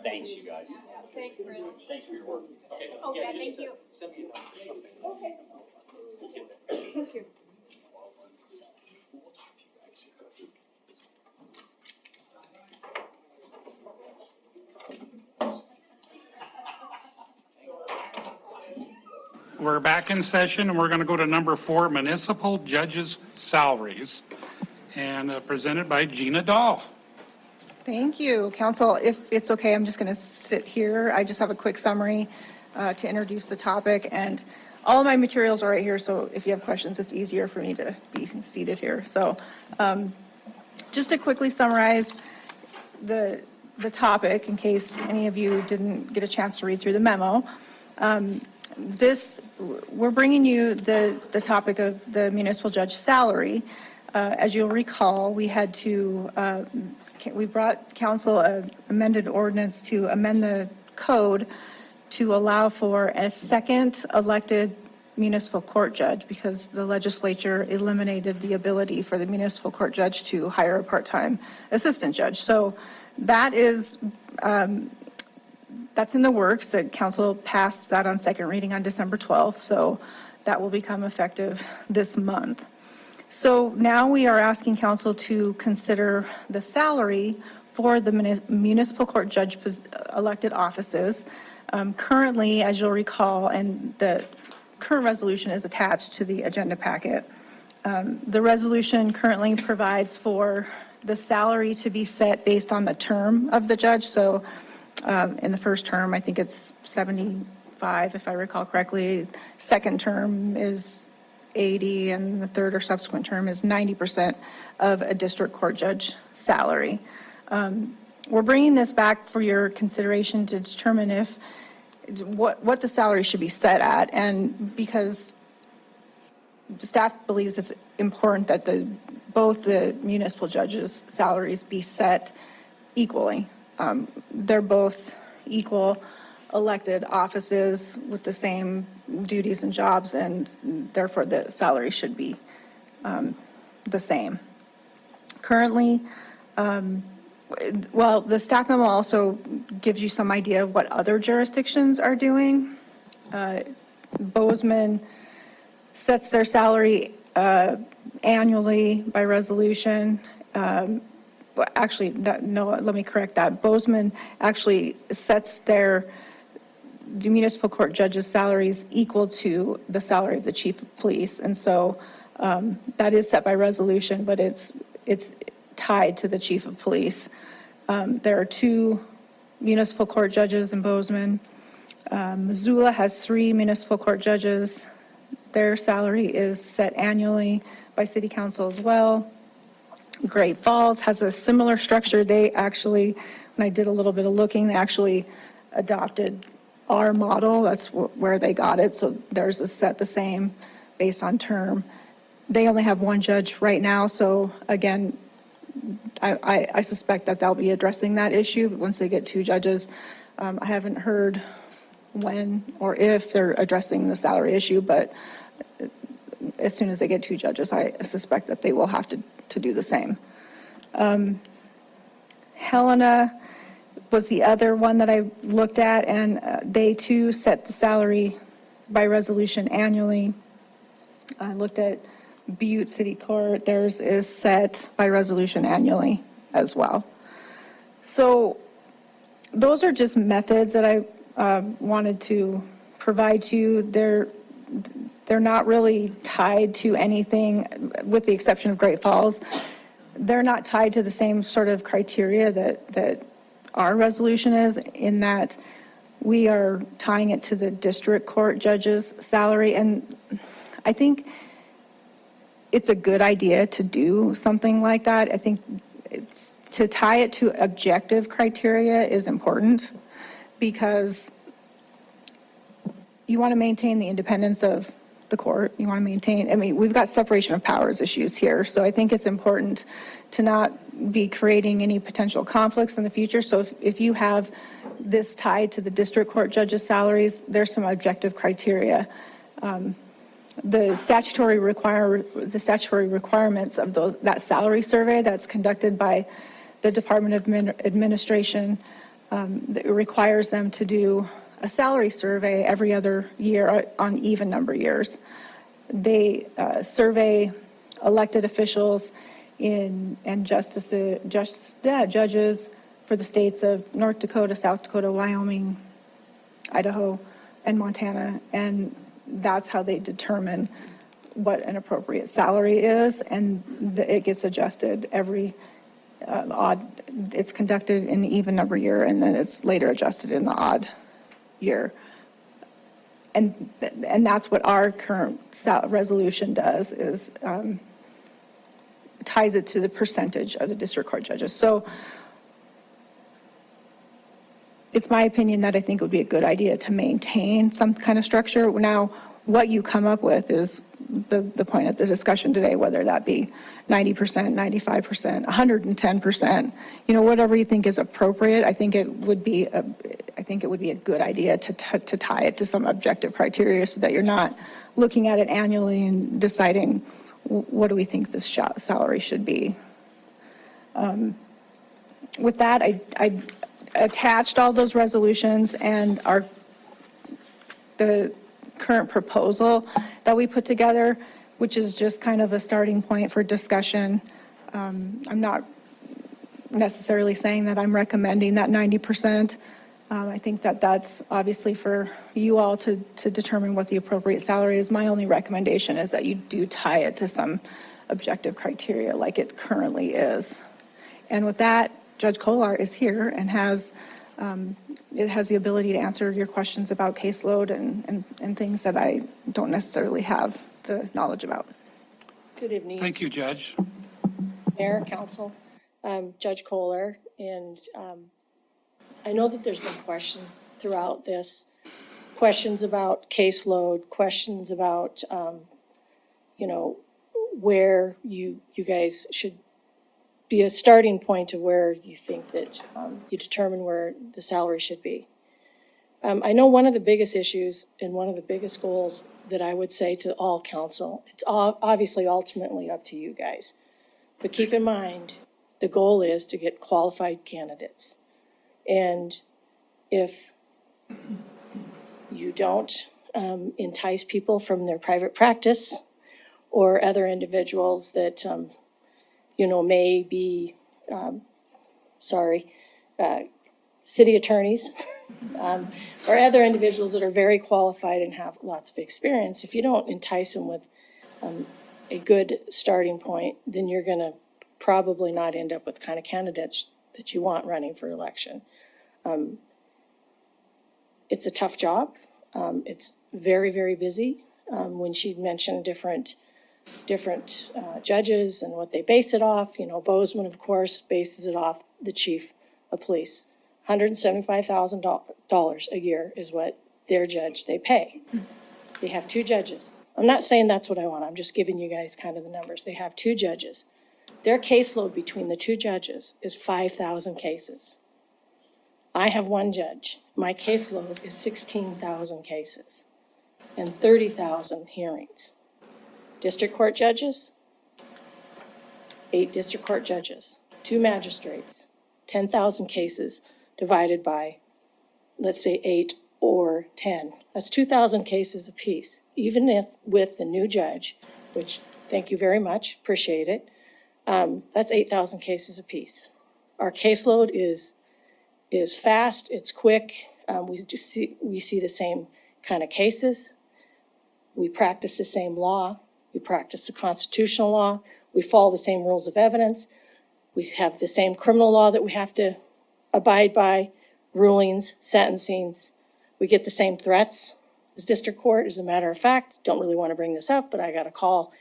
D: Thanks, you guys.
R: Thanks, Chris.
D: Thanks for your work.
R: Oh, yeah, thank you. Okay. Thank you.
A: We're back in session, and we're going to go to number 4, municipal judges' salaries, and presented by Gina Dahl.
C: Thank you, Council. If it's okay, I'm just going to sit here. I just have a quick summary to introduce the topic, and all of my materials are right here, so if you have questions, it's easier for me to be seated here. So just to quickly summarize the topic, in case any of you didn't get a chance to read through the memo. We're bringing you the topic of the municipal judge salary. As you'll recall, we brought council an amended ordinance to amend the code to allow for a second elected municipal court judge because the legislature eliminated the ability for the municipal court judge to hire a part-time assistant judge. So that is, that's in the works. The council passed that on second reading on December 12th. So that will become effective this month. So now we are asking council to consider the salary for the municipal court judge elected offices. Currently, as you'll recall, and the current resolution is attached to the agenda packet, the resolution currently provides for the salary to be set based on the term of the judge. So in the first term, I think it's 75, if I recall correctly. Second term is 80, and the third or subsequent term is 90% of a district court judge salary. We're bringing this back for your consideration to determine what the salary should be set at, and because the staff believes it's important that both the municipal judges' salaries be set equally. They're both equal elected offices with the same duties and jobs, and therefore the salary should be the same. Currently, the staff memo also gives you some idea of what other jurisdictions are doing. Bozeman sets their salary annually by resolution. Let me correct that. Bozeman actually sets the municipal court judges' salaries equal to the salary of the chief of police. And so that is set by resolution, but it's tied to the chief of police. There are 2 municipal court judges in Bozeman. Missoula has 3 municipal court judges. Their salary is set annually by city council as well. Great Falls has a similar structure. They actually, when I did a little bit of looking, they actually adopted our model. That's where they got it. So theirs is set the same based on term. They only have 1 judge right now. So again, I suspect that they'll be addressing that issue once they get 2 judges. I haven't heard when or if they're addressing the salary issue, but as soon as they get 2 judges, I suspect that they will have to do the same. Helena was the other one that I looked at, and they too set the salary by resolution annually. I looked at Butte City Court. Theirs is set by resolution annually as well. So those are just methods that I wanted to provide to you. They're not really tied to anything, with the exception of Great Falls. They're not tied to the same sort of criteria that our resolution is, in that we are tying it to the district court judge's salary. And I think it's a good idea to do something like that. I think to tie it to objective criteria is important, because you want to maintain the independence of the court. You want to maintain, we've got separation of powers issues here. So I think it's important to not be creating any potential conflicts in the future. So if you have this tied to the district court judges' salaries, there's some objective criteria. The statutory requirements of that salary survey that's conducted by
S: the Department of Administration, that requires them to do a salary survey every other year on even number years. They survey elected officials and judges for the states of North Dakota, South Dakota, Wyoming, Idaho, and Montana, and that's how they determine what an appropriate salary is, and it gets adjusted every it's conducted in even number year, and then it's later adjusted in the odd year. And that's what our current resolution does, is ties it to the percentage of the district court judges. So it's my opinion that I think it would be a good idea to maintain some kind of structure. Now, what you come up with is the point of the discussion today, whether that be 90%, 95%, 110%, whatever you think is appropriate. I think it would be a good idea to tie it to some objective criteria, so that you're not looking at it annually and deciding what do we think this salary should be. With that, I attached all those resolutions and the current proposal that we put together, which is just kind of a starting point for discussion. I'm not necessarily saying that I'm recommending that 90%. I think that that's obviously for you all to determine what the appropriate salary is. My only recommendation is that you do tie it to some objective criteria like it currently is. And with that, Judge Kolar is here and has the ability to answer your questions about caseload and things that I don't necessarily have the knowledge about.
T: Good evening.
A: Thank you, Judge.
T: Mayor, Council, Judge Kohler, and I know that there's been questions throughout this, questions about caseload, questions about, where you guys should be a starting point of where you think that you determine where the salary should be. I know one of the biggest issues and one of the biggest goals that I would say to all council, it's obviously ultimately up to you guys, but keep in mind, the goal is to get qualified candidates. And if you don't entice people from their private practice or other individuals that may be, city attorneys or other individuals that are very qualified and have lots of experience, if you don't entice them with a good starting point, then you're going to probably not end up with the kind of candidates that you want running for election. It's a tough job. It's very, very busy. When she mentioned different judges and what they base it off, Bozeman, of course, bases it off the chief of police. $175,000 a year is what their judge they pay. They have 2 judges. I'm not saying that's what I want. I'm just giving you guys kind of the numbers. They have 2 judges. Their caseload between the 2 judges is 5,000 cases. I have 1 judge. My caseload is 16,000 cases and 30,000 hearings. District court judges, 8 district court judges, 2 magistrates, 10,000 cases divided by, let's say, 8 or 10. That's 2,000 cases apiece. Even if with the new judge, which thank you very much, appreciate it, that's 8,000 cases apiece. Our caseload is fast, it's quick. We see the same kind of cases. We practice the same law. We practice the constitutional law. We follow the same rules of evidence. We have the same criminal law that we have to abide by, rulings, sentencings. We get the same threats as district court. As a matter of fact, don't really want to bring this up, but I got a call.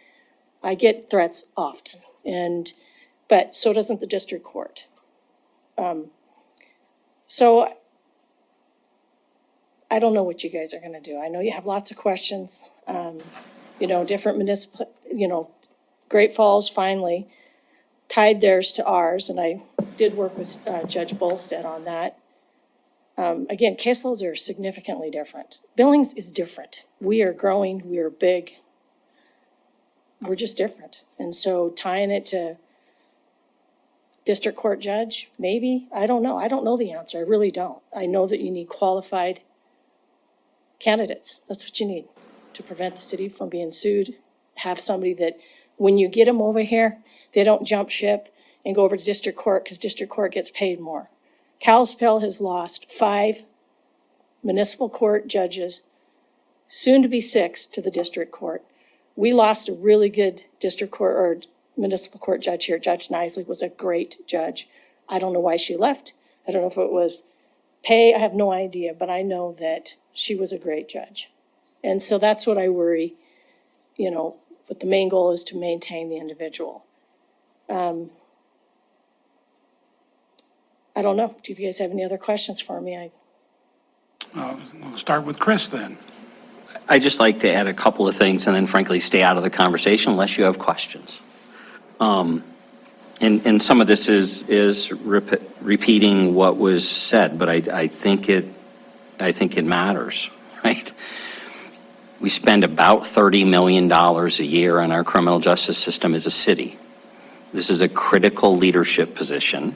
T: I get threats often, but so doesn't the district court. So I don't know what you guys are going to do. I know you have lots of questions. Different municipal, Great Falls finally tied theirs to ours, and I did work with Judge Bolstead on that. Again, caseloads are significantly different. Billings is different. We are growing, we are big. We're just different. And so tying it to district court judge? Maybe. I don't know. I don't know the answer. I really don't. I know that you need qualified candidates. That's what you need to prevent the city from being sued. Have somebody that, when you get them over here, they don't jump ship and go over to district court because district court gets paid more. Kalispell has lost 5 municipal court judges, soon to be 6 to the district court. We lost a really good district court or municipal court judge here. Judge Nisley was a great judge. I don't know why she left. I don't know if it was pay. I have no idea, but I know that she was a great judge. And so that's what I worry, but the main goal is to maintain the individual. I don't know. Do you guys have any other questions for me?
A: We'll start with Chris then.
D: I'd just like to add a couple of things and then frankly stay out of the conversation unless you have questions. And some of this is repeating what was said, but I think it matters, right? We spend about $30 million a year on our criminal justice system as a city. This is a critical leadership position.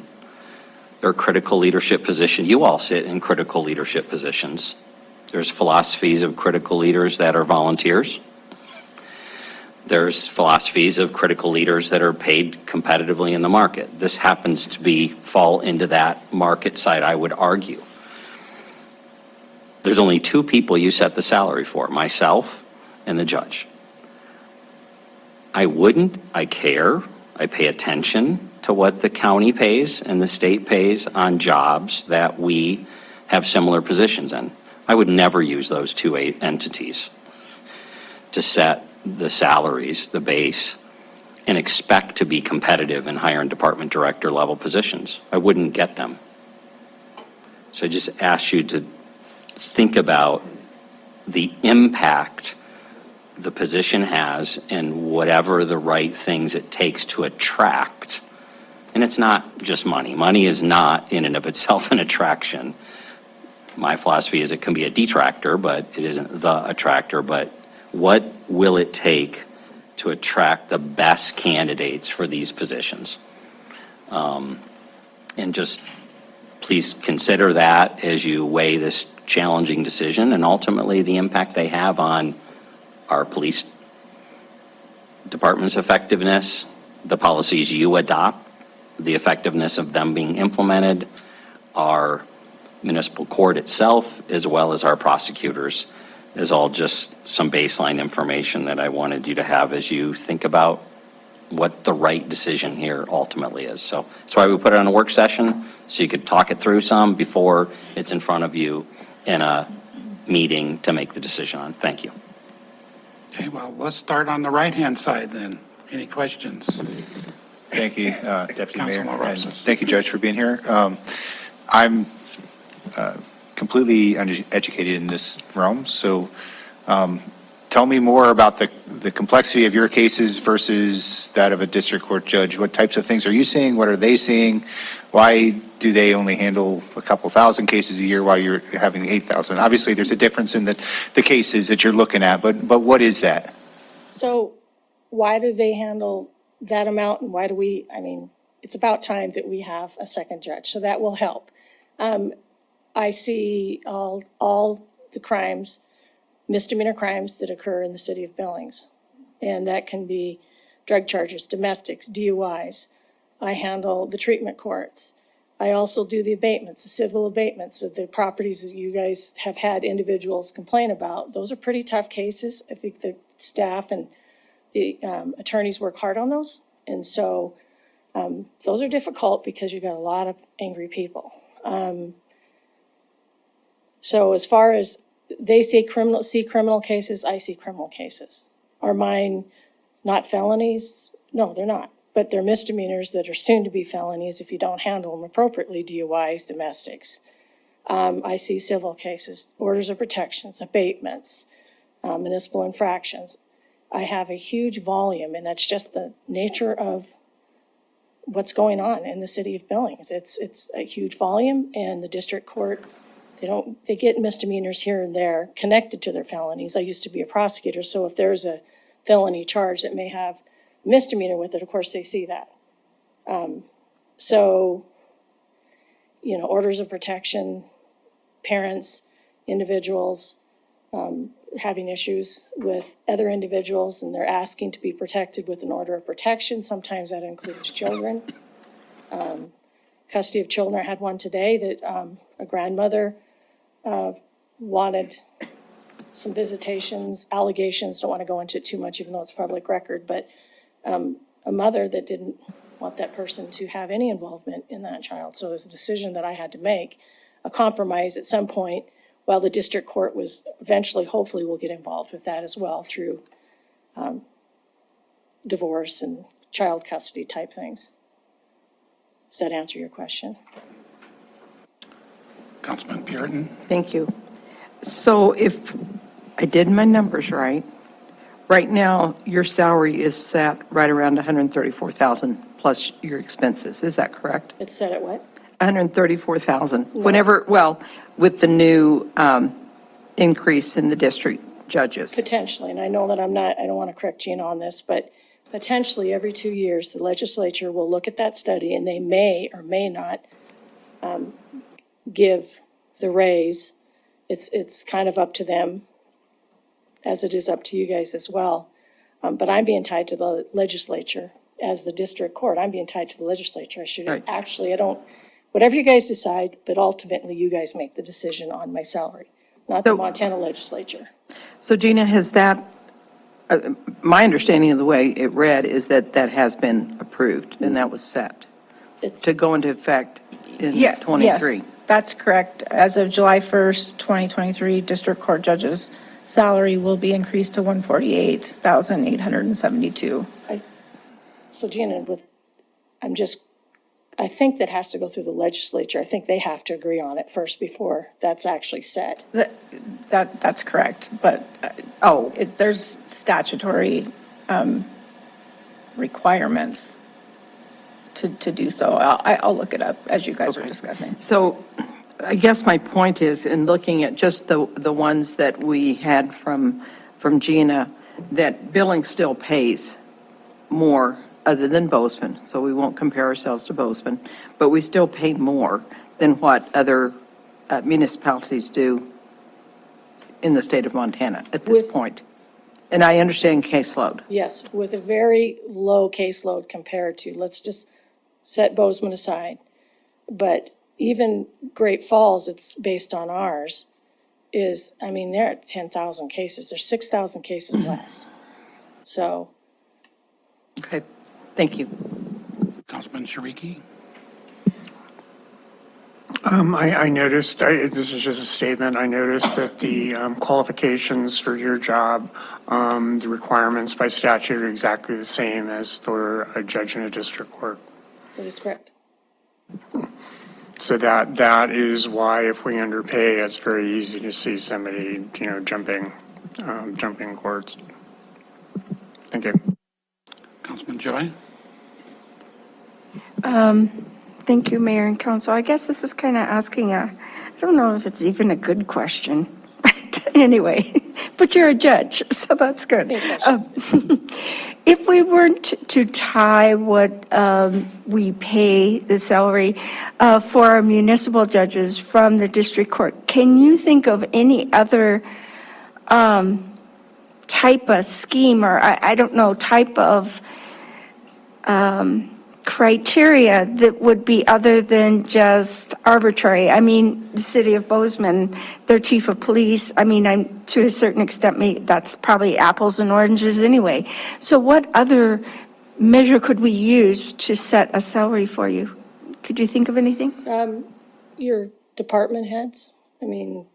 D: They're a critical leadership position. You all sit in critical leadership positions. There's philosophies of critical leaders that are volunteers. There's philosophies of critical leaders that are paid competitively in the market. This happens to fall into that market side, I would argue. There's only 2 people you set the salary for, myself and the judge. I care, I pay attention to what the county pays and the state pays on jobs that we have similar positions in. I would never use those 2 entities to set the salaries, the base, and expect to be competitive in hiring department director level positions. I wouldn't get them. So I just ask you to think about the impact the position has and whatever the right things it takes to attract. And it's not just money. Money is not in and of itself an attraction. My philosophy is it can be a detractor, but it isn't the attractor. But what will it take to attract the best candidates for these positions? And just please consider that as you weigh this challenging decision and ultimately the impact they have on our police department's effectiveness, the policies you adopt, the effectiveness of them being implemented, our municipal court itself, as well as our prosecutors, is all just some baseline information that I wanted you to have as you think about what the right decision here ultimately is. So that's why we put it on a work session, so you could talk it through some before it's in front of you in a meeting to make the decision on. Thank you.
A: Okay, well, let's start on the right-hand side then. Any questions?
K: Thank you, Deputy Mayor.
A: Councilman
K: And
A: Rosas.
K: thank you, Judge, for being here. I'm completely uneducated in this realm, so tell me more about the complexity of your cases versus that of a district court judge. What types of things are you seeing? What are they seeing? Why do they only handle a couple thousand cases a year while you're having 8,000? Obviously, there's a difference in the cases that you're looking at, but what is that?
T: So why do they handle that amount and why do we, it's about time that we have a second judge, so that will help. I see all the crimes, misdemeanor crimes that occur in the city of Billings. And that can be drug charges, domestics, DUIs. I handle the treatment courts. I also do the abatements, the civil abatements of the properties that you guys have had individuals complain about. Those are pretty tough cases. I think the staff and the attorneys work hard on those. And so those are difficult because you've got a lot of angry people. So as far as they see criminal cases, I see criminal cases. Are mine not felonies? No, they're not. But they're misdemeanors that are soon to be felonies if you don't handle them appropriately, DUIs, domestics. I see civil cases, orders of protections, abatements, municipal infractions. I have a huge volume, and that's just the nature of what's going on in the city of Billings. It's a huge volume, and the district court, they get misdemeanors here and there connected to their felonies. I used to be a prosecutor, so if there's a felony charge that may have misdemeanor with it, of course they see that. So, you know, orders of protection, parents, individuals, having issues with other individuals, and they're asking to be protected with an order of protection. Sometimes that includes children. Custody of children, I had one today that a grandmother wanted some visitations, allegations, don't want to go into it too much even though it's public record, but a mother that didn't want that person to have any involvement in that child. So it was a decision that I had to make, a compromise at some point, while the district court was eventually, hopefully, will get involved with that as well through divorce and child custody type things. Does that answer your question?
A: Councilman Puritan?
C: Thank you. So if I did my numbers right now, your salary is set right around 134,000 plus your expenses. Is that correct?
T: It's set at what?
C: 134,000.
T: No.
C: Whenever, well, with the new increase in the district judges.
T: Potentially, and I know that I don't want to correct Gina on this, but potentially every 2 years, the legislature will look at that study and they may or may not give the raise. It's kind of up to them, as it is up to you guys as well. But I'm being tied to the legislature as the district court. I'm being tied to the legislature. I should
C: Right.
T: actually, I don't, whatever you guys decide, but ultimately you guys make the decision on my salary, not the
C: So-
T: Montana legislature.
C: So Gina, has that, my understanding of the way it read is that that has been approved and that was set
T: It's,
C: to go into effect in
S: Yeah,
C: 23.
S: yes, that's correct. As of July 1st, 2023, district court judges' salary will be increased to $148,872.
T: so Gina, I think that has to go through the legislature. I think they have to agree on it first before that's actually set.
S: That's correct, but, there's statutory requirements to do so. I'll look it up as you guys are discussing.
C: So I guess my point is, in looking at just the ones that we had from Gina, that Billings still pays more other than Bozeman, so we won't compare ourselves to Bozeman, but we still pay more than what other municipalities do in the state of Montana at this point. And I understand caseload.
T: Yes, with a very low caseload compared to, let's just set Bozeman aside. But even Great Falls, it's based on ours, is, I mean, they're at 10,000 cases. There's 6,000 cases less. So,
C: Okay, thank you.
A: Councilman Shariki?
H: I noticed, this is just a statement, I noticed that the qualifications for your job, the requirements by statute are exactly the same as for a judge in a district court.
T: that is correct.
H: So that is why if we underpay, it's very easy to see somebody, jumping courts. Thank you.
A: Councilman Joy?
I: Thank you, Mayor and Council. I guess this is kind of asking I don't know if it's even a good question, but anyway, but you're a judge, so that's good. If we weren't to tie what we pay the salary for our municipal judges from the district court, can you think of any other type of scheme or I don't know, type of criteria that would be other than just arbitrary? I mean, the city of Bozeman, their chief of police, I mean, I'm to a certain extent, that's probably apples and oranges anyway. So what other measure could we use to set a salary for you? Could you think of anything?
T: Your department heads, I mean,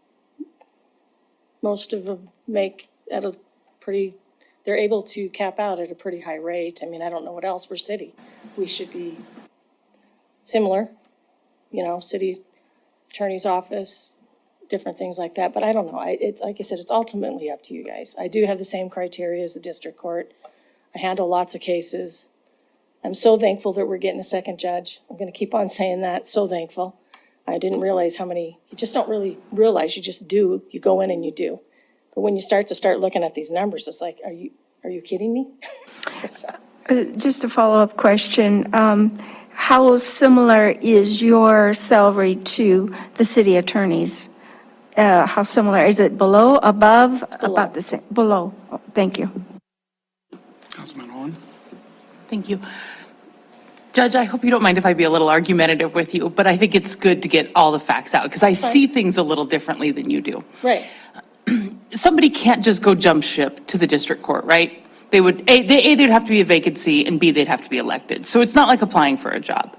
T: most of them make at a pretty, they're able to cap out at a pretty high rate. I mean, I don't know what else, we're city. We should be similar, city attorney's office, different things like that. But I don't know. It's like I said, it's ultimately up to you guys. I do have the same criteria as the district court. I handle lots of cases. I'm so thankful that we're getting a second judge. I'm going to keep on saying that. So thankful. I didn't realize how many, you just don't really realize, you just do. You go in and you do. But when you start looking at these numbers, it's like, are you kidding me?
I: Just a follow-up question. how similar is your salary to the city attorney's? How similar? Is it below, above, about the same? Below. Thank you.
A: Councilman Owen?
O: Thank you. Judge, I hope you don't mind if I be a little argumentative with you, but I think it's good to get all the facts out because I see things a little differently than you do.
T: Right.
O: Somebody can't just go jump ship to the district court, right? They would, there'd have to be a vacancy, and B, they'd have to be elected. So it's not like applying for a job.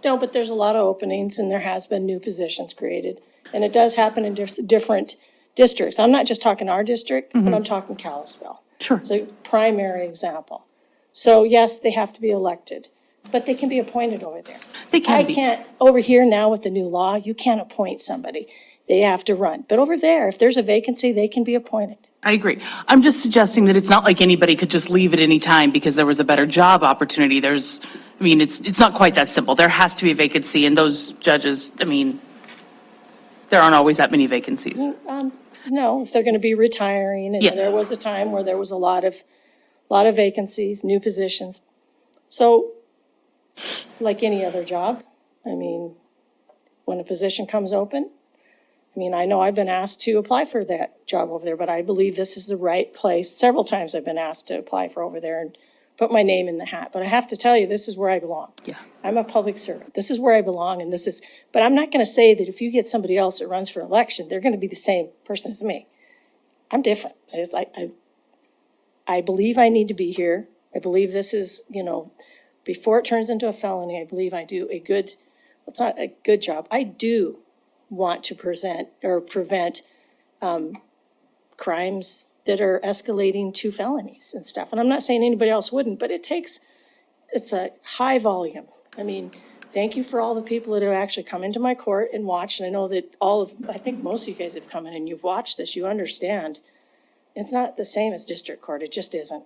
T: No, but there's a lot of openings and there has been new positions created. And it does happen in different districts. I'm not just talking our district, but I'm talking Kalispell.
O: Sure.
T: It's a primary example. So yes, they have to be elected, but they can be appointed over there.
O: They can be.
T: I can't, over here now with the new law, you can't appoint somebody. They have to run. But over there, if there's a vacancy, they can be appointed.
O: I agree. I'm just suggesting that it's not like anybody could just leave at any time because there was a better job opportunity. It's not quite that simple. There has to be a vacancy, and those judges, there aren't always that many vacancies.
T: No, if they're going to be retiring, and
O: Yeah.
T: there was a time where there was a lot of vacancies, new positions. So, like any other job, when a position comes open, I know I've been asked to apply for that job over there, but I believe this is the right place. Several times I've been asked to apply for over there and put my name in the hat. But I have to tell you, this is where I belong.
O: Yeah.
T: I'm a public servant. This is where I belong, but I'm not going to say that if you get somebody else that runs for election, they're going to be the same person as me. I'm different. I believe I need to be here. I believe this is, before it turns into a felony, I believe I do it's not a good job. I do want to prevent crimes that are escalating to felonies and stuff. And I'm not saying anybody else wouldn't, but it's a high volume. Thank you for all the people that have actually come into my court and watched. And I know that I think most of you guys have come in and you've watched this, you understand. It's not the same as district court. It just isn't.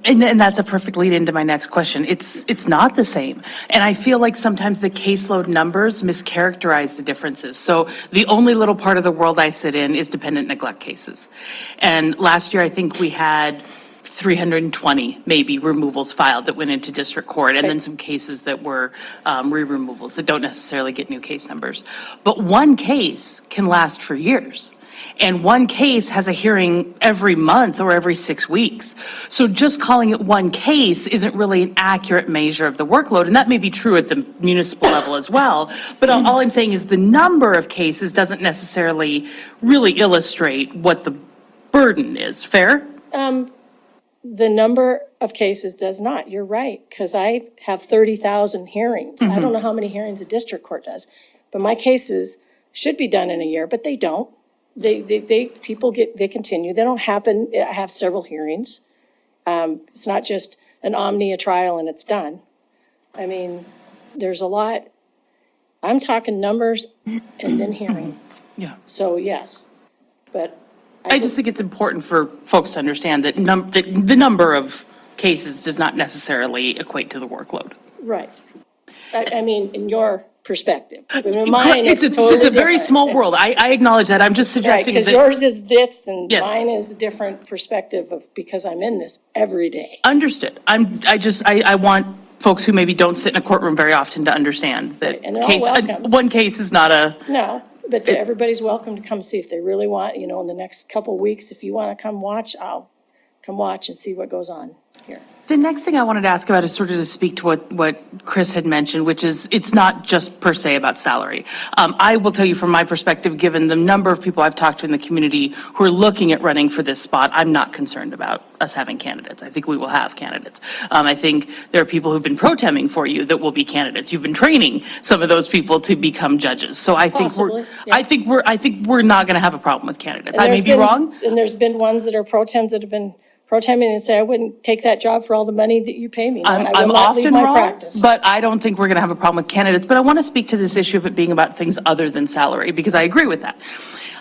O: And that's a perfect lead into my next question. It's not the same. And I feel like sometimes the caseload numbers mischaracterize the differences. So the only little part of the world I sit in is dependent neglect cases. And last year, I think we had 320 maybe removals filed that went into district court, and then some cases that were re-removals that don't necessarily get new case numbers. But one case can last for years. And one case has a hearing every month or every 6 weeks. So just calling it one case isn't really an accurate measure of the workload. And that may be true at the municipal level as well. But all I'm saying is the number of cases doesn't necessarily really illustrate what the burden is. Fair?
T: The number of cases does not. You're right, because I have 30,000 hearings. I don't know how many hearings a district court does, but my cases should be done in a year, but they don't. They continue. They don't happen. I have several hearings. It's not just an omnia trial and it's done. There's a lot. I'm talking numbers and then hearings.
O: Yeah.
T: So yes, but
O: I just think it's important for folks to understand that the number of cases does not necessarily equate to the workload.
T: right. In your perspective. Mine, it's
O: It's
T: totally
O: a very
T: different.
O: small world. I acknowledge that. I'm just
T: Right,
O: suggesting
T: because
O: that.
T: yours is this and
O: Yes.
T: mine is a different perspective because I'm in this every day.
O: Understood. I want folks who maybe don't sit in a courtroom very often to understand that
T: And they're all welcome.
O: one case is not a,
T: No, but everybody's welcome to come see if they really want, in the next couple weeks, if you want to come watch, I'll come watch and see what goes on here.
O: The next thing I wanted to ask about is sort of to speak to what Chris had mentioned, which is it's not just per se about salary. I will tell you from my perspective, given the number of people I've talked to in the community who are looking at running for this spot, I'm not concerned about us having candidates. I think we will have candidates. I think there are people who've been pro-temming for you that will be candidates. You've been training some of those people to become judges. So I think
T: Possibly, yeah.
O: I think we're not going to have a problem with candidates.
T: And
O: I may
T: there's
O: be
T: been-
O: wrong.
T: And there's been ones that are pro-tems that have been pro-temming and say, I wouldn't take that job for all the money that you pay me.
O: I'm
T: I will not leave
O: often
T: my
O: wrong,
T: practice.
O: but I don't think we're going to have a problem with candidates. But I want to speak to this issue of it being about things other than salary, because I agree with that.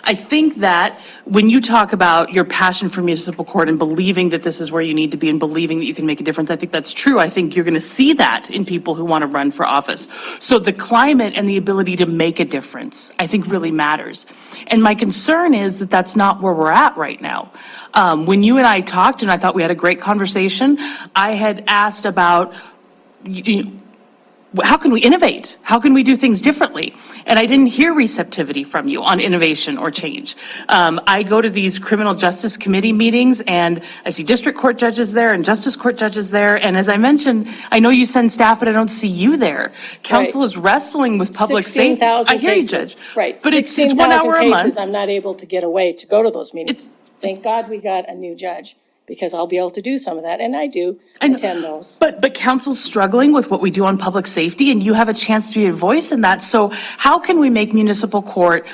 O: I think that when you talk about your passion for municipal court and believing that this is where you need to be and believing that you can make a difference, I think that's true. I think you're going to see that in people who want to run for office. So the climate and the ability to make a difference, I think really matters. And my concern is that that's not where we're at right now. When you and I talked, and I thought we had a great conversation, I had asked about how can we innovate? How can we do things differently? And I didn't hear receptivity from you on innovation or change. I go to these criminal justice committee meetings and I see district court judges there and justice court judges there. And as I mentioned, I know you send staff, but I don't see you there. Council is wrestling with public safety.
T: 16,000
O: I hear you,
T: cases.
O: Judge.
T: Right,
O: But it's 1
T: 16,000
O: hour a
T: cases,
O: month.
T: I'm not able to get away to go to those meetings. Thank God we got a new judge, because I'll be able to do some of that, and I do attend those.
O: But council's struggling with what we do on public safety, and you have a chance to be a voice in that. So how can we make municipal court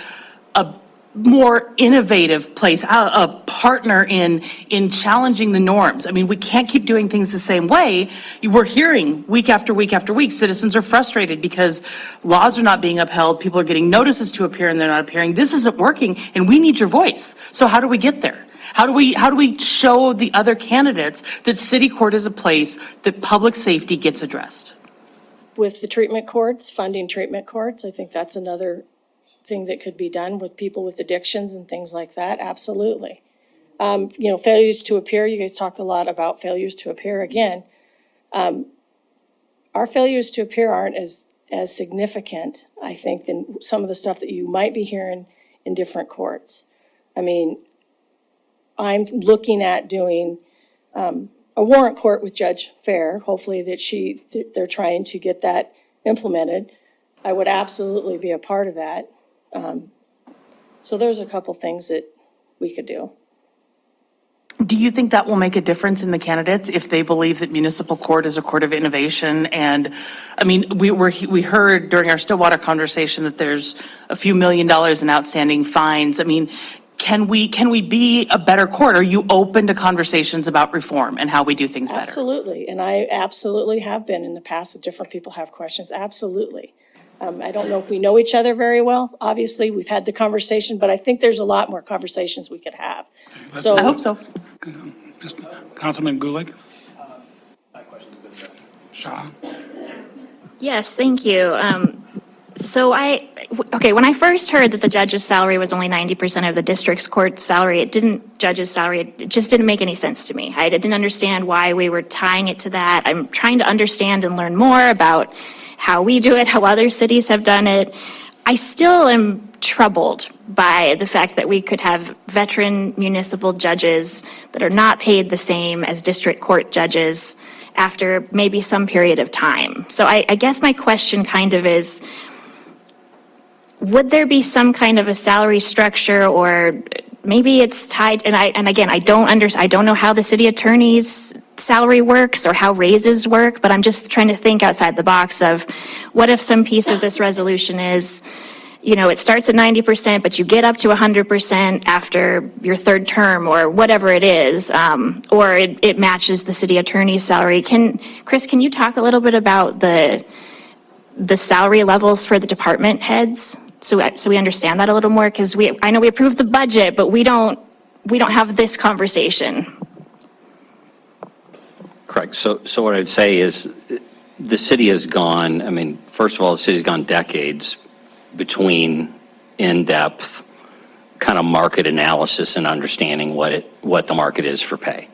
O: a more innovative place, a partner in challenging the norms? I mean, we can't keep doing things the same way. We're hearing week after week after week, citizens are frustrated because laws are not being upheld, people are getting notices to appear and they're not appearing. This isn't working, and we need your voice. So how do we get there? How do we show the other candidates that city court is a place that public safety gets addressed?
T: With the treatment courts, funding treatment courts, I think that's another thing that could be done with people with addictions and things like that, absolutely. Failures to appear, you guys talked a lot about failures to appear. Again, our failures to appear aren't as significant, I think, than some of the stuff that you might be hearing in different courts. I mean, I'm looking at doing a warrant court with Judge Fair, hopefully they're trying to get that implemented. I would absolutely be a part of that. So there's a couple things that we could do.
O: Do you think that will make a difference in the candidates if they believe that municipal court is a court of innovation? And, I mean, we heard during our Stillwater conversation that there's a few $1 million in outstanding fines. I mean, can we be a better court? Are you open to conversations about reform and how we do things better?
T: Absolutely, and I absolutely have been in the past if different people have questions, absolutely. I don't know if we know each other very well. Obviously, we've had the conversation, but I think there's a lot more conversations we could have.
O: I hope so.
A: Councilman Gulick? Shaw?
L: Yes, thank you. When I first heard that the judge's salary was only 90% of the district's court salary, judge's salary, it just didn't make any sense to me. I didn't understand why we were tying it to that. I'm trying to understand and learn more about how we do it, how other cities have done it. I still am troubled by the fact that we could have veteran municipal judges that are not paid the same as district court judges after maybe some period of time. So I guess my question kind of is, would there be some kind of a salary structure, or maybe it's tied, and again, I don't know how the city attorney's salary works or how raises work, but I'm just trying to think outside the box of what if some piece of this resolution is, it starts at 90%, but you get up to 100% after your third term or whatever it is, or it matches the city attorney's salary. Chris, can you talk a little bit about the salary levels for the department heads? So we understand that a little more, because I know we approved the budget, but we don't have this conversation.
D: Correct. So what I'd say is the city has gone, first of all, the city's gone decades between in-depth kind of market analysis and understanding what the market is for pay.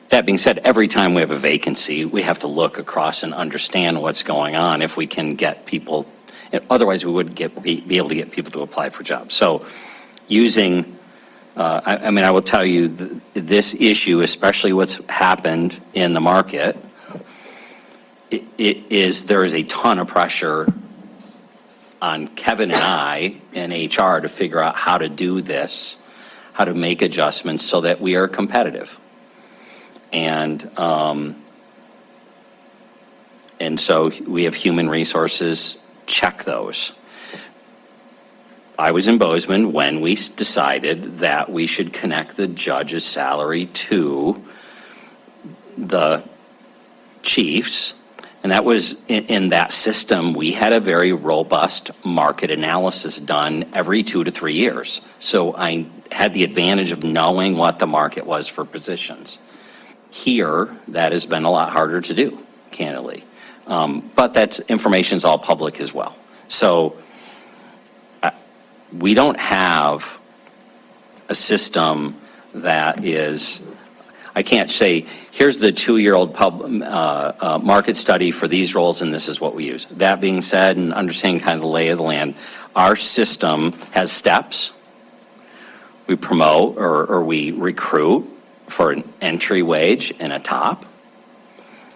D: That being said, every time we have a vacancy, we have to look across and understand what's going on if we can get people. Otherwise, we wouldn't be able to get people to apply for jobs. So using, I will tell you, this issue, especially what's happened in the market, there is a ton of pressure on Kevin and I and HR to figure out how to do this, how to make adjustments so that we are competitive. And so we have human resources check those. I was in Bozeman when we decided that we should connect the judge's salary to the chief's. And that was in that system, we had a very robust market analysis done every 2 to 3 years. So I had the advantage of knowing what the market was for positions. Here, that has been a lot harder to do, candidly. But that information's all public as well. So we don't have a system that is, I can't say, here's the 2-year-old market study for these roles, and this is what we use. That being said, and understanding kind of the lay of the land, our system has steps. We promote or we recruit for an entry wage and a top.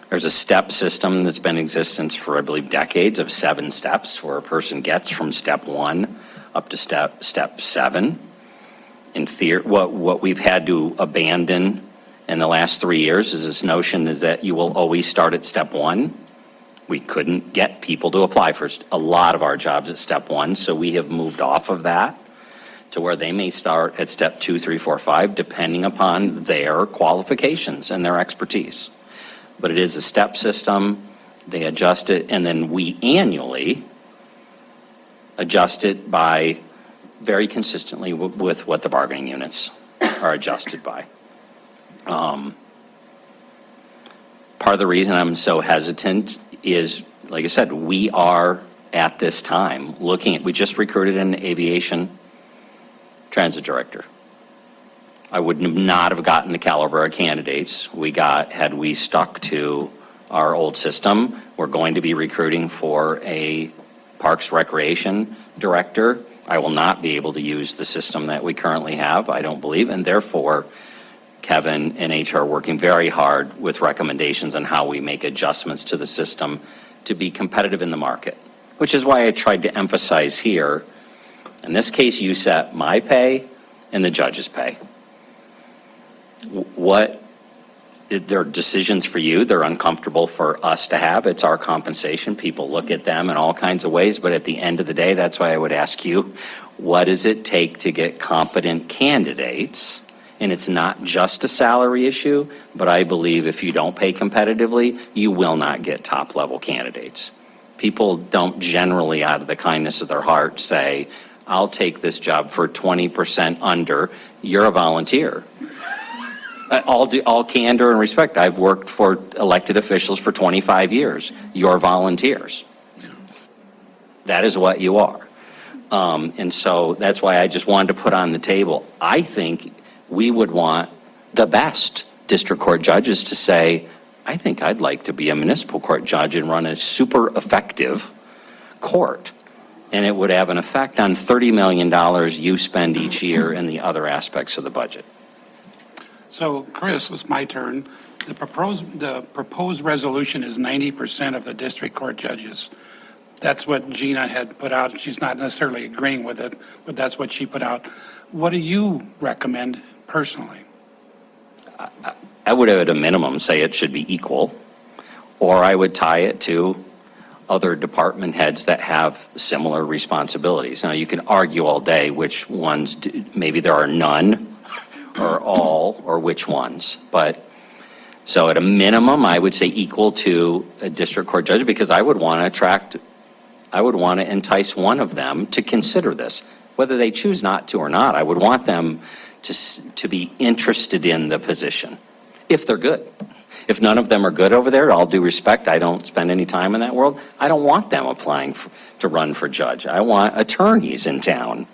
D: There's a step system that's been in existence for, I believe, decades of 7 steps where a person gets from step 1 up to step 7. In theory, what we've had to abandon in the last 3 years is this notion is that you will always start at step 1. We couldn't get people to apply for a lot of our jobs at step 1, so we have moved off of that to where they may start at step 2, 3, 4, 5, depending upon their qualifications and their expertise. But it is a step system. They adjust it, and then we annually adjust it by very consistently with what the bargaining units are adjusted by. Part of the reason I'm so hesitant is, like I said, we are at this time looking at, we just recruited an aviation transit director. I would not have gotten the caliber of candidates we got had we stuck to our old system. We're going to be recruiting for a Parks Recreation director. I will not be able to use the system that we currently have, I don't believe, and therefore Kevin and HR are working very hard with recommendations on how we make adjustments to the system to be competitive in the market, which is why I tried to emphasize here, in this case, you set my pay and the judge's pay. They're decisions for you. They're uncomfortable for us to have. It's our compensation. People look at them in all kinds of ways, but at the end of the day, that's why I would ask you, what does it take to get competent candidates? And it's not just a salary issue, but I believe if you don't pay competitively, you will not get top-level candidates. People don't generally, out of the kindness of their heart, say, I'll take this job for 20% under. You're a volunteer. All candor and respect. I've worked for elected officials for 25 years. You're volunteers. That is what you are. And so that's why I just wanted to put on the table. I think we would want the best district court judges to say, I think I'd like to be a municipal court judge and run a super effective court. And it would have an effect on $30 million you spend each year in the other aspects of the budget.
A: So, Chris, it's my turn. The proposed resolution is 90% of the district court judges. That's what Gina had put out. She's not necessarily agreeing with it, but that's what she put out. What do you recommend personally?
D: I would, at a minimum, say it should be equal, or I would tie it to other department heads that have similar responsibilities. Now, you can argue all day which ones, maybe there are none, or all, or which ones. But, so at a minimum, I would say equal to a district court judge, because I would want to entice one of them to consider this. Whether they choose not to or not, I would want them to be interested in the position, if they're good. If none of them are good over there, all due respect, I don't spend any time in that world. I don't want them applying to run for judge. I want attorneys in town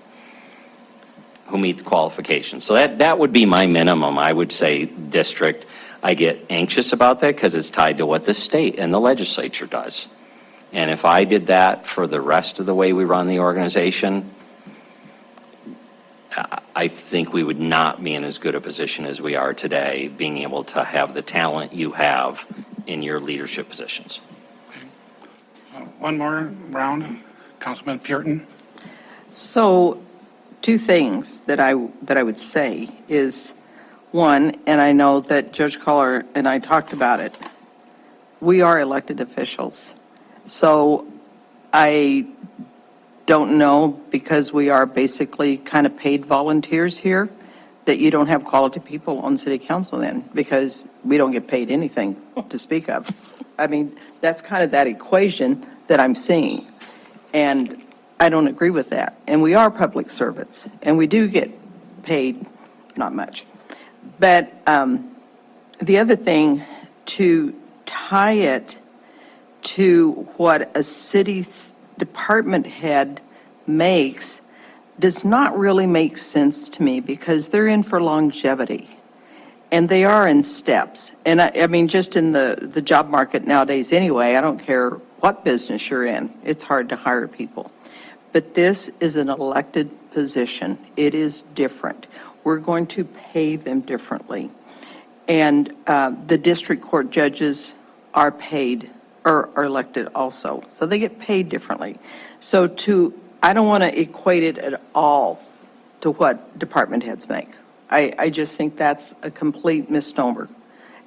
D: who meet the qualifications. So that would be my minimum. I would say district. I get anxious about that because it's tied to what the state and the legislature does. And if I did that for the rest of the way we run the organization, I think we would not be in as good a position as we are today, being able to have the talent you have in your leadership positions.
A: Okay. One more round. Councilman Puritan.
C: So, two things that I would say is, one, and I know that Judge Kohler and I talked about it, we are elected officials. So I don't know, because we are basically kind of paid volunteers here, that you don't have quality people on city council then, because we don't get paid anything to speak of. I mean, that's kind of that equation that I'm seeing. And I don't agree with that. And we are public servants, and we do get paid not much. But the other thing, to tie it to what a city's department head makes does not really make sense to me, because they're in for longevity. And they are in steps. And I mean, just in the job market nowadays anyway, I don't care what business you're in, it's hard to hire people. But this is an elected position. It is different. We're going to pay them differently. And the district court judges are paid, or are elected also. So they get paid differently. So I don't want to equate it at all to what department heads make. I just think that's a complete misnomer,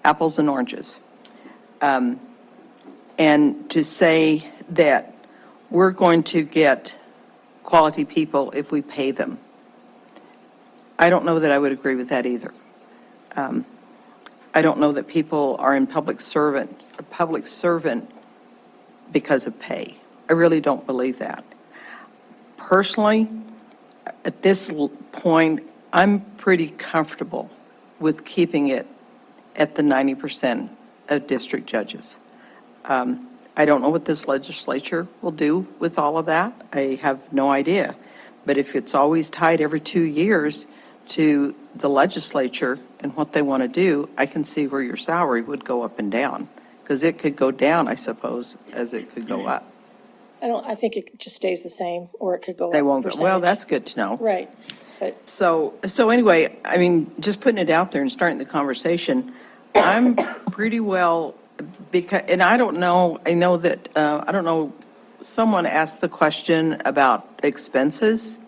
C: apples and oranges. And to say that we're going to get quality people if we pay them, I don't know that I would agree with that either. I don't know that people are a public servant because of pay. I really don't believe that. Personally, at this point, I'm pretty comfortable with keeping it at the 90% of district judges. I don't know what this legislature will do with all of that. I have no idea. But if it's always tied every 2 years to the legislature and what they want to do, I can see where your salary would go up and down. Because it could go down, I suppose, as it could go up.
T: I think it just stays the same, or it could go up.
C: They won't go, well,
T: percentage.
C: that's good to know.
T: Right, but
C: So anyway, I mean, just putting it out there and starting the conversation, I'm pretty well, because, and I don't know, I know that, I don't know, someone asked the question about expenses.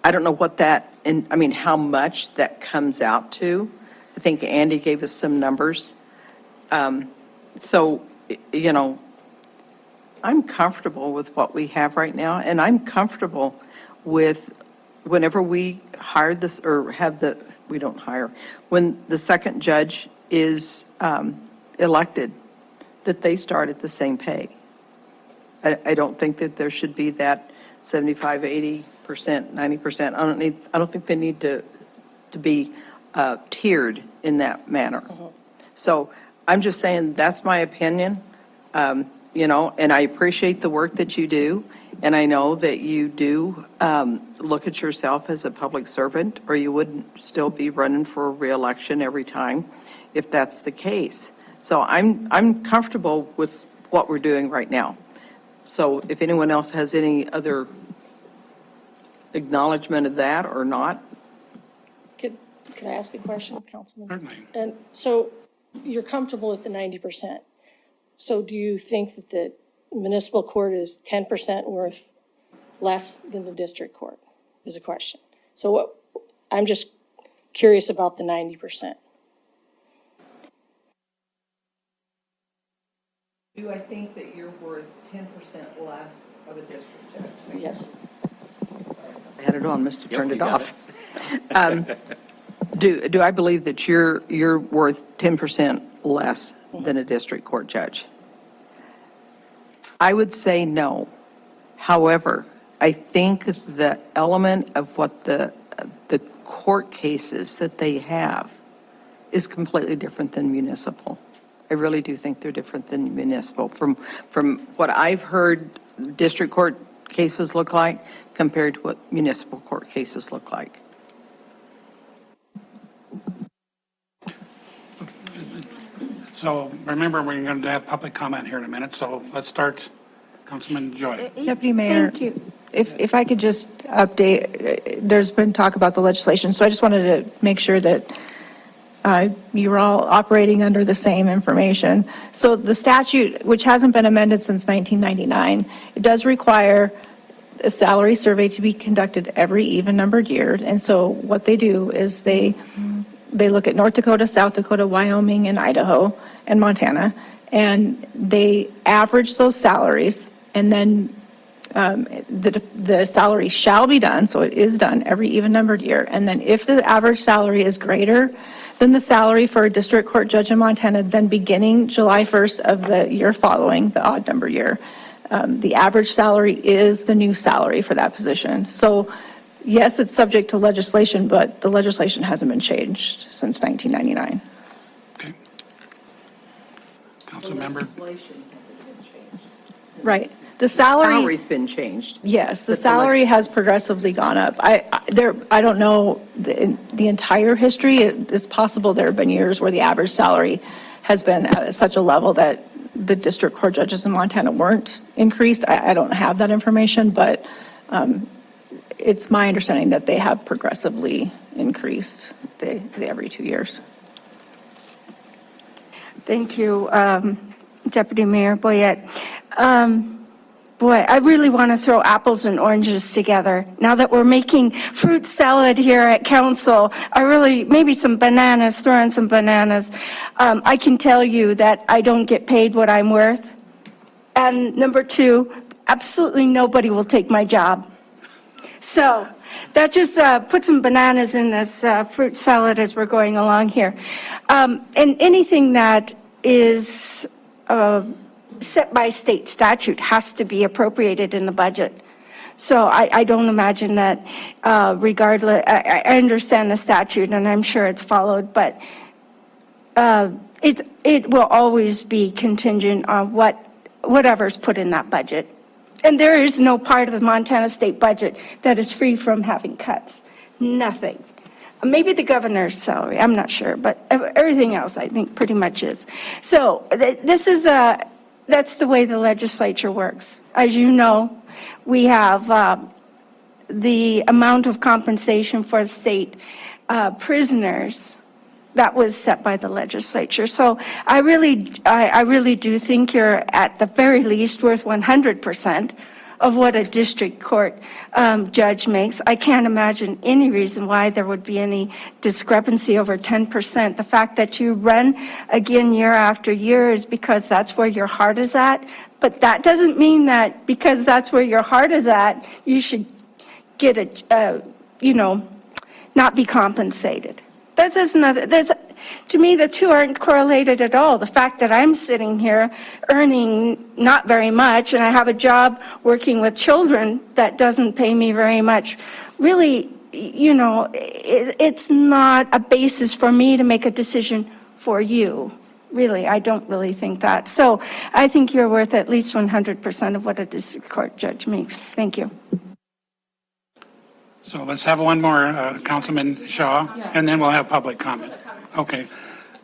C: I don't know what that, and I mean, how much that comes out to. I think Andy gave us some numbers. So, you know, I'm comfortable with what we have right now, and I'm comfortable with whenever we hire this, or have the, we don't hire, when the second judge is elected, that they start at the same pay. I don't think that there should be that 75, 80%, 90%. I don't think they need to be tiered in that manner. So I'm just saying, that's my opinion. You know, and I appreciate the work that you do, and I know that you do look at yourself as a public servant, or you wouldn't still be running for a reelection every time, if that's the case. So I'm comfortable with what we're doing right now. So if anyone else has any other acknowledgement of that or not.
T: could I ask a question, Councilman?
A: Certainly.
T: And so you're comfortable with the 90%. So do you think that the municipal court is 10% worth less than the district court, is a question. So what, I'm just curious about the 90%.
C: Do I think that you're worth 10% less of a district judge?
T: Yes.
C: I had it on, must have turned
D: you
C: it
D: got
C: off. Do I believe that you're worth 10% less than a district court judge? I would say no. However, I think the element of what the court cases that they have is completely different than municipal. I really do think they're different than municipal. From what I've heard district court cases look like compared to what municipal court cases look like.
A: So remember, we're going to have public comment here in a minute, so let's start. Councilman Joy.
S: Deputy Mayor.
I: Thank you.
S: If I could just update, there's been talk about the legislation, so I just wanted to make sure that you're all operating under the same information. So the statute, which hasn't been amended since 1999, it does require a salary survey to be conducted every even-numbered year. And so what they do is they look at North Dakota, South Dakota, Wyoming, and Idaho, and Montana, and they average those salaries, and then the salary shall be done, so it is done every even-numbered year. And then if the average salary is greater than the salary for a district court judge in Montana, then beginning July 1st of the year following, the odd number year, the average salary is the new salary for that position. So yes, it's subject to legislation, but the legislation hasn't been changed since 1999.
A: Okay. Council member.
C: Legislation hasn't been changed.
S: Right. The salary.
C: Salary's been changed.
S: Yes, the
C: But the
S: salary has progressively gone up. I don't know the entire history. It's possible there have been years where the average salary has been at such a level that the district court judges in Montana weren't increased. I don't have that information, but it's my understanding that they have progressively increased every 2 years.
I: Thank you, Deputy Mayor Boyette. Boy, I really want to throw apples and oranges together. Now that we're making fruit salad here at council, maybe some bananas, throw in some bananas. I can tell you that I don't get paid what I'm worth. And number two, absolutely nobody will take my job. So that just put some bananas in this fruit salad as we're going along here. And anything that is set by state statute has to be appropriated in the budget. So I don't imagine that regardless, I understand the statute and I'm sure it's followed, but it will always be contingent on whatever's put in that budget. And there is no part of the Montana state budget that is free from having cuts. Nothing. Maybe the governor's salary, I'm not sure, but everything else I think pretty much is. So that's the way the legislature works. As you know, we have the amount of compensation for state prisoners that was set by the legislature. So I really do think you're at the very least worth 100% of what a district court judge makes. I can't imagine any reason why there would be any discrepancy over 10%. The fact that you run again year after year is because that's where your heart is at. But that doesn't mean that because that's where your heart is at, you should get not be compensated. To me, the two aren't correlated at all. The fact that I'm sitting here earning not very much and I have a job working with children that doesn't pay me very much, really, it's not a basis for me to make a decision for you. Really, I don't really think that. So I think you're worth at least 100% of what a district court judge makes. Thank you.
A: So let's have one more, Councilman Shaw, and then we'll have public comment. Okay.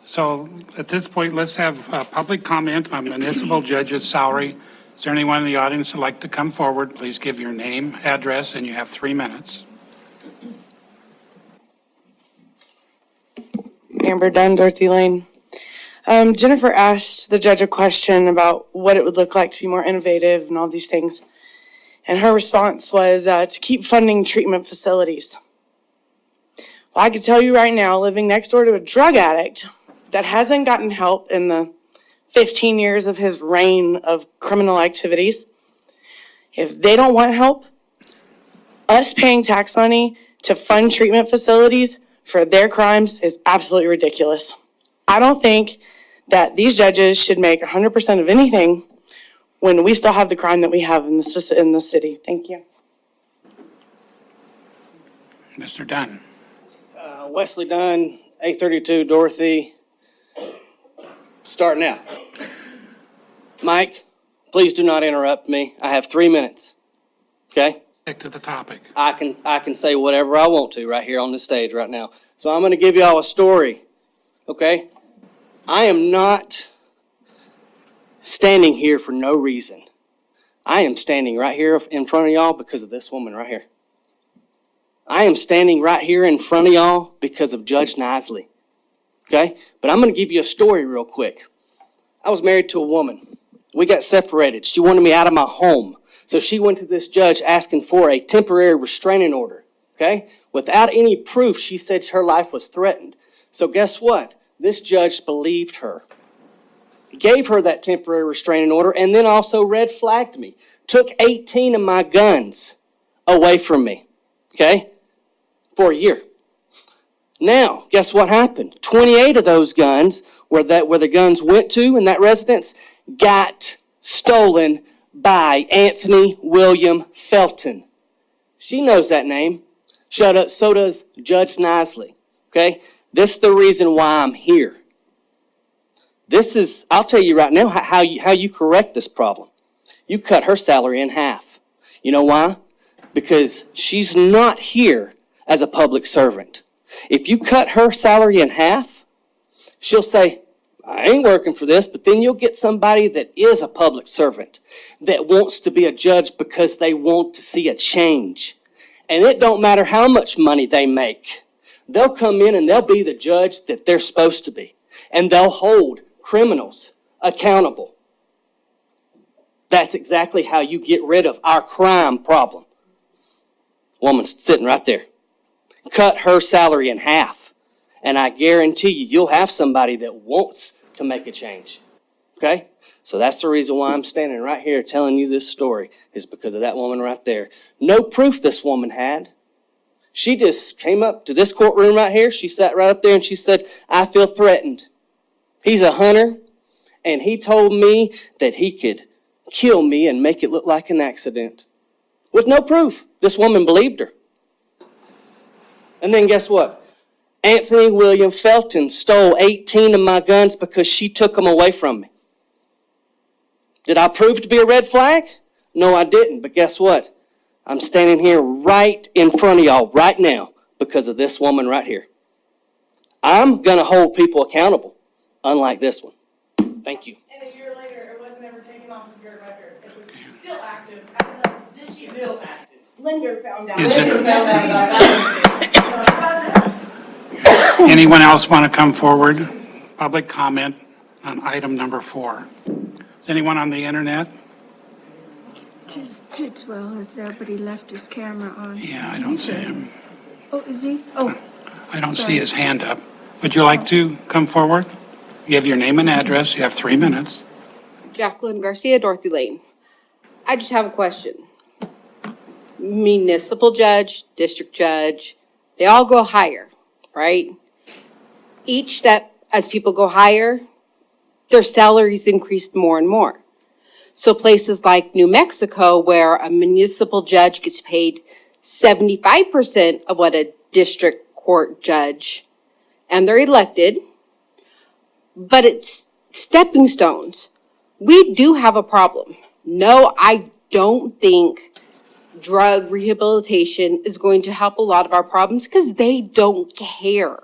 A: So at this point, let's have public comment on municipal judge's salary. Is there anyone in the audience who'd like to come forward? Please give your name, address, and you have 3 minutes.
B: Amber Dunn, Dorothy Lane. Jennifer asked the judge a question about what it would look like to be more innovative and all these things. And her response was to keep funding treatment facilities. Well, I can tell you right now, living next door to a drug addict that hasn't gotten help in the 15 years of his reign of criminal activities, if they don't want help, us paying tax money to fund treatment facilities for their crimes is absolutely ridiculous. I don't think that these judges should make 100% of anything when we still have the crime that we have in the city. Thank you.
A: Mr. Dunn.
M: Wesley Dunn, 832 Dorothy. Start now. Mike, please do not interrupt me. I have 3 minutes. Okay?
A: Stick to the topic.
M: I can say whatever I want to right here on the stage right now. So I'm going to give y'all a story. Okay? I am not standing here for no reason. I am standing right here in front of y'all because of this woman right here. I am standing right here in front of y'all because of Judge Nisley. Okay? But I'm going to give you a story real quick. I was married to a woman. We got separated. She wanted me out of my home. So she went to this judge asking for a temporary restraining order. Okay? Without any proof, she said her life was threatened. So guess what? This judge believed her. Gave her that temporary restraining order and then also red flagged me. Took 18 of my guns away from me. Okay? For a year. Now, guess what happened? 28 of those guns where the guns went to in that residence got stolen by Anthony William Felton. She knows that name. So does Judge Nisley. Okay? This is the reason why I'm here. I'll tell you right now how you correct this problem. You cut her salary in half. You know why? Because she's not here as a public servant. If you cut her salary in half, she'll say, I ain't working for this, but then you'll get somebody that is a public servant that wants to be a judge because they want to see a change. And it don't matter how much money they make. They'll come in and they'll be the judge that they're supposed to be. And they'll hold criminals accountable. That's exactly how you get rid of our crime problem. Woman's sitting right there. Cut her salary in half. And I guarantee you, you'll have somebody that wants to make a change. Okay? So that's the reason why I'm standing right here telling you this story, is because of that woman right there. No proof this woman had. She just came up to this courtroom right here. She sat right up there and she said, I feel threatened. He's a hunter, and he told me that he could kill me and make it look like an accident. With no proof. This woman believed her. And then guess what? Anthony William Felton stole 18 of my guns because she took them away from me. Did I prove to be a red flag? No, I didn't. But guess what? I'm standing here right in front of y'all right now because of this woman right here. I'm going to hold people accountable, unlike this one. Thank you.
B: And a year later, it wasn't ever taken off of your record. It was still active as of this year. Still active. Linder found out. Linder found out about that.
A: Anyone else want to come forward? Public comment on item number 4. Is anyone on the internet?
I: Tidwell, has everybody left his camera on?
A: Yeah, I don't see him.
I: Oh, is he? Oh,
A: I don't see his hand up. Would you like to come forward? You have your name and address. You have 3 minutes.
F: Jacqueline Garcia, Dorothy Lane. I just have a question. Municipal judge, district judge, they all go higher, right? Each step, as people go higher, their salaries increased more and more. So places like New Mexico, where a municipal judge gets paid 75% of what a district court judge, and they're elected, but it's stepping stones. We do have a problem. No, I don't think drug rehabilitation is going to help a lot of our problems because they don't care.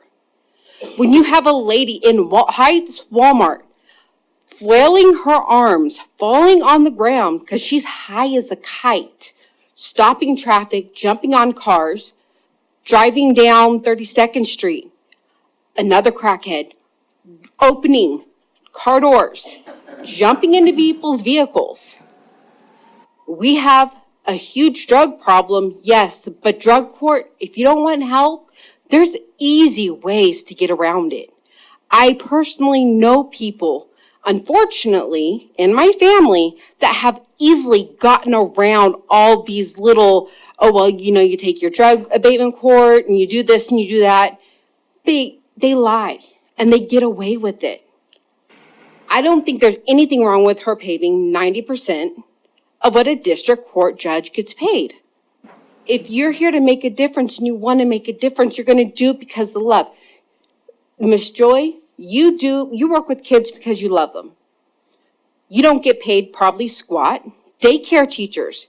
F: When you have a lady in Heights Walmart flailing her arms, falling on the ground because she's high as a kite, stopping traffic, jumping on cars, driving down 32nd Street, another crackhead, opening car doors, jumping into people's vehicles. We have a huge drug problem, yes, but drug court, if you don't want help, there's easy ways to get around it. I personally know people, unfortunately, in my family, that have easily gotten around all these little, oh, well, you know, you take your drug abatement court and you do this and you do that. They lie and they get away with it. I don't think there's anything wrong with her paying 90% of what a district court judge gets paid. If you're here to make a difference and you want to make a difference, you're going to do it because of love. Miss Joy, you work with kids because you love them. You don't get paid probably squat. Daycare teachers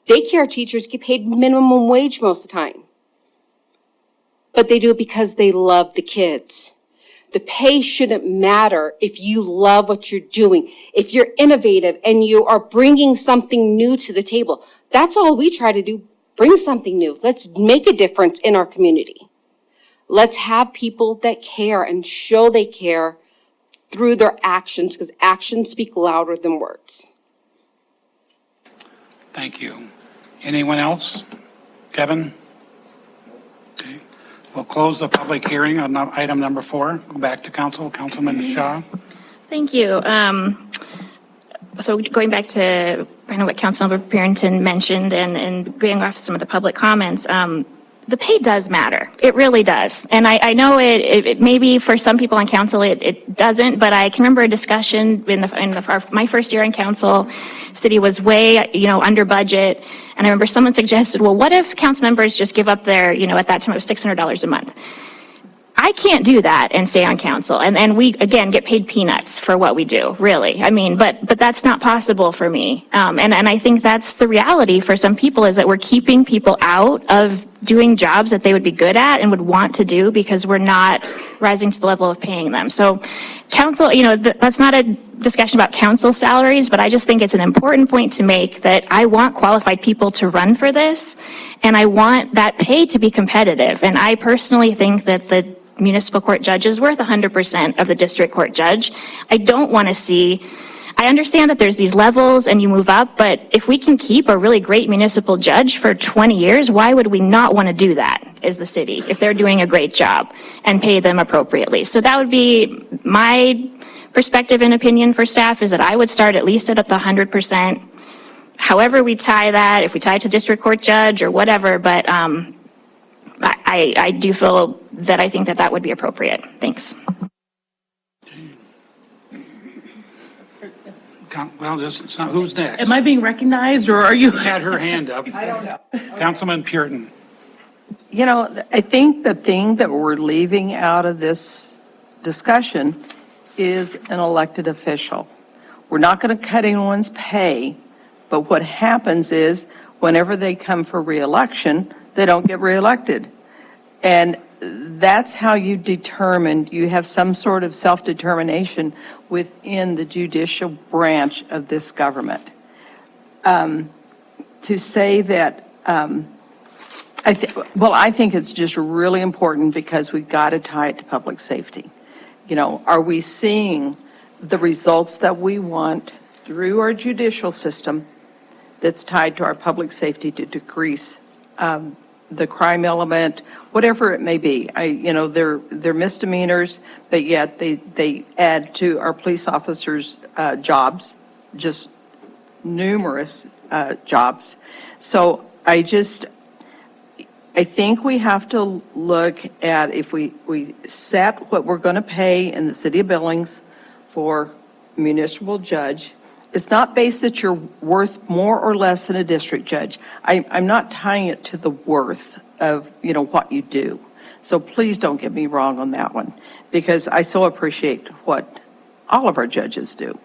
F: get paid minimum wage most of the time. But they do it because they love the kids. The pay shouldn't matter if you love what you're doing. If you're innovative and you are bringing something new to the table, that's all we try to do. Bring something new. Let's make a difference in our community. Let's have people that care and show they care through their actions, because actions speak louder than words.
A: Thank you. Anyone else? Kevin? Okay. We'll close the public hearing on item number 4. Go back to council. Councilman Shaw.
L: Thank you. So going back to what Councilmember Parrington mentioned and going off some of the public comments, the pay does matter. It really does. And I know it maybe for some people on council it doesn't, but I can remember a discussion in my first year on council. City was way under budget, and I remember someone suggested, well, what if council members just give up their at that time it was $600 a month. I can't do that and stay on council. And we, again, get paid peanuts for what we do, really. I mean, but that's not possible for me. And I think that's the reality for some people, is that we're keeping people out of doing jobs that they would be good at and would want to do because we're not rising to the level of paying them. So council, you know, that's not a discussion about council salaries, but I just think it's an important point to make that I want qualified people to run for this, and I want that pay to be competitive. And I personally think that the municipal court judge is worth 100% of the district court judge. I don't want to see, I understand that there's these levels and you move up, but if we can keep a really great municipal judge for 20 years, why would we not want to do that as the city if they're doing a great job and pay them appropriately? So that would be my perspective and opinion for staff, is that I would start at least at the 100%. However we tie that, if we tie it to district court judge or whatever, but I do feel that I think that that would be appropriate. Thanks.
A: Well, it's not, who's next?
O: Am I being recognized, or are you?
A: Had her hand up.
C: I don't know.
A: Councilman Puritan.
C: You know, I think the thing that we're leaving out of this discussion is an elected official. We're not going to cut anyone's pay, but what happens is whenever they come for reelection, they don't get reelected. And that's how you determine, you have some sort of self-determination within the judicial branch of this government. To say that, I think it's just really important because we've got to tie it to public safety. You know, are we seeing the results that we want through our judicial system that's tied to our public safety to decrease the crime element, whatever it may be? They're misdemeanors, but yet they add to our police officers' jobs, just numerous jobs. So I think we have to look at, if we set what we're going to pay in the city of Billings for municipal judge, it's not based that you're worth more or less than a district judge. I'm not tying it to the worth of, what you do. So please don't get me wrong on that one, because I so appreciate what all of our judges do.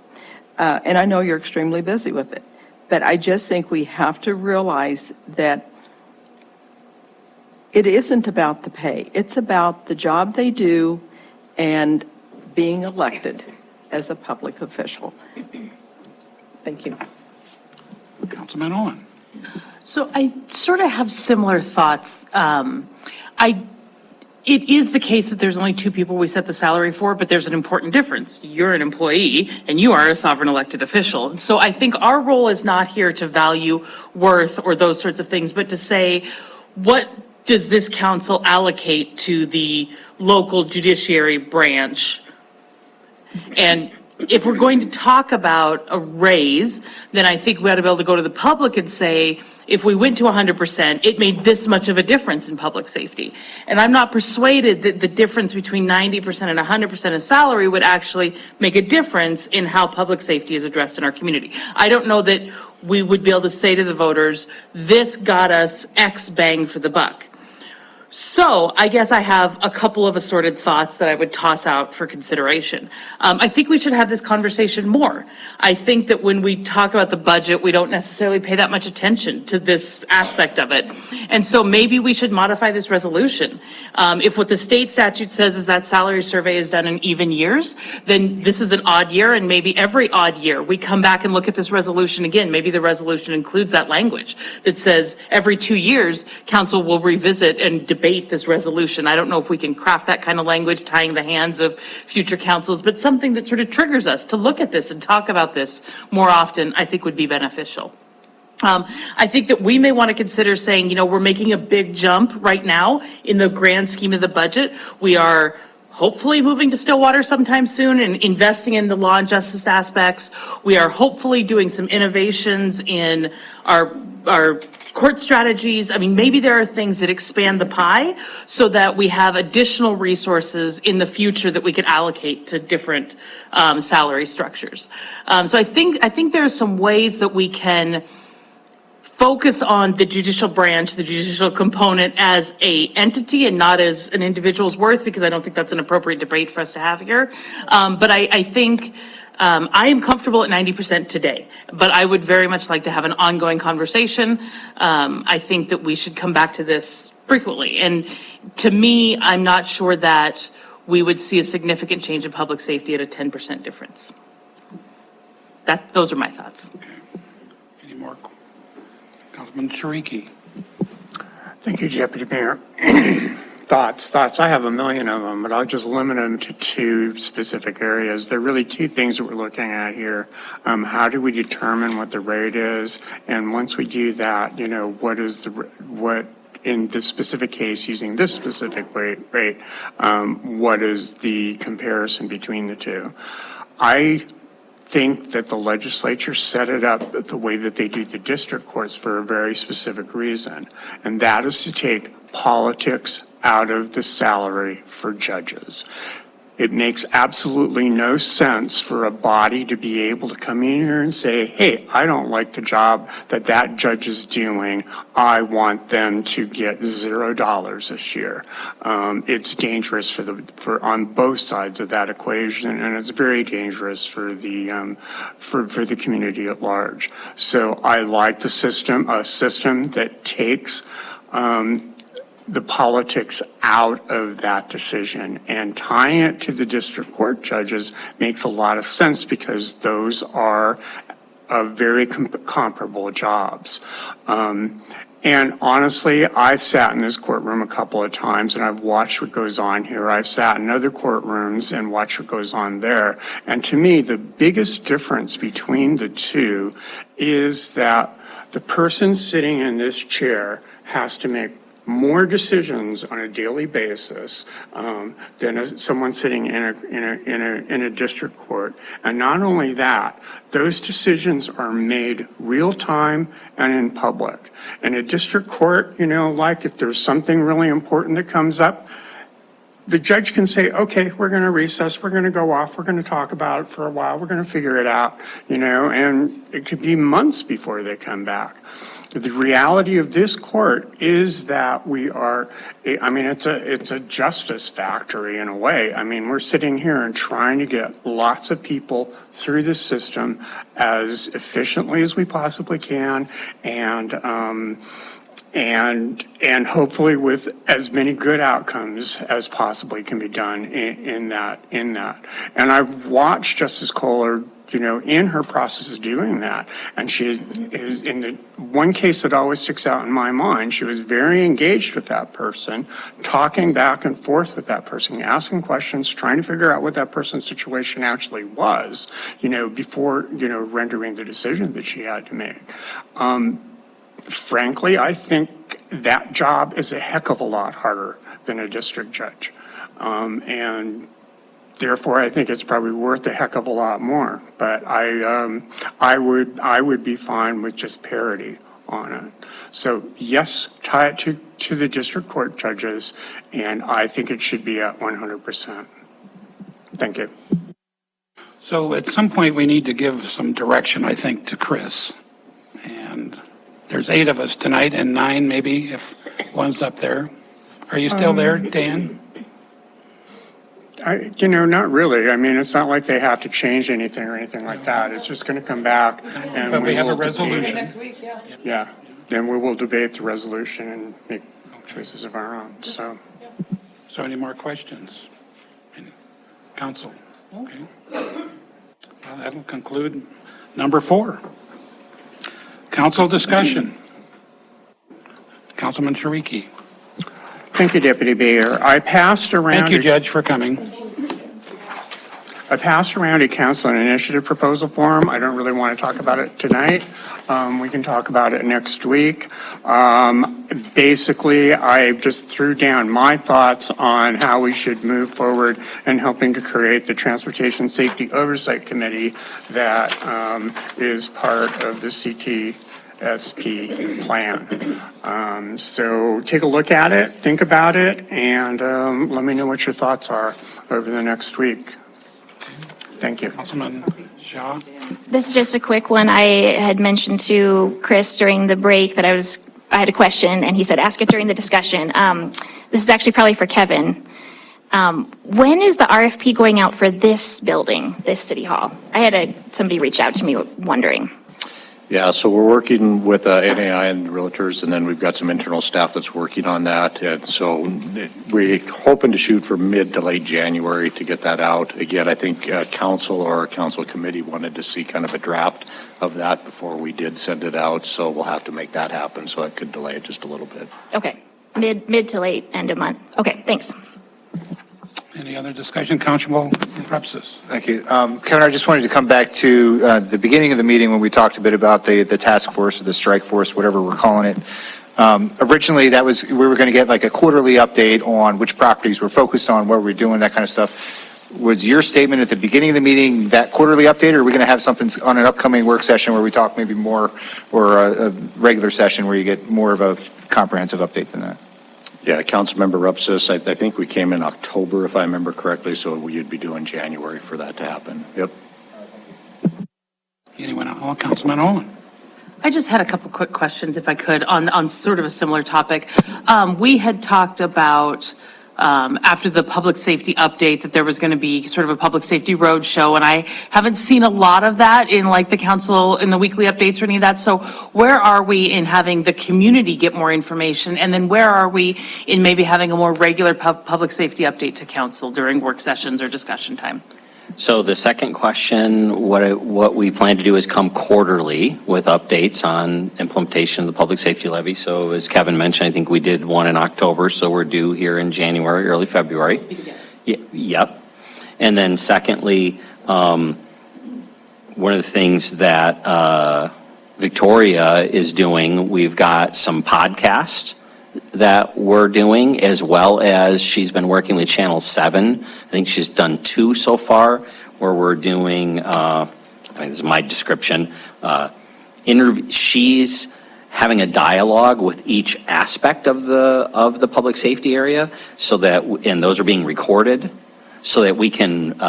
C: And I know you're extremely busy with it. But I just think we have to realize that it isn't about the pay. It's about the job they do and being elected as a public official. Thank you.
A: Councilman Owen.
O: So I sort of have similar thoughts. It is the case that there's only two people we set the salary for, but there's an important difference. You're an employee and you are a sovereign elected official. So I think our role is not here to value worth or those sorts of things, but to say, what does this council allocate to the local judiciary branch? And if we're going to talk about a raise, then I think we ought to be able to go to the public and say, if we went to 100%, it made this much of a difference in public safety. And I'm not persuaded that the difference between 90% and 100% of salary would actually make a difference in how public safety is addressed in our community. I don't know that we would be able to say to the voters, this got us X bang for the buck. So I guess I have a couple of assorted thoughts that I would toss out for consideration. I think we should have this conversation more. I think that when we talk about the budget, we don't necessarily pay that much attention to this aspect of it. And so maybe we should modify this resolution. If what the state statute says is that salary survey is done in even years, then this is an odd year, and maybe every odd year we come back and look at this resolution again. Maybe the resolution includes that language that says every 2 years, council will revisit and debate this resolution. I don't know if we can craft that kind of language tying the hands of future councils, but something that sort of triggers us to look at this and talk about this more often, I think would be beneficial. I think that we may want to consider saying, we're making a big jump right now in the grand scheme of the budget. We are hopefully moving to Stillwater sometime soon and investing in the law and justice aspects. We are hopefully doing some innovations in our court strategies. I mean, maybe there are things that expand the pie so that we have additional resources in the future that we could allocate to different salary structures. So I think there are some ways that we can focus on the judicial branch, the judicial component as a entity and not as an individual's worth, because I don't think that's an appropriate debate for us to have here. But I think I am comfortable at 90% today, but I would very much like to have an ongoing conversation. I think that we should come back to this frequently. And to me, I'm not sure that we would see a significant change in public safety at a 10% difference. Those are my thoughts.
A: Any more? Councilman Shariki.
H: Thank you, Deputy Mayor. Thoughts. I have a million of them, but I'll just limit them to two specific areas. There are really two things that we're looking at here. How do we determine what the rate is? And once we do that, what in the specific case, using this specific rate, what is the comparison between the two? I think that the legislature set it up the way that they do the district courts for a very specific reason, and that is to take politics out of the salary for judges. It makes absolutely no sense for a body to be able to come in here and say, hey, I don't like the job that judge is doing. I want them to get $0 this year. It's dangerous for on both sides of that equation, and it's very dangerous for the for the community at large. So I like a system that takes the politics out of that decision, and tying it to the district court judges makes a lot of sense because those are very comparable jobs. And honestly, I've sat in this courtroom a couple of times and I've watched what goes on here. I've sat in other courtrooms and watched what goes on there. And to me, the biggest difference between the two is that the person sitting in this chair has to make more decisions on a daily basis than someone sitting in a district court. And not only that, those decisions are made real time and in public. In a district court, like if there's something really important that comes up, the judge can say, okay, we're going to recess, we're going to go off, we're going to talk about it for a while, we're going to figure it out, and it could be months before they come back. The reality of this court is that it's a justice factory in a way. I mean, we're sitting here and trying to get lots of people through the system as efficiently as we possibly can, and hopefully with as many good outcomes as possibly can be done in that. And I've watched Justice Kohler, in her process of doing that. And she is, in the one case that always sticks out in my mind, she was very engaged with that person, talking back and forth with that person, asking questions, trying to figure out what that person's situation actually was, before, rendering the decision that she had to make. Frankly, I think that job is a heck of a lot harder than a district judge. And therefore, I think it's probably worth a heck of a lot more. But I would be fine with just parity on it. So yes, tie it to the district court judges, and I think it should be at 100%. Thank you.
A: So at some point, we need to give some direction, I think, to Chris. And there's 8 of us tonight, and 9 maybe, if one's up there. Are you still there, Dan?
H: Not really. I mean, it's not like they have to change anything or anything like that. It's just going to come back and
A: But we have a
H: will debate.
A: resolution.
H: Next week, yeah. Then we will debate the resolution and make choices of our own, so.
A: So any more questions? Council? Okay. Well, that'll conclude number 4. Council discussion. Councilman Shariki.
H: Thank you, Deputy Mayor. I passed around.
A: Thank you, Judge, for coming.
H: I passed around a council initiative proposal form. I don't really want to talk about it tonight. We can talk about it next week. Basically, I just threw down my thoughts on how we should move forward in helping to create the Transportation Safety Oversight Committee that is part of the CTSP plan. So take a look at it, think about it, and let me know what your thoughts are over the next week. Thank you.
A: Councilman Shaw?
L: This is just a quick one. I had mentioned to Chris during the break that I had a question, and he said, ask it during the discussion. This is actually probably for Kevin. When is the RFP going out for this building, this city hall? I had somebody reach out to me wondering.
E: Yeah, so we're working with NAI and realtors, and then we've got some internal staff that's working on that. And so we're hoping to shoot for mid to late January to get that out. Again, I think council or our council committee wanted to see kind of a draft of that before we did send it out. So we'll have to make that happen. So it could delay it just a little bit.
L: Okay, mid to late, end of month. Okay, thanks.
A: Any other discussion? Councilman Repsis?
K: Thank you. Kevin, I just wanted to come back to the beginning of the meeting when we talked a bit about the task force or the strike force, whatever we're calling it. Originally, we were going to get like a quarterly update on which properties we're focused on, what we're doing, that kind of stuff. Was your statement at the beginning of the meeting that quarterly update, or are we going to have something on an upcoming work session where we talk maybe more, or a regular session where you get more of a comprehensive update than that?
E: Yeah, Councilmember Repsis, I think we came in October, if I remember correctly, so we'd be doing January for that to happen. Yep.
A: Anyone else? Councilman Owen?
O: I just had a couple quick questions, if I could, on sort of a similar topic. We had talked about, after the public safety update, that there was going to be sort of a public safety road show, and I haven't seen a lot of that in like the council, in the weekly updates or any of that. So where are we in having the community get more information? And then where are we in maybe having a more regular public safety update to council during work sessions or discussion time?
D: So the second question, what we plan to do is come quarterly with updates on implementation of the public safety levy. So as Kevin mentioned, I think we did one in October, so we're due here in January, early February. Yep. And then secondly, one of the things that Victoria is doing, we've got some podcasts that we're doing, as well as she's been working with Channel 7. I think she's done 2 so far, where we're doing, this is my description, she's having a dialogue with each aspect of the public safety area, so that, and those are being recorded, so that we can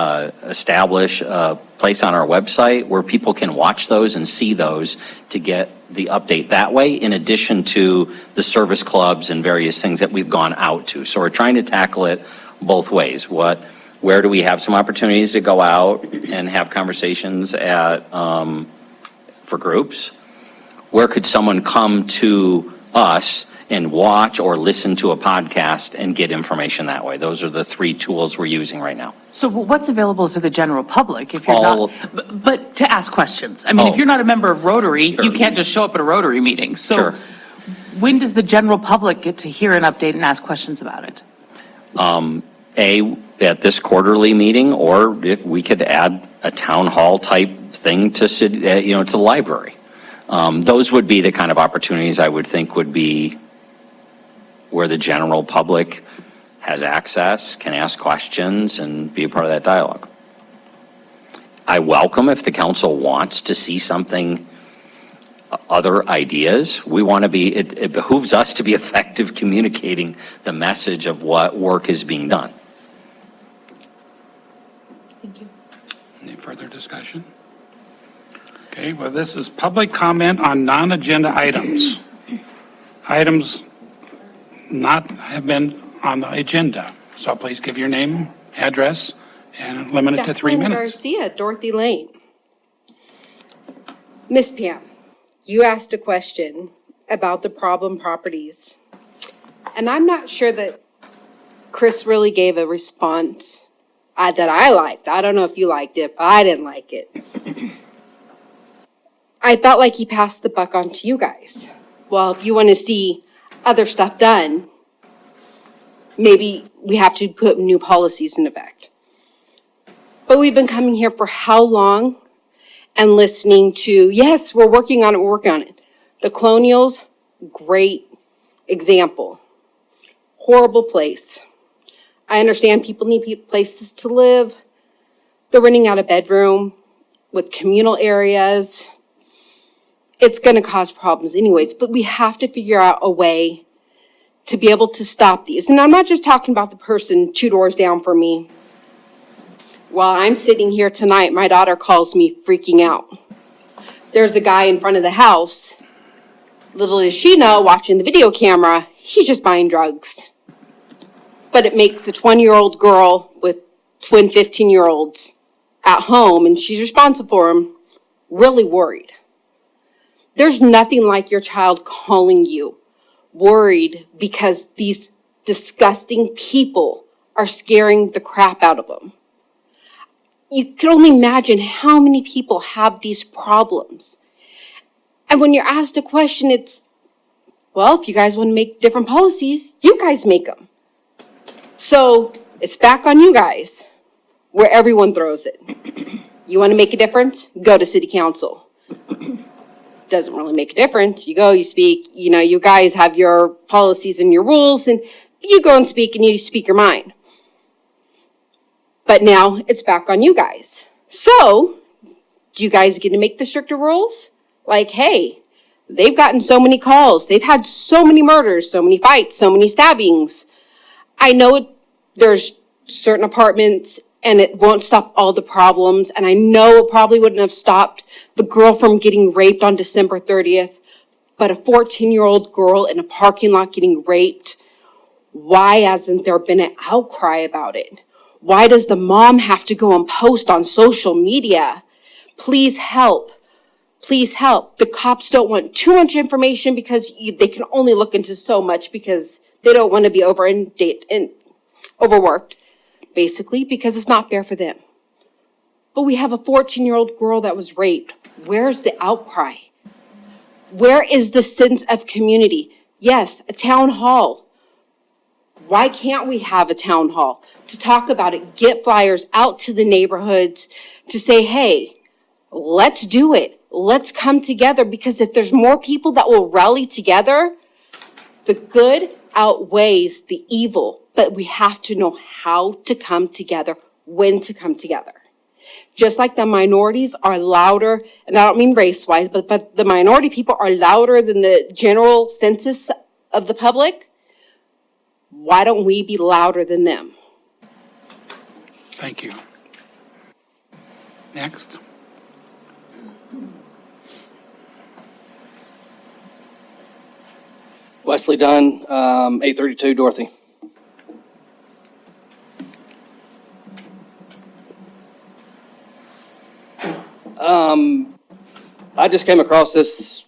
D: establish a place on our website where people can watch those and see those to get the update that way, in addition to the service clubs and various things that we've gone out to. So we're trying to tackle it both ways. Where do we have some opportunities to go out and have conversations for groups? Where could someone come to us and watch or listen to a podcast and get information that way? Those are the 3 tools we're using right now.
O: So what's available to the general public if you're not, but to ask questions? I mean, if you're not a member of Rotary, you can't just show up at a Rotary meeting. So when does the general public get to hear an update and ask questions about it?
D: At this quarterly meeting, or if we could add a town hall type thing to to the library. Those would be the kind of opportunities I would think would be where the general public has access, can ask questions, and be a part of that dialogue. I welcome if the council wants to see something, other ideas. We want to be, it behooves us to be effective communicating the message of what work is being done.
A: Thank you. Any further discussion? Okay, well, this is public comment on non-agenda items. Items not have been on the agenda. So please give your name, address, and limit it to 3 minutes.
R: Garcia, Dorothy Lane. Miss Pam, you asked a question about the problem properties. And I'm not sure that Chris really gave a response that I liked. I don't know if you liked it, but I didn't like it. I felt like he passed the buck on to you guys. Well, if you want to see other stuff done, maybe we have to put new policies in effect. But we've been coming here for how long and listening to, yes, we're working on it. The Colonials, great example. Horrible place. I understand people need places to live. They're renting out a bedroom with communal areas. It's going to cause problems anyways, but we have to figure out a way to be able to stop these. And I'm not just talking about the person 2 doors down from me While I'm sitting here tonight, my daughter calls me freaking out. There's a guy in front of the house. Little does she know, watching the video camera, he's just buying drugs. But it makes a 20-year-old girl with twin 15-year-olds at home, and she's responsible for him, really worried. There's nothing like your child calling you worried because these disgusting people are scaring the crap out of them. You can only imagine how many people have these problems. And when you're asked a question, it's, well, if you guys want to make different policies, you guys make them. So it's back on you guys, where everyone throws it. You want to make a difference? Go to city council. Doesn't really make a difference. You go, you speak, you guys have your policies and your rules, and you go and speak you speak your mind. But now it's back on you guys. So, do you guys get to make the stricter rules? Like, hey, they've gotten so many calls. They've had so many murders, so many fights, so many stabbings. I know there's certain apartments and it won't stop all the problems. And I know it probably wouldn't have stopped the girl from getting raped on December 30th. But a 14-year-old girl in a parking lot getting raped, why hasn't there been an outcry about it? Why does the mom have to go and post on social media? Please help. Please help. The cops don't want too much information because they can only look into so much because they don't want to be overworked, basically, because it's not fair for them. But we have a 14-year-old girl that was raped. Where's the outcry? Where is the sense of community? Yes, a town hall. Why can't we have a town hall to talk about it, get flyers out to the neighborhoods to say, hey, let's do it. Let's come together, because if there's more people that will rally together, the good outweighs the evil. But we have to know how to come together, when to come together. Just like the minorities are louder, and I don't mean race-wise, but the minority people are louder than the general census of the public. Why don't we be louder than them?
A: Thank you. Next.
M: Wesley Dunn, 832 Dorothy. I just came across this,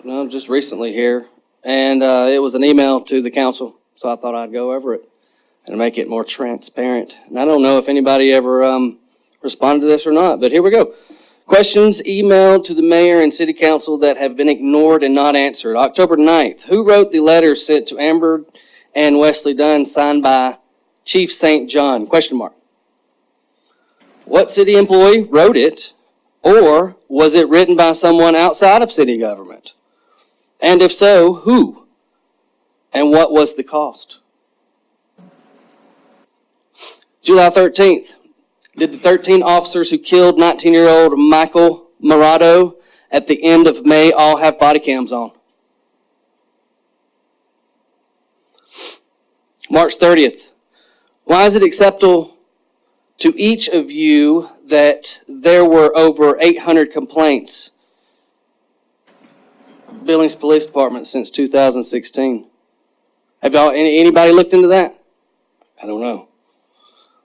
M: just recently here, and it was an email to the council, so I thought I'd go over it and make it more transparent. And I don't know if anybody ever responded to this or not, but here we go. Questions emailed to the mayor and city council that have been ignored and not answered. October 9th, who wrote the letter sent to Amber and Wesley Dunn signed by Chief St. John? Question mark. What city employee wrote it, or was it written by someone outside of city government? And if so, who? And what was the cost? July 13th. Did the 13 officers who killed 19-year-old Michael Morado at the end of May all have body cams on? March 30th. Why is it acceptable to each of you that there were over 800 complaints Billings Police Department since 2016? Have y'all, anybody looked into that? I don't know.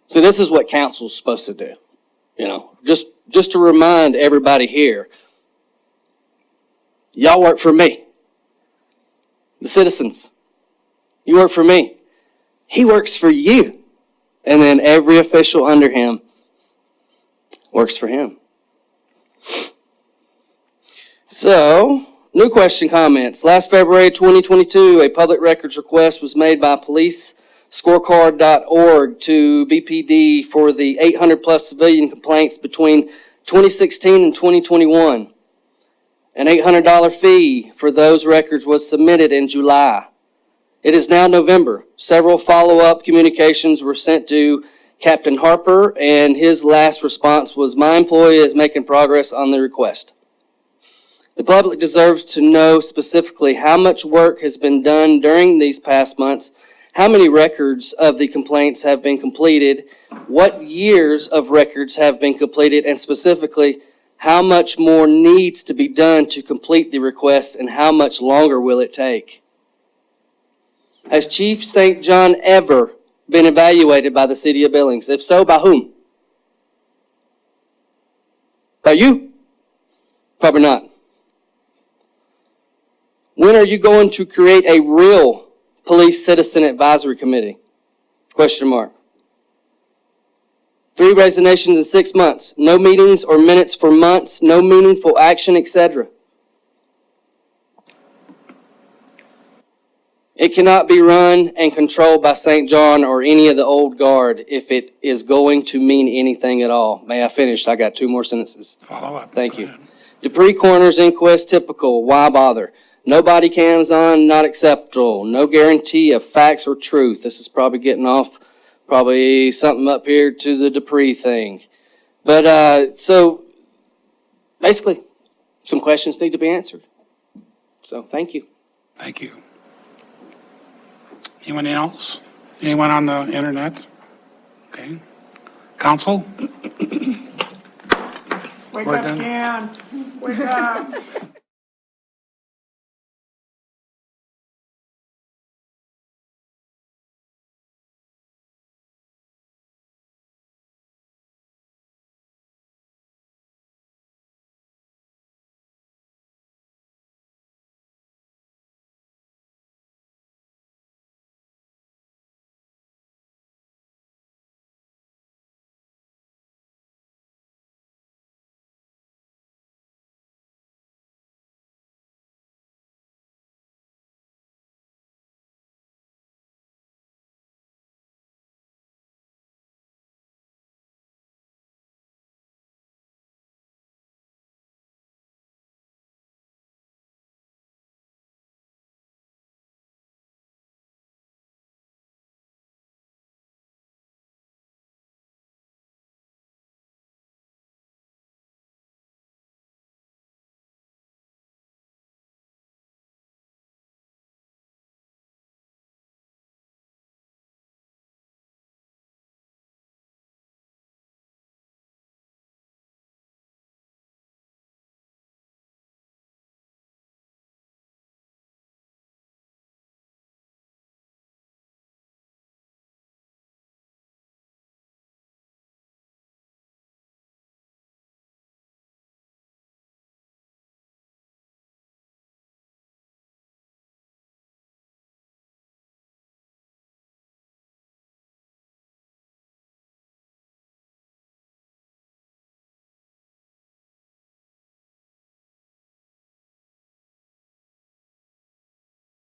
M: So this is what council's supposed to do. Just to remind everybody here, y'all work for me. The citizens, you work for me. He works for you. And then every official under him works for him. So, new question, comments. Last February 2022, a public records request was made by policescorecard.org to BPD for the 800 plus civilian complaints between 2016 and 2021. An $800 fee for those records was submitted in July. It is now November. Several follow-up communications were sent to Captain Harper, and his last response was, "My employee is making progress on the request." The public deserves to know specifically how much work has been done during these past months, How many records of the complaints have been completed? What years of records have been completed? And specifically, how much more needs to be done to complete the request, and how much longer will it take? Has Chief St. John ever been evaluated by the city of Billings? If so, by whom? By you? Probably not. When are you going to create a real police citizen advisory committee? Question mark. 3 resignations in 6 months. No meetings or minutes for months. No meaningful action, etc. It cannot be run and controlled by St. John or any of the old guard if it is going to mean anything at all. May I finish? I got 2 more sentences.
A: Follow up.
M: Thank you. Dupree Coroner's Inquest typical. Why bother? No body cams on, not acceptable. No guarantee of facts or truth. This is probably getting off, probably something up here to the Dupree thing. But, so, basically, some questions need to be answered. So, thank you.
A: Thank you. Anyone else? Anyone on the internet? Okay. Council?
J: Wake
A: We're
J: up,
A: done.
J: Dan. Wake up.